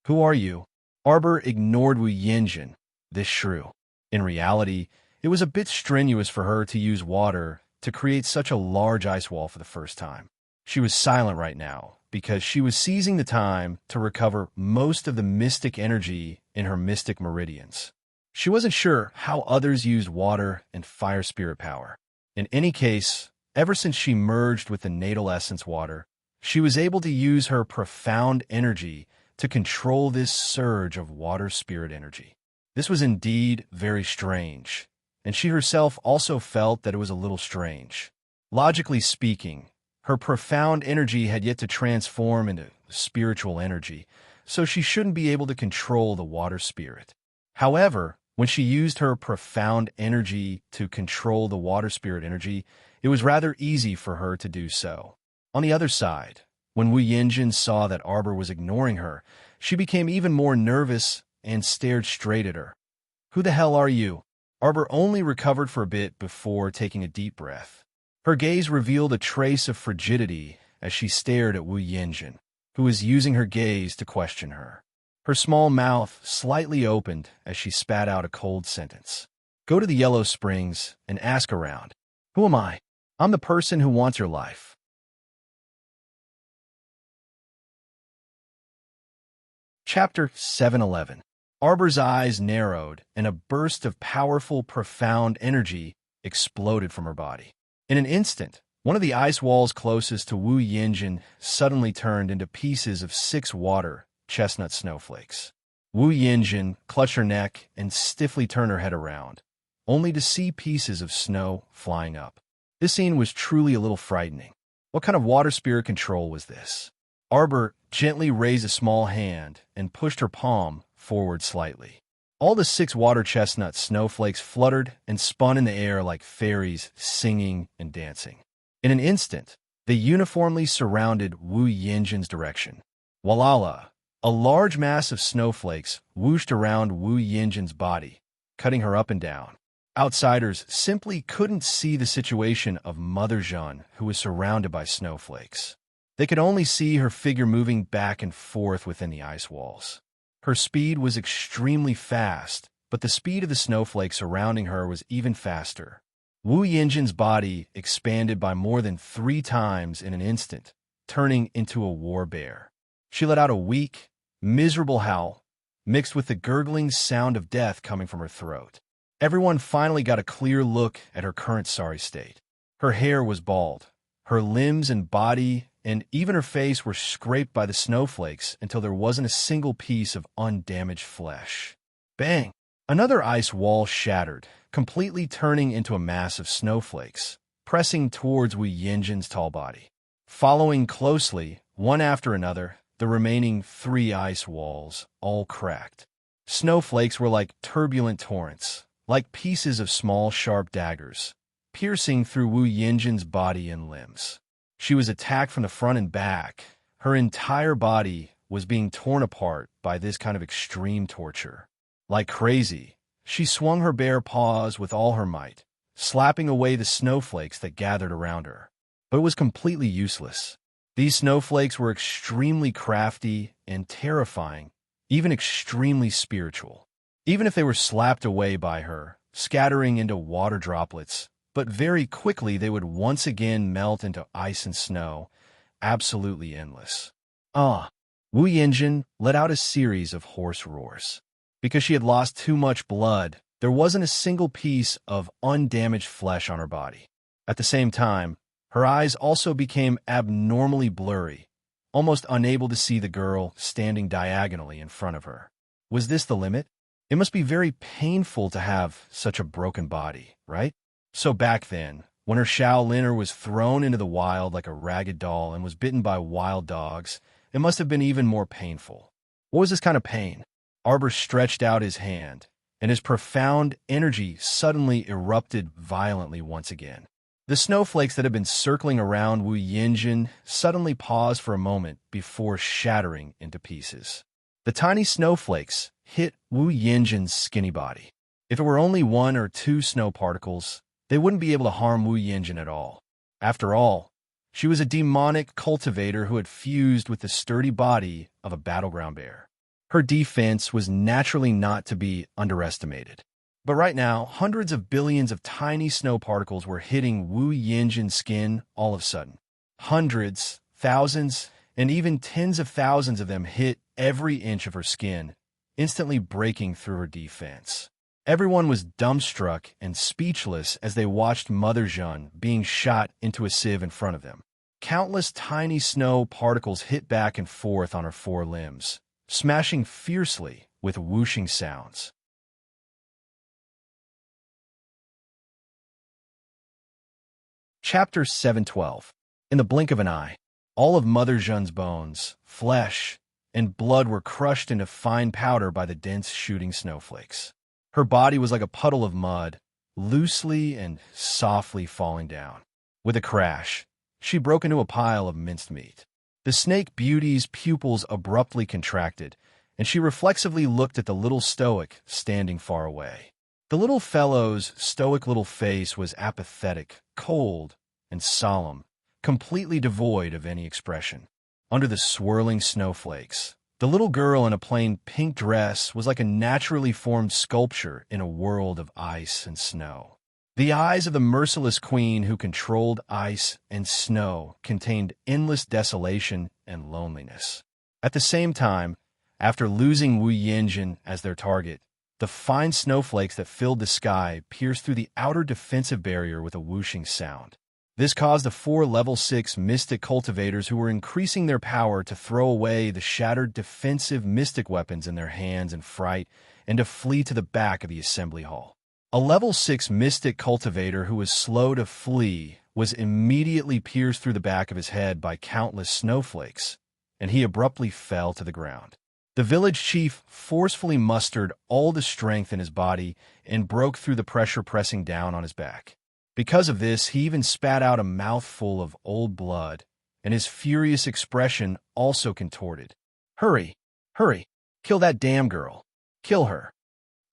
"Who are you?" Arbor ignored Wu Yinjin, this shrew. In reality, it was a bit strenuous for her to use water to create such a large ice wall for the first time. She was silent right now because she was seizing the time to recover most of the mystic energy in her mystic meridians. She wasn't sure how others used water and fire spirit power. In any case, ever since she merged with the natal essence water, she was able to use her profound energy to control this surge of water spirit energy. This was indeed very strange, and she herself also felt that it was a little strange. Logically speaking, her profound energy had yet to transform into spiritual energy, so she shouldn't be able to control the water spirit. However, when she used her profound energy to control the water spirit energy, it was rather easy for her to do so. On the other side, when Wu Yinjin saw that Arbor was ignoring her, she became even more nervous and stared straight at her. "Who the hell are you?" Arbor only recovered for a bit before taking a deep breath. Her gaze revealed a trace of frigidity as she stared at Wu Yinjin, who was using her gaze to question her. Her small mouth slightly opened as she spat out a cold sentence. "Go to the Yellow Springs and ask around." "Who am I?" "I'm the person who wants your life." Chapter 711. Arbor's eyes narrowed, and a burst of powerful, profound energy exploded from her body. In an instant, one of the ice walls closest to Wu Yinjin suddenly turned into pieces of 6 water chestnut snowflakes. Wu Yinjin clutched her neck and stiffly turned her head around, only to see pieces of snow flying up. This scene was truly a little frightening. What kind of water spirit control was this? Arbor gently raised a small hand and pushed her palm forward slightly. All the 6 water chestnut snowflakes fluttered and spun in the air like fairies singing and dancing. In an instant, they uniformly surrounded Wu Yinjin's direction. Walala, a large mass of snowflakes whooshed around Wu Yinjin's body, cutting her up and down. Outsiders simply couldn't see the situation of Mother Jeanne, who was surrounded by snowflakes. They could only see her figure moving back and forth within the ice walls. Her speed was extremely fast, but the speed of the snowflakes surrounding her was even faster. Wu Yinjin's body expanded by more than 3 times in an instant, turning into a war bear. She let out a weak, miserable howl, mixed with the gurgling sound of death coming from her throat. Everyone finally got a clear look at her current sorry state. Her hair was bald. Her limbs and body and even her face were scraped by the snowflakes until there wasn't a single piece of undamaged flesh. Bang! Another ice wall shattered, completely turning into a mass of snowflakes, pressing towards Wu Yinjin's tall body. Following closely, one after another, the remaining 3 ice walls all cracked. Snowflakes were like turbulent torrents, like pieces of small sharp daggers, piercing through Wu Yinjin's body and limbs. She was attacked from the front and back. Her entire body was being torn apart by this kind of extreme torture. Like crazy, she swung her bare paws with all her might, slapping away the snowflakes that gathered around her. But it was completely useless. These snowflakes were extremely crafty and terrifying, even extremely spiritual. Even if they were slapped away by her, scattering into water droplets, but very quickly they would once again melt into ice and snow, absolutely endless. Wu Yinjin let out a series of hoarse roars. Because she had lost too much blood, there wasn't a single piece of undamaged flesh on her body. At the same time, her eyes also became abnormally blurry, almost unable to see the girl standing diagonally in front of her. Was this the limit? It must be very painful to have such a broken body, right? So back then, when her Shaoliner was thrown into the wild like a ragged doll and was bitten by wild dogs, it must have been even more painful. What was this kind of pain? Arbor stretched out his hand, and his profound energy suddenly erupted violently once again. The snowflakes that had been circling around Wu Yinjin suddenly paused for a moment before shattering into pieces. The tiny snowflakes hit Wu Yinjin's skinny body. If it were only one or two snow particles, they wouldn't be able to harm Wu Yinjin at all. After all, she was a demonic cultivator who had fused with the sturdy body of a battleground bear. Her defense was naturally not to be underestimated. But right now, hundreds of billions of tiny snow particles were hitting Wu Yinjin's skin all of a sudden. Hundreds, thousands, and even tens of thousands of them hit every inch of her skin, instantly breaking through her defense. Everyone was dumbstruck and speechless as they watched Mother Jeanne being shot into a sieve in front of them. Countless tiny snow particles hit back and forth on her four limbs, smashing fiercely with whooshing sounds. Chapter 712. In the blink of an eye, all of Mother Jeanne's bones, flesh, and blood were crushed into fine powder by the dense shooting snowflakes. Her body was like a puddle of mud, loosely and softly falling down. With a crash, she broke into a pile of minced meat. The snake beauty's pupils abruptly contracted, and she reflexively looked at the little stoic standing far away. The little fellow's stoic little face was apathetic, cold, and solemn, completely devoid of any expression. Under the swirling snowflakes, the little girl in a plain pink dress was like a naturally formed sculpture in a world of ice and snow. The eyes of the merciless queen who controlled ice and snow contained endless desolation and loneliness. At the same time, after losing Wu Yinjin as their target, the fine snowflakes that filled the sky pierced through the outer defensive barrier with a whooshing sound. This caused the 4 level 6 mystic cultivators who were increasing their power to throw away the shattered defensive mystic weapons in their hands in fright and to flee to the back of the assembly hall. A level 6 mystic cultivator who was slow to flee was immediately pierced through the back of his head by countless snowflakes, and he abruptly fell to the ground. The village chief forcefully mustered all the strength in his body and broke through the pressure pressing down on his back. Because of this, he even spat out a mouthful of old blood, and his furious expression also contorted. "Hurry! Hurry! Kill that damn girl! Kill her!"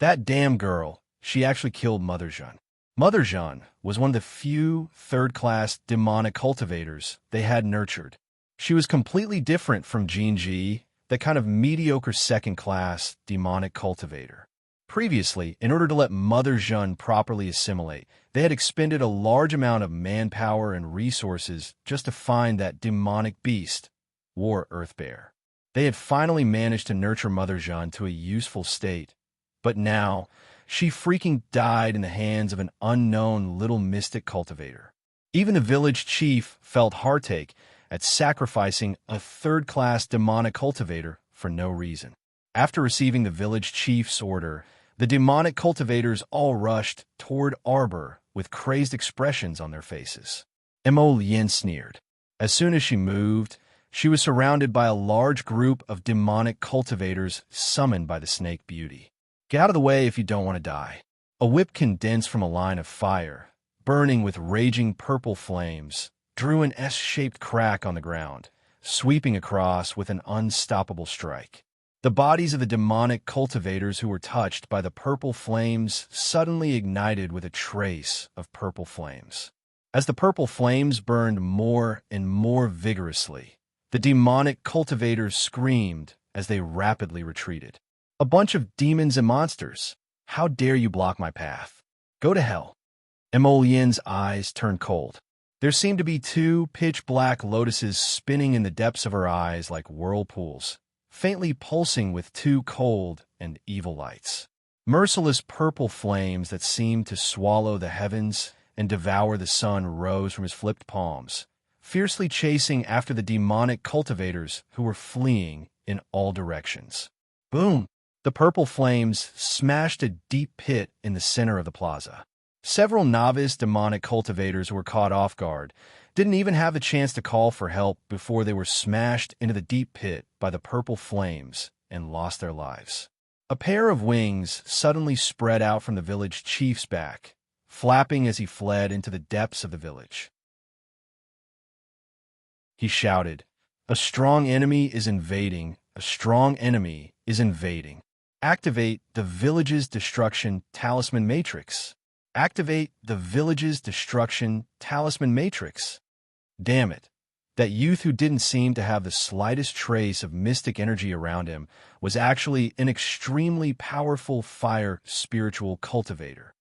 That damn girl, she actually killed Mother Jeanne. Mother Jeanne was one of the few third-class demonic cultivators they had nurtured. She was completely different from Jinji, the kind of mediocre second-class demonic cultivator. Previously, in order to let Mother Jeanne properly assimilate, they had expended a large amount of manpower and resources just to find that demonic beast, War Earthbear. They had finally managed to nurture Mother Jeanne to a useful state, but now she freaking died in the hands of an unknown little mystic cultivator. Even the village chief felt heartache at sacrificing a third-class demonic cultivator for no reason. After receiving the village chief's order, the demonic cultivators all rushed toward Arbor with crazed expressions on their faces. Mo Lien sneered. As soon as she moved, she was surrounded by a large group of demonic cultivators summoned by the snake beauty. "Get out of the way if you don't want to die." A whip condensed from a line of fire, burning with raging purple flames, drew an S-shaped crack on the ground, sweeping across with an unstoppable strike. The bodies of the demonic cultivators who were touched by the purple flames suddenly ignited with a trace of purple flames. As the purple flames burned more and more vigorously, the demonic cultivators screamed as they rapidly retreated. "A bunch of demons and monsters! How dare you block my path? Go to hell!" Emolien's eyes turned cold. There seemed to be 2 pitch-black lotuses spinning in the depths of her eyes like whirlpools, faintly pulsing with 2 cold and evil lights. Merciless purple flames that seemed to swallow the heavens and devour the sun rose from his flipped palms, fiercely chasing after the demonic cultivators who were fleeing in all directions. Boom! The purple flames smashed a deep pit in the center of the plaza. Several novice demonic cultivators who were caught off guard didn't even have a chance to call for help before they were smashed into the deep pit by the purple flames and lost their lives. A pair of wings suddenly spread out from the village chief's back, flapping as he fled into the depths of the village. He shouted, "A strong enemy is invading! A strong enemy is invading! Activate the village's destruction talisman matrix! Activate the village's destruction talisman matrix!" Damn it. That youth who didn't seem to have the slightest trace of mystic energy around him was actually an extremely powerful fire spiritual cultivator.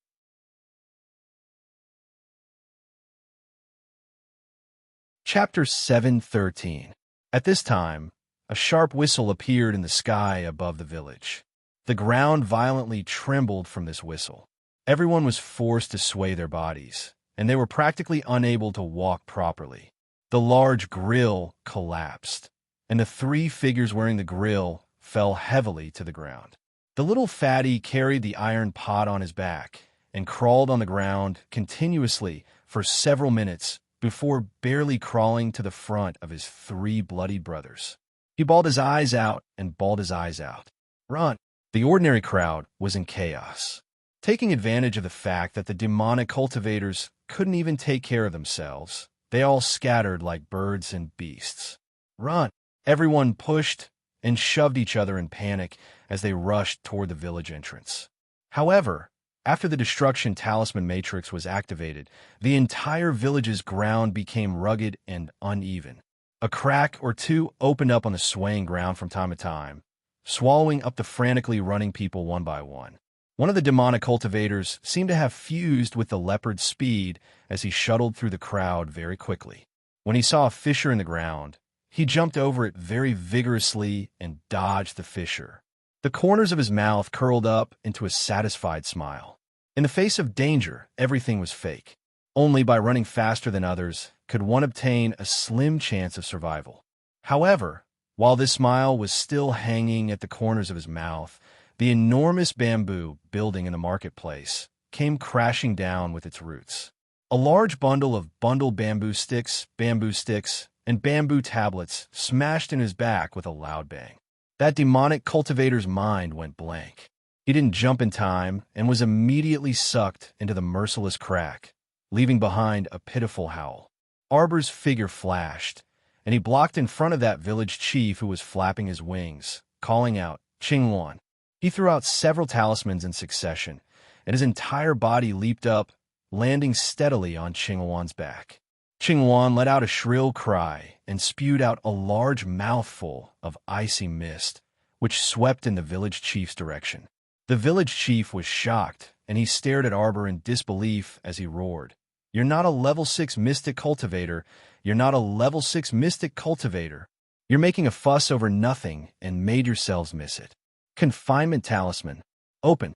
Chapter 7:13. At this time, a sharp whistle appeared in the sky above the village. The ground violently trembled from this whistle. Everyone was forced to sway their bodies, and they were practically unable to walk properly. The large grill collapsed, and the three figures wearing the grill fell heavily to the ground. The little fatty carried the iron pot on his back and crawled on the ground continuously for several minutes before barely crawling to the front of his three bloodied brothers. He bawled his eyes out and bawled his eyes out. Run! The ordinary crowd was in chaos. Taking advantage of the fact that the demonic cultivators couldn't even take care of themselves, they all scattered like birds and beasts. Run! Everyone pushed and shoved each other in panic as they rushed toward the village entrance. However, after the destruction talisman matrix was activated, the entire village's ground became rugged and uneven. A crack or two opened up on the swaying ground from time to time, swallowing up the frantically running people one by one. One of the demonic cultivators seemed to have fused with the leopard's speed as he shuttled through the crowd very quickly. When he saw a fissure in the ground, he jumped over it very vigorously and dodged the fissure. The corners of his mouth curled up into a satisfied smile. In the face of danger, everything was fake. Only by running faster than others could one obtain a slim chance of survival. However, while this smile was still hanging at the corners of his mouth, the enormous bamboo building in the marketplace came crashing down with its roots. A large bundle of bundled bamboo sticks, and bamboo tablets smashed in his back with a loud bang. That demonic cultivator's mind went blank. He didn't jump in time and was immediately sucked into the merciless crack, leaving behind a pitiful howl. Arbor's figure flashed, and he blocked in front of that village chief who was flapping his wings, calling out, "Qingwan." He threw out several talismans in succession, and his entire body leaped up, landing steadily on Qingwan's back. Qingwan let out a shrill cry and spewed out a large mouthful of icy mist, which swept in the village chief's direction. The village chief was shocked, and he stared at Arbor in disbelief as he roared, "You're not a level 6 mystic cultivator. You're not a level 6 mystic cultivator. You're making a fuss over nothing and made yourselves miss it. Confinement talisman. Open."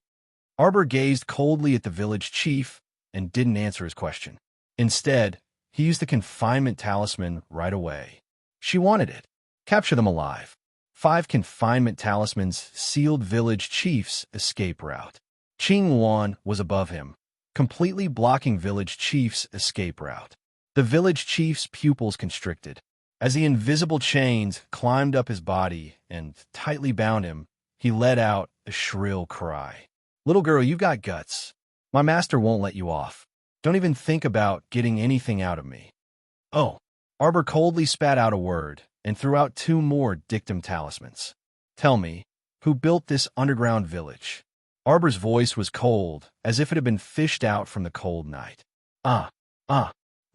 Arbor gazed coldly at the village chief and didn't answer his question. Instead, he used the confinement talisman right away. She wanted it. Capture them alive. 5 confinement talismans sealed village chief's escape route. Qingwan was above him, completely blocking village chief's escape route. The village chief's pupils constricted. As the invisible chains climbed up his body and tightly bound him, he let out a shrill cry. "Little girl, you've got guts. My master won't let you off. Don't even think about getting anything out of me." "Oh." Arbor coldly spat out a word and threw out 2 more dictum talismans. "Tell me, who built this underground village?" Arbor's voice was cold, as if it had been fished out from the cold night. Ah.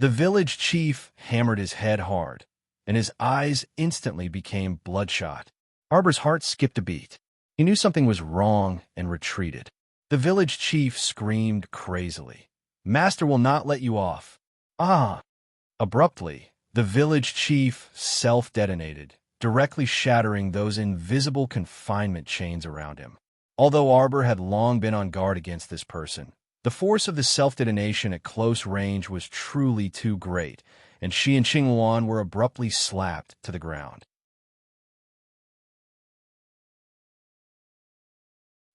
The village chief hammered his head hard, and his eyes instantly became bloodshot. Arbor's heart skipped a beat. He knew something was wrong and retreated. The village chief screamed crazily, "Master will not let you off." Ah! Abruptly, the village chief self-detonated, directly shattering those invisible confinement chains around him. Although Arbor had long been on guard against this person, the force of the self-detonation at close range was truly too great, and she and Qingwan were abruptly slapped to the ground.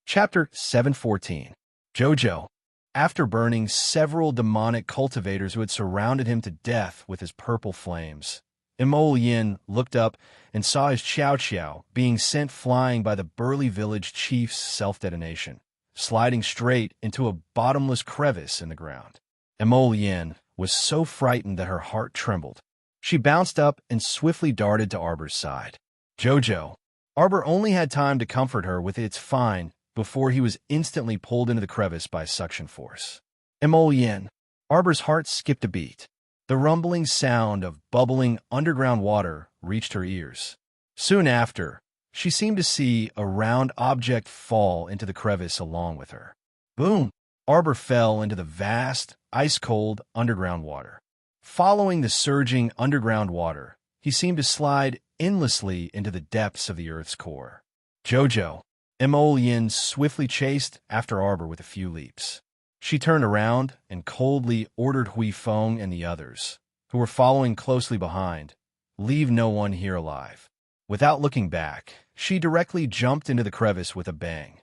Chapter 7:14. Jojo. After burning several demonic cultivators who had surrounded him to death with his purple flames, Yin looked up and saw his Xiao Xiao being sent flying by the burly village chief's self-detonation. sliding straight into a bottomless crevice in the ground. Emolien was so frightened that her heart trembled. She bounced up and swiftly darted to Arbor's side. Jojo. Arbor only had time to comfort her with "It's fine" before he was instantly pulled into the crevice by suction force. Emolien. Arbor's heart skipped a beat. The rumbling sound of bubbling underground water reached her ears. Soon after, she seemed to see a round object fall into the crevice along with her. Boom! Arbor fell into the vast, ice-cold underground water. Following the surging underground water, he seemed to slide endlessly into the depths of the Earth's core. Jojo. Emolien swiftly chased after Arbor with a few leaps. She turned around and coldly ordered Hui Feng and the others, who were following closely behind, "Leave no one here alive." Without looking back, she directly jumped into the crevice with a bang.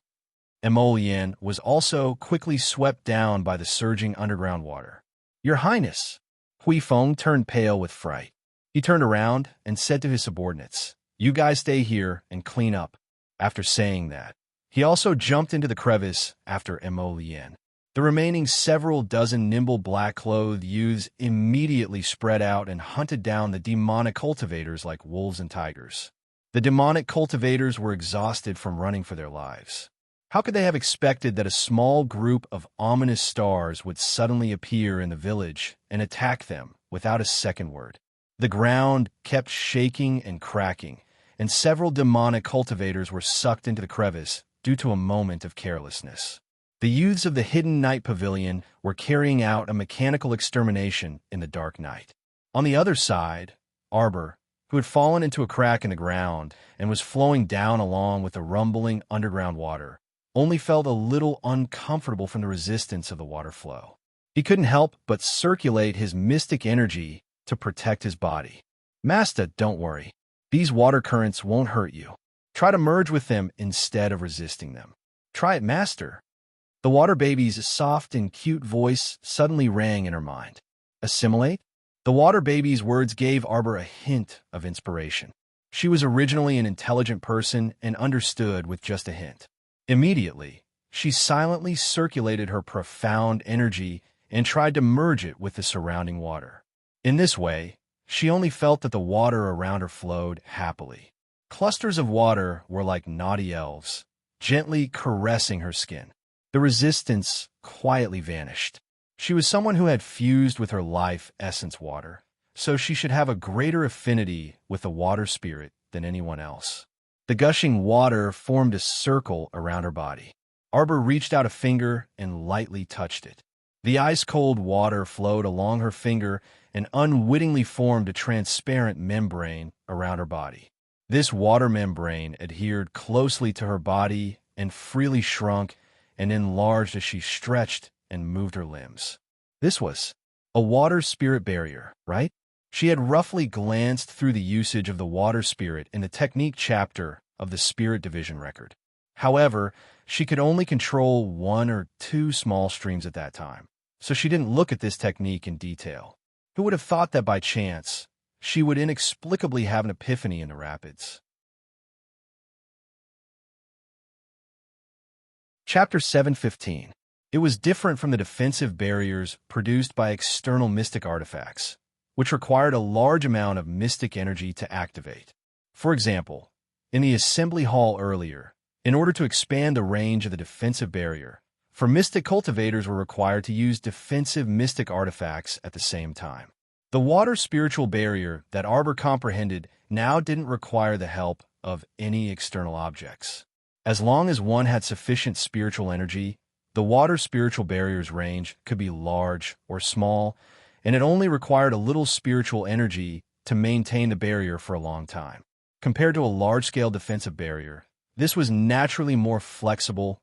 Emolien was also quickly swept down by the surging underground water. "Your Highness!" Hui Feng turned pale with fright. He turned around and said to his subordinates, "You guys stay here and clean up." After saying that, he also jumped into the crevice after Emolien. The remaining several dozen nimble black-clothed youths immediately spread out and hunted down the demonic cultivators like wolves and tigers. The demonic cultivators were exhausted from running for their lives. How could they have expected that a small group of ominous stars would suddenly appear in the village and attack them without a second word? The ground kept shaking and cracking, and several demonic cultivators were sucked into the crevice due to a moment of carelessness. The youths of the Hidden Night Pavilion were carrying out a mechanical extermination in the dark night. On the other side, Arbor, who had fallen into a crack in the ground and was flowing down along with the rumbling underground water, only felt a little uncomfortable from the resistance of the water flow. He couldn't help but circulate his mystic energy to protect his body. "Master, don't worry. These water currents won't hurt you. Try to merge with them instead of resisting them." "Try it, Master." The water baby's soft and cute voice suddenly rang in her mind. "Assimilate?" The water baby's words gave Arbor a hint of inspiration. She was originally an intelligent person and understood with just a hint. Immediately, she silently circulated her profound energy and tried to merge it with the surrounding water. In this way, she only felt that the water around her flowed happily. Clusters of water were like naughty elves, gently caressing her skin. The resistance quietly vanished. She was someone who had fused with her life essence water, so she should have a greater affinity with the water spirit than anyone else. The gushing water formed a circle around her body. Arbor reached out a finger and lightly touched it. The ice-cold water flowed along her finger and unwittingly formed a transparent membrane around her body. This water membrane adhered closely to her body and freely shrunk and enlarged as she stretched and moved her limbs. This was a water spirit barrier, right? She had roughly glanced through the usage of the water spirit in the technique chapter of the Spirit Division record. However, she could only control 1 or 2 small streams at that time, so she didn't look at this technique in detail. Who would have thought that by chance, she would inexplicably have an epiphany in the rapids? Chapter 715. It was different from the defensive barriers produced by external mystic artifacts, which required a large amount of mystic energy to activate. For example, in the assembly hall earlier, in order to expand the range of the defensive barrier, for mystic cultivators were required to use defensive mystic artifacts at the same time. The water spiritual barrier that Arbor comprehended now didn't require the help of any external objects. As long as one had sufficient spiritual energy, the water spiritual barrier's range could be large or small, and it only required a little spiritual energy to maintain the barrier for a long time. Compared to a large-scale defensive barrier, this was naturally more flexible,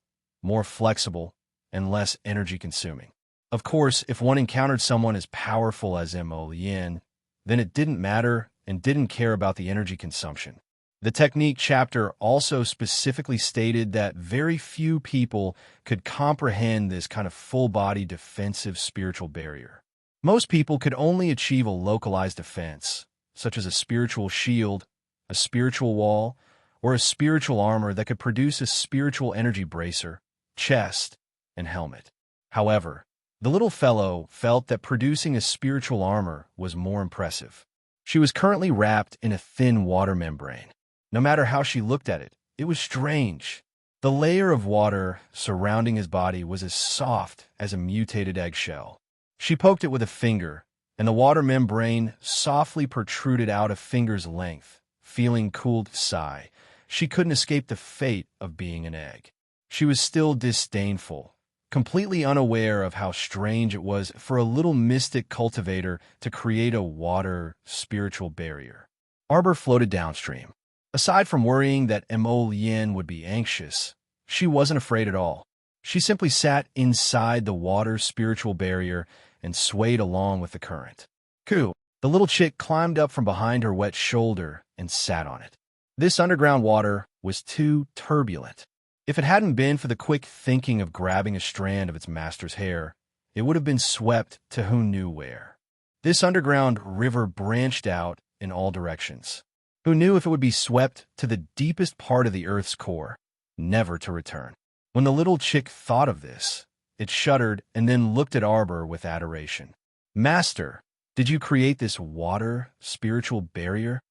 and less energy-consuming. Of course, if one encountered someone as powerful as Emolien, then it didn't matter and didn't care about the energy consumption. The technique chapter also specifically stated that very few people could comprehend this kind of full-body defensive spiritual barrier. Most people could only achieve a localized defense, such as a spiritual shield, a spiritual wall, or a spiritual armor that could produce a spiritual energy bracer, chest, and helmet. However, the little fellow felt that producing a spiritual armor was more impressive. She was currently wrapped in a thin water membrane. No matter how she looked at it, it was strange. The layer of water surrounding his body was as soft as a mutated eggshell. She poked it with a finger, and the water membrane softly protruded out a finger's length. Feeling cooled sigh, she couldn't escape the fate of being an egg. She was still disdainful, completely unaware of how strange it was for a little mystic cultivator to create a water spiritual barrier. Arbor floated downstream. Aside from worrying that Yin would be anxious, she wasn't afraid at all. She simply sat inside the water spiritual barrier and swayed along with the current. Coo! The little chick climbed up from behind her wet shoulder and sat on it. This underground water was too turbulent. If it hadn't been for the quick thinking of grabbing a strand of its master's hair, it would have been swept to who knew where. This underground river branched out in all directions. Who knew if it would be swept to the deepest part of the Earth's core, never to return? When the little chick thought of this, it shuddered and then looked at Arbor with adoration. Master, did you create this water spiritual barrier?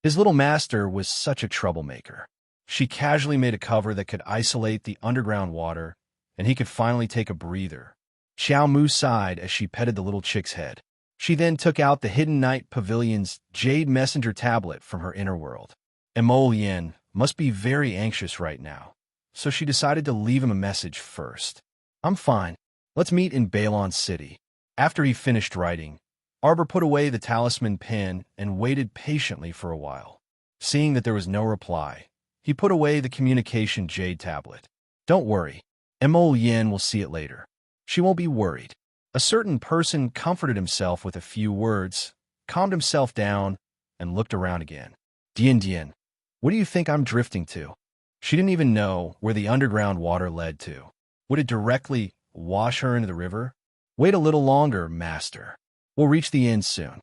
His little master was such a troublemaker. She casually made a cover that could isolate the underground water, and he could finally take a breather. Xiao Mu sighed as she petted the little chick's head. She then took out the Hidden Night Pavilion's Jade Messenger tablet from her inner world. Yin must be very anxious right now, so she decided to leave him a message first. I'm fine. Let's meet in Balon City. After he finished writing, Arbor put away the talisman pen and waited patiently for a while. Seeing that there was no reply, he put away the communication jade tablet. Don't worry. Yin will see it later. She won't be worried. A certain person comforted himself with a few words, calmed himself down, and looked around again. Dian, what do you think I'm drifting to? She didn't even know where the underground water led to. Would it directly wash her into the river? Wait a little longer, master. We'll reach the inn soon.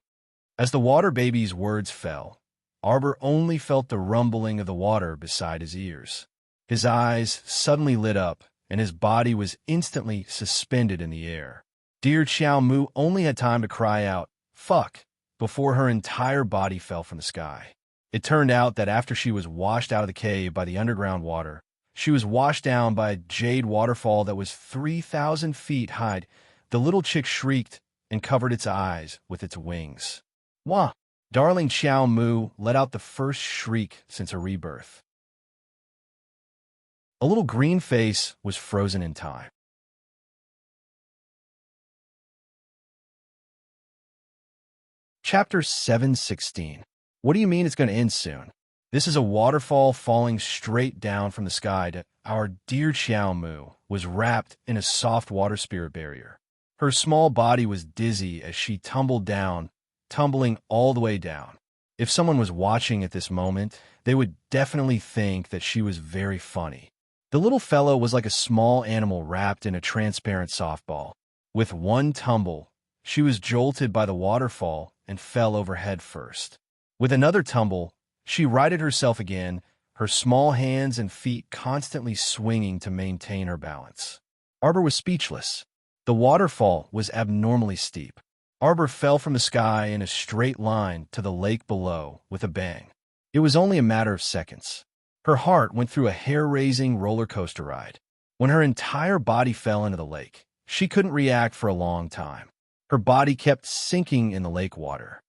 As the water baby's words fell, Arbor only felt the rumbling of the water beside his ears. His eyes suddenly lit up, and his body was instantly suspended in the air. Dear Xiao Mu only had time to cry out, "Fuck," before her entire body fell from the sky. It turned out that after she was washed out of the cave by the underground water, she was washed down by a jade waterfall that was 3,000 feet high. The little chick shrieked and covered its eyes with its wings. Wah! Darling Xiao Mu let out the first shriek since her rebirth. A little green face was frozen in time. Chapter 716. What do you mean it's going to end soon? This is a waterfall falling straight down from the sky to our dear Xiao Mu was wrapped in a soft water spirit barrier. Her small body was dizzy as she tumbled down, tumbling all the way down. If someone was watching at this moment, they would definitely think that she was very funny. The little fellow was like a small animal wrapped in a transparent softball. With one tumble, she was jolted by the waterfall and fell over head first. With another tumble, she righted herself again, her small hands and feet constantly swinging to maintain her balance. Arbor was speechless. The waterfall was abnormally steep. Arbor fell from the sky in a straight line to the lake below with a bang. It was only a matter of seconds. Her heart went through a hair-raising roller coaster ride. When her entire body fell into the lake, she couldn't react for a long time. Her body kept sinking in the lake water.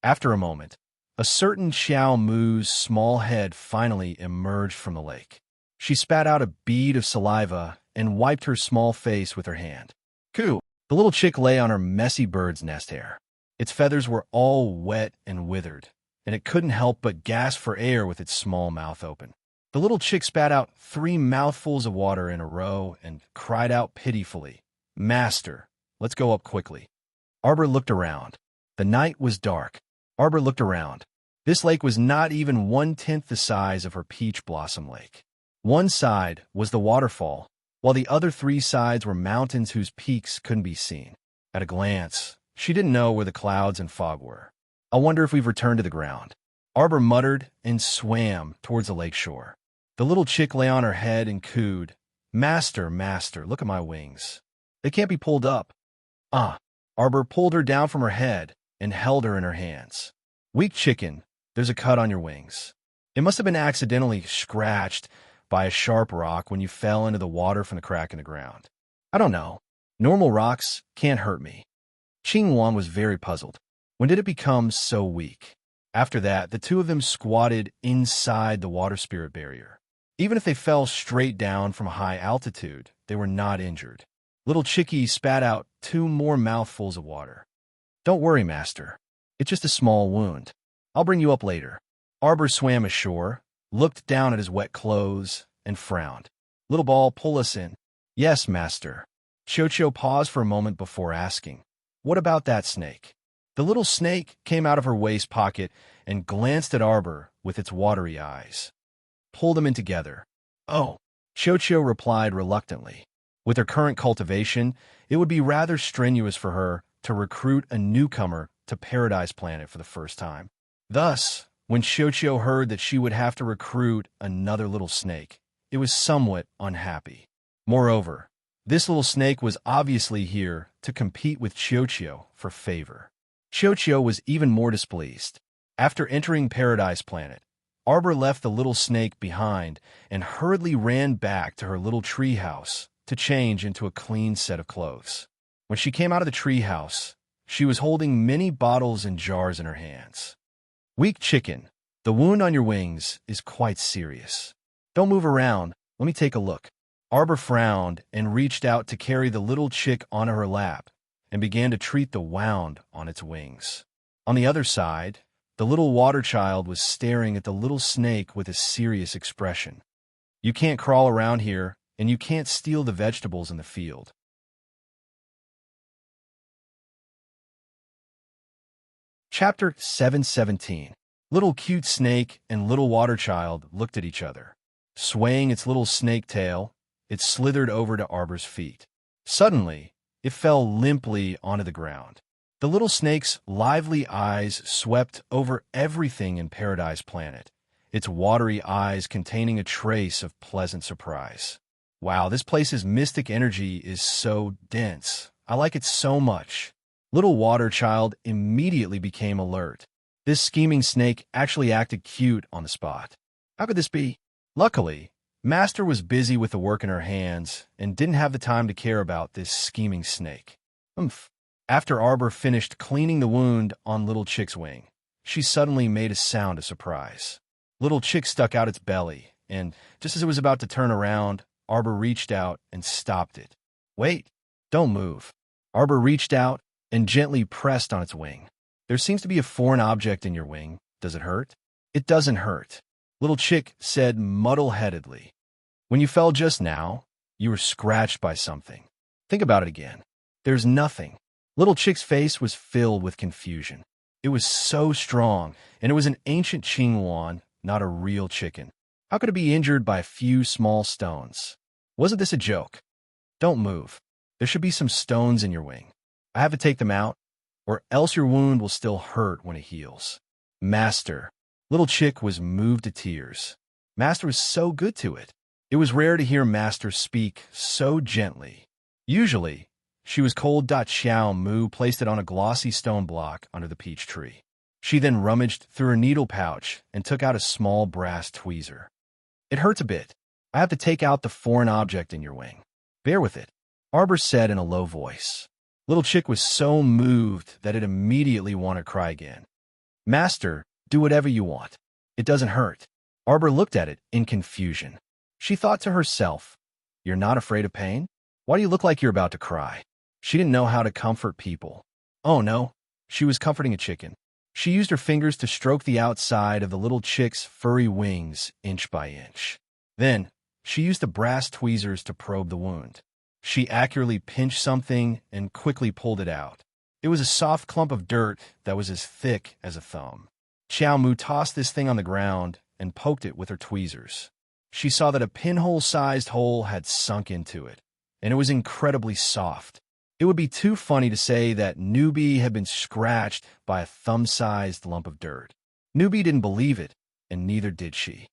After a moment, a certain Xiao Mu's small head finally emerged from the lake. She spat out a bead of saliva and wiped her small face with her hand. Coo! The little chick lay on her messy bird's nest hair. Its feathers were all wet and withered, and it couldn't help but gasp for air with its small mouth open. The little chick spat out 3 mouthfuls of water in a row and cried out pitifully, "Master, let's go up quickly." Arbor looked around. The night was dark. Arbor looked around. This lake was not even 1/10 the size of her peach blossom lake. One side was the waterfall, while the other 3 sides were mountains whose peaks couldn't be seen. At a glance, she didn't know where the clouds and fog were. I wonder if we've returned to the ground. Arbor muttered and swam towards the lake shore. The little chick lay on her head and cooed, Master, master, look at my wings. They can't be pulled up. Ah. Arbor pulled her down from her head and held her in her hands. Weak chicken, there's a cut on your wings. It must have been accidentally scratched by a sharp rock when you fell into the water from the crack in the ground. I don't know. Normal rocks can't hurt me. Qingwan was very puzzled. When did it become so weak? After that, the two of them squatted inside the water spirit barrier. Even if they fell straight down from a high altitude, they were not injured. Little Chicky spat out 2 more mouthfuls of water. Don't worry, master. It's just a small wound. I'll bring you up later. Arbor swam ashore, looked down at his wet clothes, and frowned. Little ball, pull us in. Yes, master. Chocho paused for a moment before asking, what about that snake? The little snake came out of her waist pocket and glanced at Arbor with its watery eyes. Pull them in together. Oh, Chocho replied reluctantly. With her current cultivation, it would be rather strenuous for her to recruit a newcomer to Paradise Planet for the first time. Thus, when Chocho heard that she would have to recruit another little snake, it was somewhat unhappy. Moreover, this little snake was obviously here to compete with Chocho for favor. Chocho was even more displeased. After entering Paradise Planet, Arbor left the little snake behind and hurriedly ran back to her little treehouse to change into a clean set of clothes. When she came out of the treehouse, she was holding many bottles and jars in her hands. Weak chicken, the wound on your wings is quite serious. Don't move around, let me take a look. Arbor frowned and reached out to carry the little chick onto her lap and began to treat the wound on its wings. On the other side, the little water child was staring at the little snake with a serious expression. You can't crawl around here, and you can't steal the vegetables in the field. Chapter 717. Little cute snake and little water child looked at each other. Swaying its little snake tail, it slithered over to Arbor's feet. Suddenly, it fell limply onto the ground. The little snake's lively eyes swept over everything in Paradise Planet, its watery eyes containing a trace of pleasant surprise. Wow, this place's mystic energy is so dense. I like it so much. Little water child immediately became alert. This scheming snake actually acted cute on the spot. How could this be? Luckily, Master was busy with the work in her hands and didn't have the time to care about this scheming snake. Umph. After Arbor finished cleaning the wound on Little Chick's wing, she suddenly made a sound of surprise. Little Chick stuck out its belly, and just as it was about to turn around, Arbor reached out and stopped it. Wait, don't move. Arbor reached out and gently pressed on its wing. There seems to be a foreign object in your wing. Does it hurt? It doesn't hurt, Little Chick said muddle-headedly. When you fell just now, you were scratched by something. Think about it again. There's nothing. Little Chick's face was filled with confusion. It was so strong, and it was an ancient Qingwan, not a real chicken. How could it be injured by a few small stones? Wasn't this a joke? Don't move. There should be some stones in your wing. I have to take them out, or else your wound will still hurt when it heals. Master. Little Chick was moved to tears. Master was so good to it. It was rare to hear Master speak so gently. Usually, she was cold. Xiao Mu placed it on a glossy stone block under the peach tree. She then rummaged through her needle pouch and took out a small brass tweezer. It hurts a bit. I have to take out the foreign object in your wing. Bear with it, Arbor said in a low voice. Little Chick was so moved that it immediately wanted to cry again. Master, do whatever you want. It doesn't hurt. Arbor looked at it in confusion. She thought to herself, you're not afraid of pain? Why do you look like you're about to cry? She didn't know how to comfort people. Oh no, she was comforting a chicken. She used her fingers to stroke the outside of the little chick's furry wings inch by inch. Then, she used the brass tweezers to probe the wound. She accurately pinched something and quickly pulled it out. It was a soft clump of dirt that was as thick as a thumb. Xiao Mu tossed this thing on the ground and poked it with her tweezers. She saw that a pinhole-sized hole had sunk into it, and it was incredibly soft. It would be too funny to say that Newbie had been scratched by a thumb-sized lump of dirt. Newbie didn't believe it, and neither did she.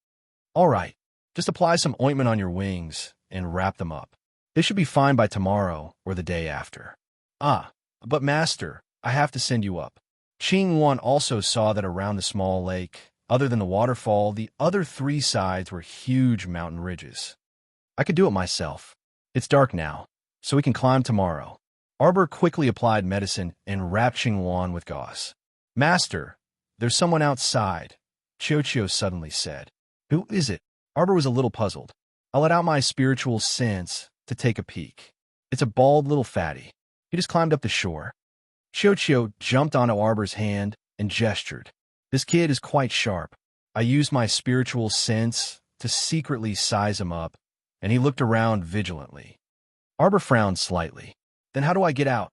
All right, just apply some ointment on your wings and wrap them up. They should be fine by tomorrow or the day after. Ah, but master, I have to send you up. Qing also saw that around the small lake, other than the waterfall, the other three sides were huge mountain ridges. I could do it myself. It's dark now, so we can climb tomorrow. Arbor quickly applied medicine and wrapped Qing with gauze. Master, there's someone outside, Qiu suddenly said. Who is it? Arbor was a little puzzled. I let out my spiritual sense to take a peek. It's a bald little fatty. He just climbed up the shore. Qiu jumped onto Arbor's hand and gestured. This kid is quite sharp. I used my spiritual sense to secretly size him up, and he looked around vigilantly. Arbor frowned slightly. Then how do I get out?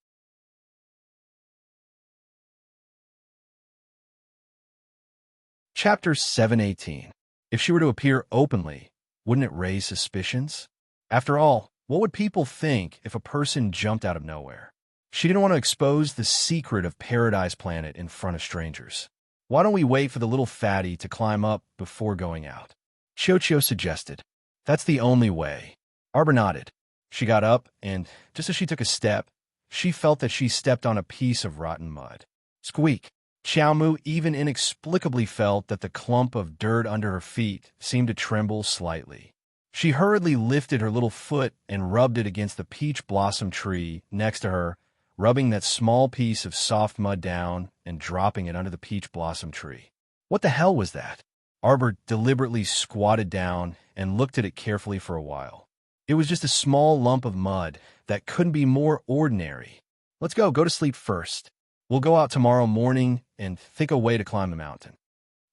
Chapter 718. If she were to appear openly, wouldn't it raise suspicions? After all, what would people think if a person jumped out of nowhere? She didn't want to expose the secret of Paradise Planet in front of strangers. Why don't we wait for the little fatty to climb up before going out? Qiu suggested. That's the only way. Arbor nodded. She got up, and just as she took a step, she felt that she stepped on a piece of rotten mud. Squeak! Xiaomu even inexplicably felt that the clump of dirt under her feet seemed to tremble slightly. She hurriedly lifted her little foot and rubbed it against the peach blossom tree next to her, rubbing that small piece of soft mud down and dropping it under the peach blossom tree. What the hell was that? Arbor deliberately squatted down and looked at it carefully for a while. It was just a small lump of mud that couldn't be more ordinary. Let's go to sleep first. We'll go out tomorrow morning and think a way to climb the mountain.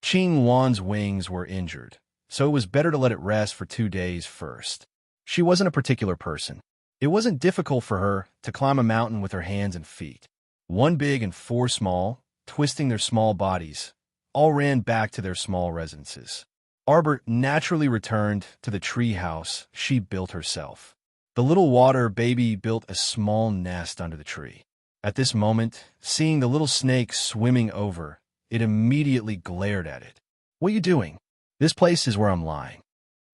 Qing wings were injured, so it was better to let it rest for 2 days first. She wasn't a particular person. It wasn't difficult for her to climb a mountain with her hands and feet. 1 big and 4 small, twisting their small bodies, all ran back to their small residences. Arbor naturally returned to the tree house she built herself. The little water baby built a small nest under the tree. At this moment, seeing the little snake swimming over, it immediately glared at it. What are you doing? This place is where I'm lying.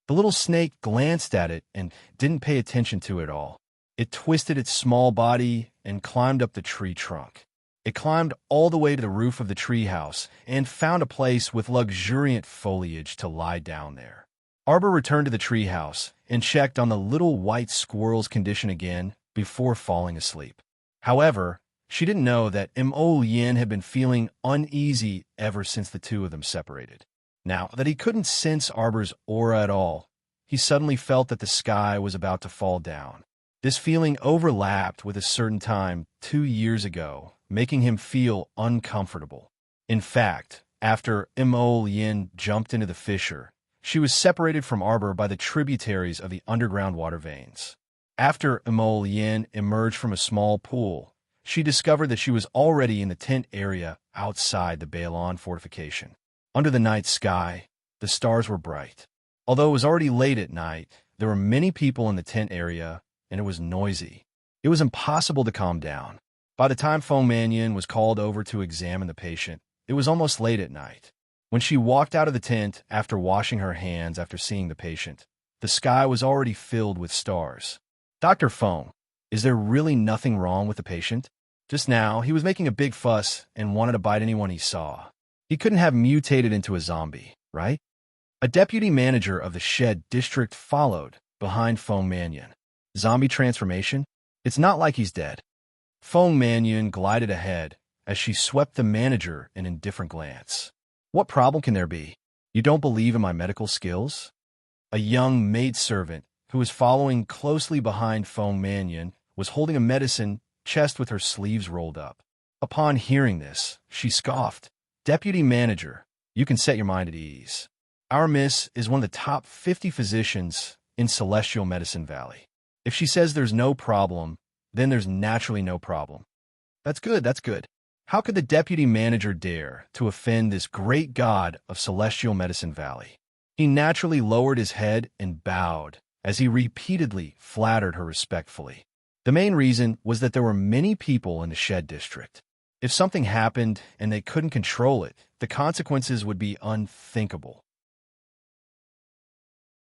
The little snake glanced at it and didn't pay attention to it at all. It twisted its small body and climbed up the tree trunk. It climbed all the way to the roof of the tree house and found a place with luxuriant foliage to lie down there. Arbor returned to the tree house and checked on the little white squirrel's condition again before falling asleep. However, she didn't know that Yin had been feeling uneasy ever since the two of them separated. Now that he couldn't sense Arbor's aura at all, he suddenly felt that the sky was about to fall down. This feeling overlapped with a certain time 2 years ago, making him feel uncomfortable. In fact, after Yin jumped into the fissure, she was separated from Arbor by the tributaries of the underground water veins. After Yin emerged from a small pool, she discovered that she was already in the tent area outside the Bailon fortification. Under the night sky, the stars were bright. Although it was already late at night, there were many people in the tent area, and it was noisy. It was impossible to calm down. By the time Feng Mannion was called over to examine the patient, it was almost late at night. When she walked out of the tent after washing her hands after seeing the patient, the sky was already filled with stars. Dr. Feng, is there really nothing wrong with the patient? Just now, he was making a big fuss and wanted to bite anyone he saw. He couldn't have mutated into a zombie, right? A deputy manager of the Shed district followed behind Feng Mannion. Zombie transformation? It's not like he's dead. Feng Mannion glided ahead as she swept the manager an indifferent glance. What problem can there be? You don't believe in my medical skills? A young maidservant who was following closely behind Feng Mannion was holding a medicine chest with her sleeves rolled up. Upon hearing this, she scoffed. Deputy manager, you can set your mind at ease. Our miss is one of the top 50 physicians in Celestial Medicine Valley. If she says there's no problem, then there's naturally no problem. That's good. How could the deputy manager dare to offend this great god of Celestial Medicine Valley? He naturally lowered his head and bowed as he repeatedly flattered her respectfully. The main reason was that there were many people in the Shed district. If something happened and they couldn't control it, the consequences would be unthinkable.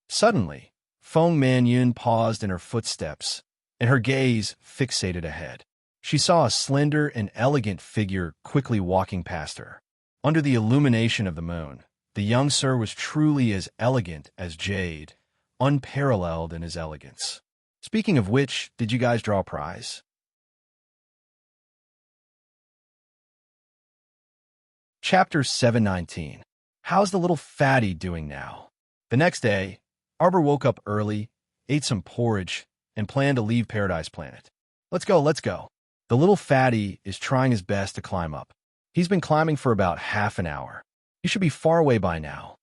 Suddenly, Feng Manyun paused in her footsteps, and her gaze fixated ahead. She saw a slender and elegant figure quickly walking past her. Under the illumination of the moon, the young sir was truly as elegant as jade, unparalleled in his elegance. Speaking of which, did you guys draw a prize? Chapter 719. How's the little fatty doing now? The next day, Arbor woke up early, ate some porridge, and planned to leave Paradise Planet. Let's go, let's go. The little fatty is trying his best to climb up. He's been climbing for about half an hour. You should be far away by now.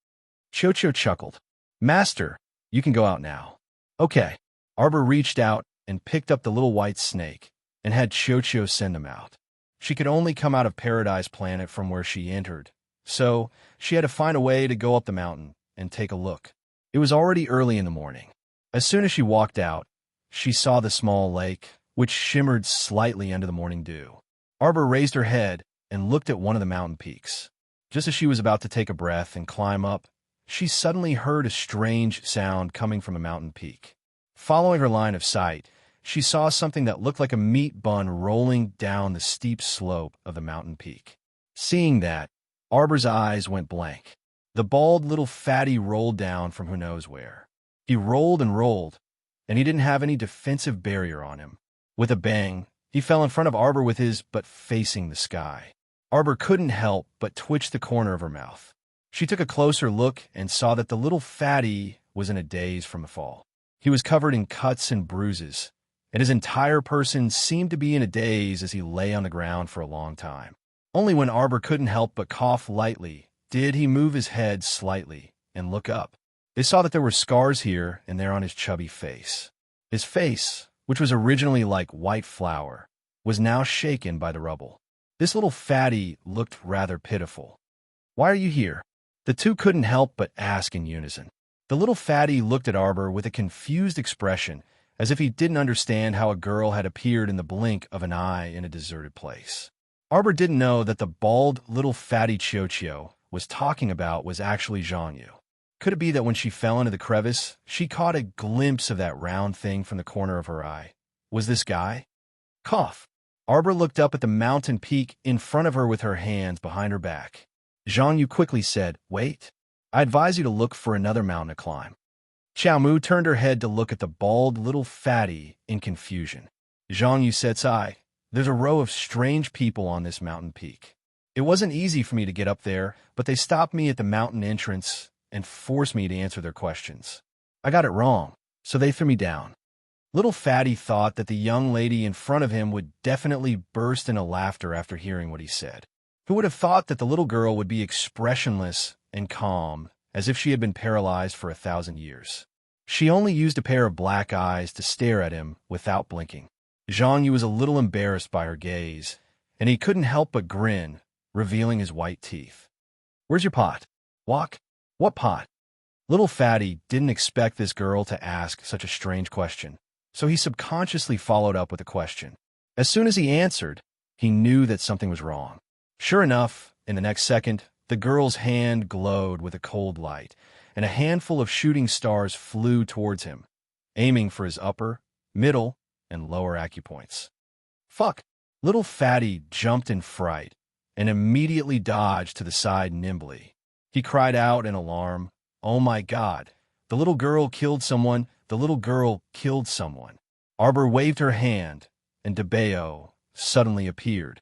Chocho chuckled. Master, you can go out now. Okay. Arbor reached out and picked up the little white snake and had Chocho send him out. She could only come out of Paradise Planet from where she entered, so she had to find a way to go up the mountain and take a look. It was already early in the morning. As soon as she walked out, she saw the small lake, which shimmered slightly under the morning dew. Arbor raised her head and looked at one of the mountain peaks. Just as she was about to take a breath and climb up, she suddenly heard a strange sound coming from a mountain peak. Following her line of sight, she saw something that looked like a meat bun rolling down the steep slope of the mountain peak. Seeing that, Arbor's eyes went blank. The bald little fatty rolled down from who knows where. He rolled and rolled, and he didn't have any defensive barrier on him. With a bang, he fell in front of Arbor with his butt facing the sky. Arbor couldn't help but twitch the corner of her mouth. She took a closer look and saw that the little fatty was in a daze from the fall. He was covered in cuts and bruises, and his entire person seemed to be in a daze as he lay on the ground for a long time. Only when Arbor couldn't help but cough lightly did he move his head slightly and look up. They saw that there were scars here and there on his chubby face. His face, which was originally like white flour, was now shaken by the rubble. This little fatty looked rather pitiful. Why are you here? The two couldn't help but ask in unison. The little fatty looked at Arbor with a confused expression, as if he didn't understand how a girl had appeared in the blink of an eye in a deserted place. Arbor didn't know that the bald little fatty Chocho was talking about was actually Zhangyu. Could it be that when she fell into the crevice, she caught a glimpse of that round thing from the corner of her eye? Was this guy? Cough. Arbor looked up at the mountain peak in front of her with her hands behind her back. Zhangyu quickly said, "Wait. I advise you to look for another mountain to climb." Xiaomu turned her head to look at the bald little fatty in confusion. Zhangyu said, "Sigh, there's a row of strange people on this mountain peak. It wasn't easy for me to get up there, but they stopped me at the mountain entrance and forced me to answer their questions. I got it wrong, so they threw me down." Little Fatty thought that the young lady in front of him would definitely burst into laughter after hearing what he said. Who would have thought that the little girl would be expressionless and calm, as if she had been paralyzed for 1,000 years? She only used a pair of black eyes to stare at him without blinking. Zhangyu was a little embarrassed by her gaze, and he couldn't help but grin, revealing his white teeth. "Where's your pot?" "Walk? What pot?" Little Fatty didn't expect this girl to ask such a strange question, so he subconsciously followed up with a question. As soon as he answered, he knew that something was wrong. Sure enough, in the next second, the girl's hand glowed with a cold light, and a handful of shooting stars flew towards him, aiming for his upper, middle, and lower acupoints. Fuck! Little Fatty jumped in fright and immediately dodged to the side nimbly. He cried out in alarm, "Oh my God! The little girl killed someone! The little girl killed someone!" Arbor waved her hand, and DeBeo suddenly appeared.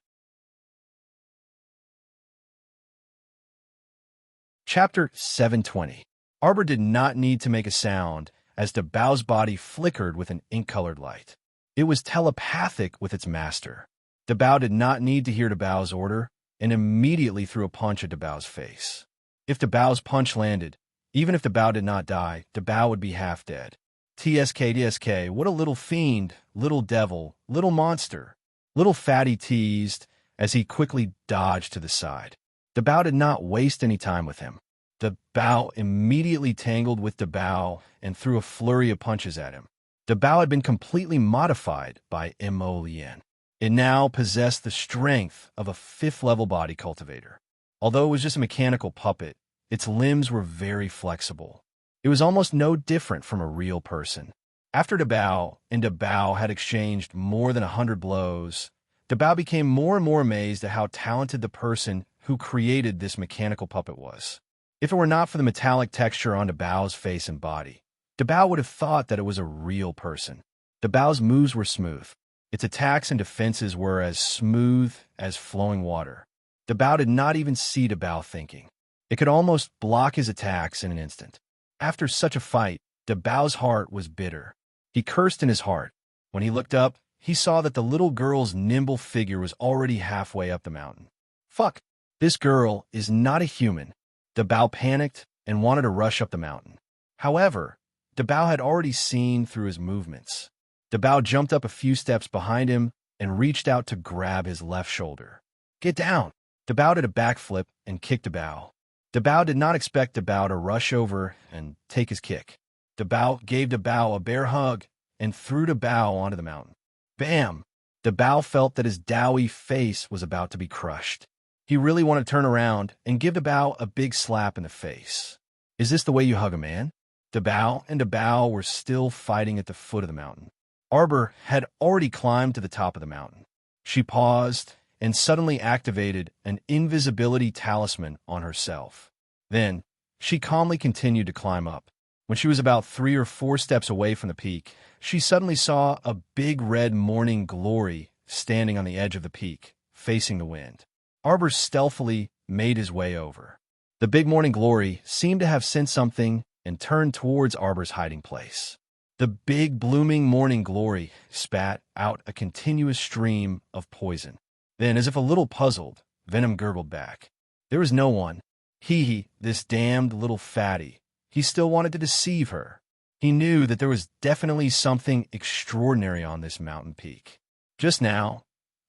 Chapter 720. Arbor did not need to make a sound as DeBao's body flickered with an ink-colored light. It was telepathic with its master. DeBao did not need to hear DeBao's order and immediately threw a punch at DeBao's face. If DeBao's punch landed, even if DeBao did not die, DeBao would be half dead. TSK, what a little fiend, little devil, little monster. Little Fatty teased as he quickly dodged to the side. DeBao did not waste any time with him. DeBao immediately tangled with DeBao and threw a flurry of punches at him. DeBao had been completely modified by Mo Lien. It now possessed the strength of a 5th-level body cultivator. Although it was just a mechanical puppet, its limbs were very flexible. It was almost no different from a real person. After Dabao and Dabao had exchanged more than 100 blows, Dabao became more and more amazed at how talented the person who created this mechanical puppet was. If it were not for the metallic texture on Dabao's face and body, Dabao would have thought that it was a real person. Dabao's moves were smooth. Its attacks and defenses were as smooth as flowing water. Dabao did not even see Dabao thinking. It could almost block his attacks in an instant. After such a fight, Dabao's heart was bitter. He cursed in his heart. When he looked up, he saw that the little girl's nimble figure was already halfway up the mountain. Fuck! This girl is not a human. Dabao panicked and wanted to rush up the mountain. However, Dabao had already seen through his movements. Dabao jumped up a few steps behind him and reached out to grab his left shoulder. Get down! Dabao did a backflip and kicked Dabao. Dabao did not expect Dabao to rush over and take his kick. Dabao gave Dabao a bear hug and threw Dabao onto the mountain. Bam! Dabao felt that his doughy face was about to be crushed. He really wanted to turn around and give Dabao a big slap in the face. Is this the way you hug a man? Dabao and Dabao were still fighting at the foot of the mountain. Arbor had already climbed to the top of the mountain. She paused and suddenly activated an invisibility talisman on herself. Then, she calmly continued to climb up. When she was about 3 or 4 steps away from the peak, she suddenly saw a big red morning glory standing on the edge of the peak, facing the wind. Arbor stealthily made his way over. The big morning glory seemed to have sensed something and turned towards Arbor's hiding place. The big blooming morning glory spat out a continuous stream of poison. Then, as if a little puzzled, Venom gurgled back. There was no one. This damned little fatty. He still wanted to deceive her. He knew that there was definitely something extraordinary on this mountain peak. Just now,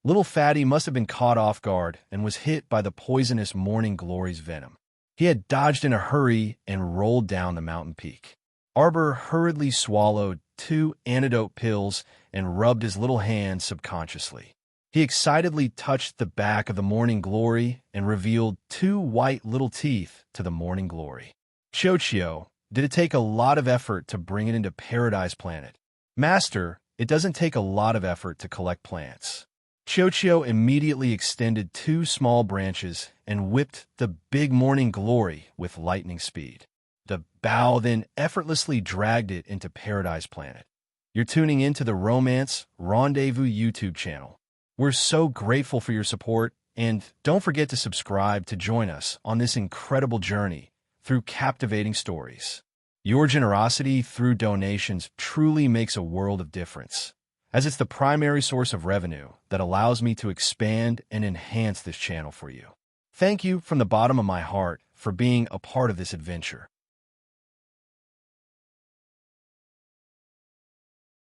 little fatty must have been caught off guard and was hit by the poisonous morning glory's venom. He had dodged in a hurry and rolled down the mountain peak. Arbor hurriedly swallowed 2 antidote pills and rubbed his little hand subconsciously. He excitedly touched the back of the morning glory and revealed 2 white little teeth to the morning glory. Chochio, did it take a lot of effort to bring it into Paradise Planet? Master, it doesn't take a lot of effort to collect plants. Chochio immediately extended 2 small branches and whipped the big morning glory with lightning speed. The bow then effortlessly dragged it into Paradise Planet. You're tuning into the Romance Rendezvous YouTube channel. We're so grateful for your support, and don't forget to subscribe to join us on this incredible journey through captivating stories. Your generosity through donations truly makes a world of difference, as it's the primary source of revenue that allows me to expand and enhance this channel for you. Thank you from the bottom of my heart for being a part of this adventure.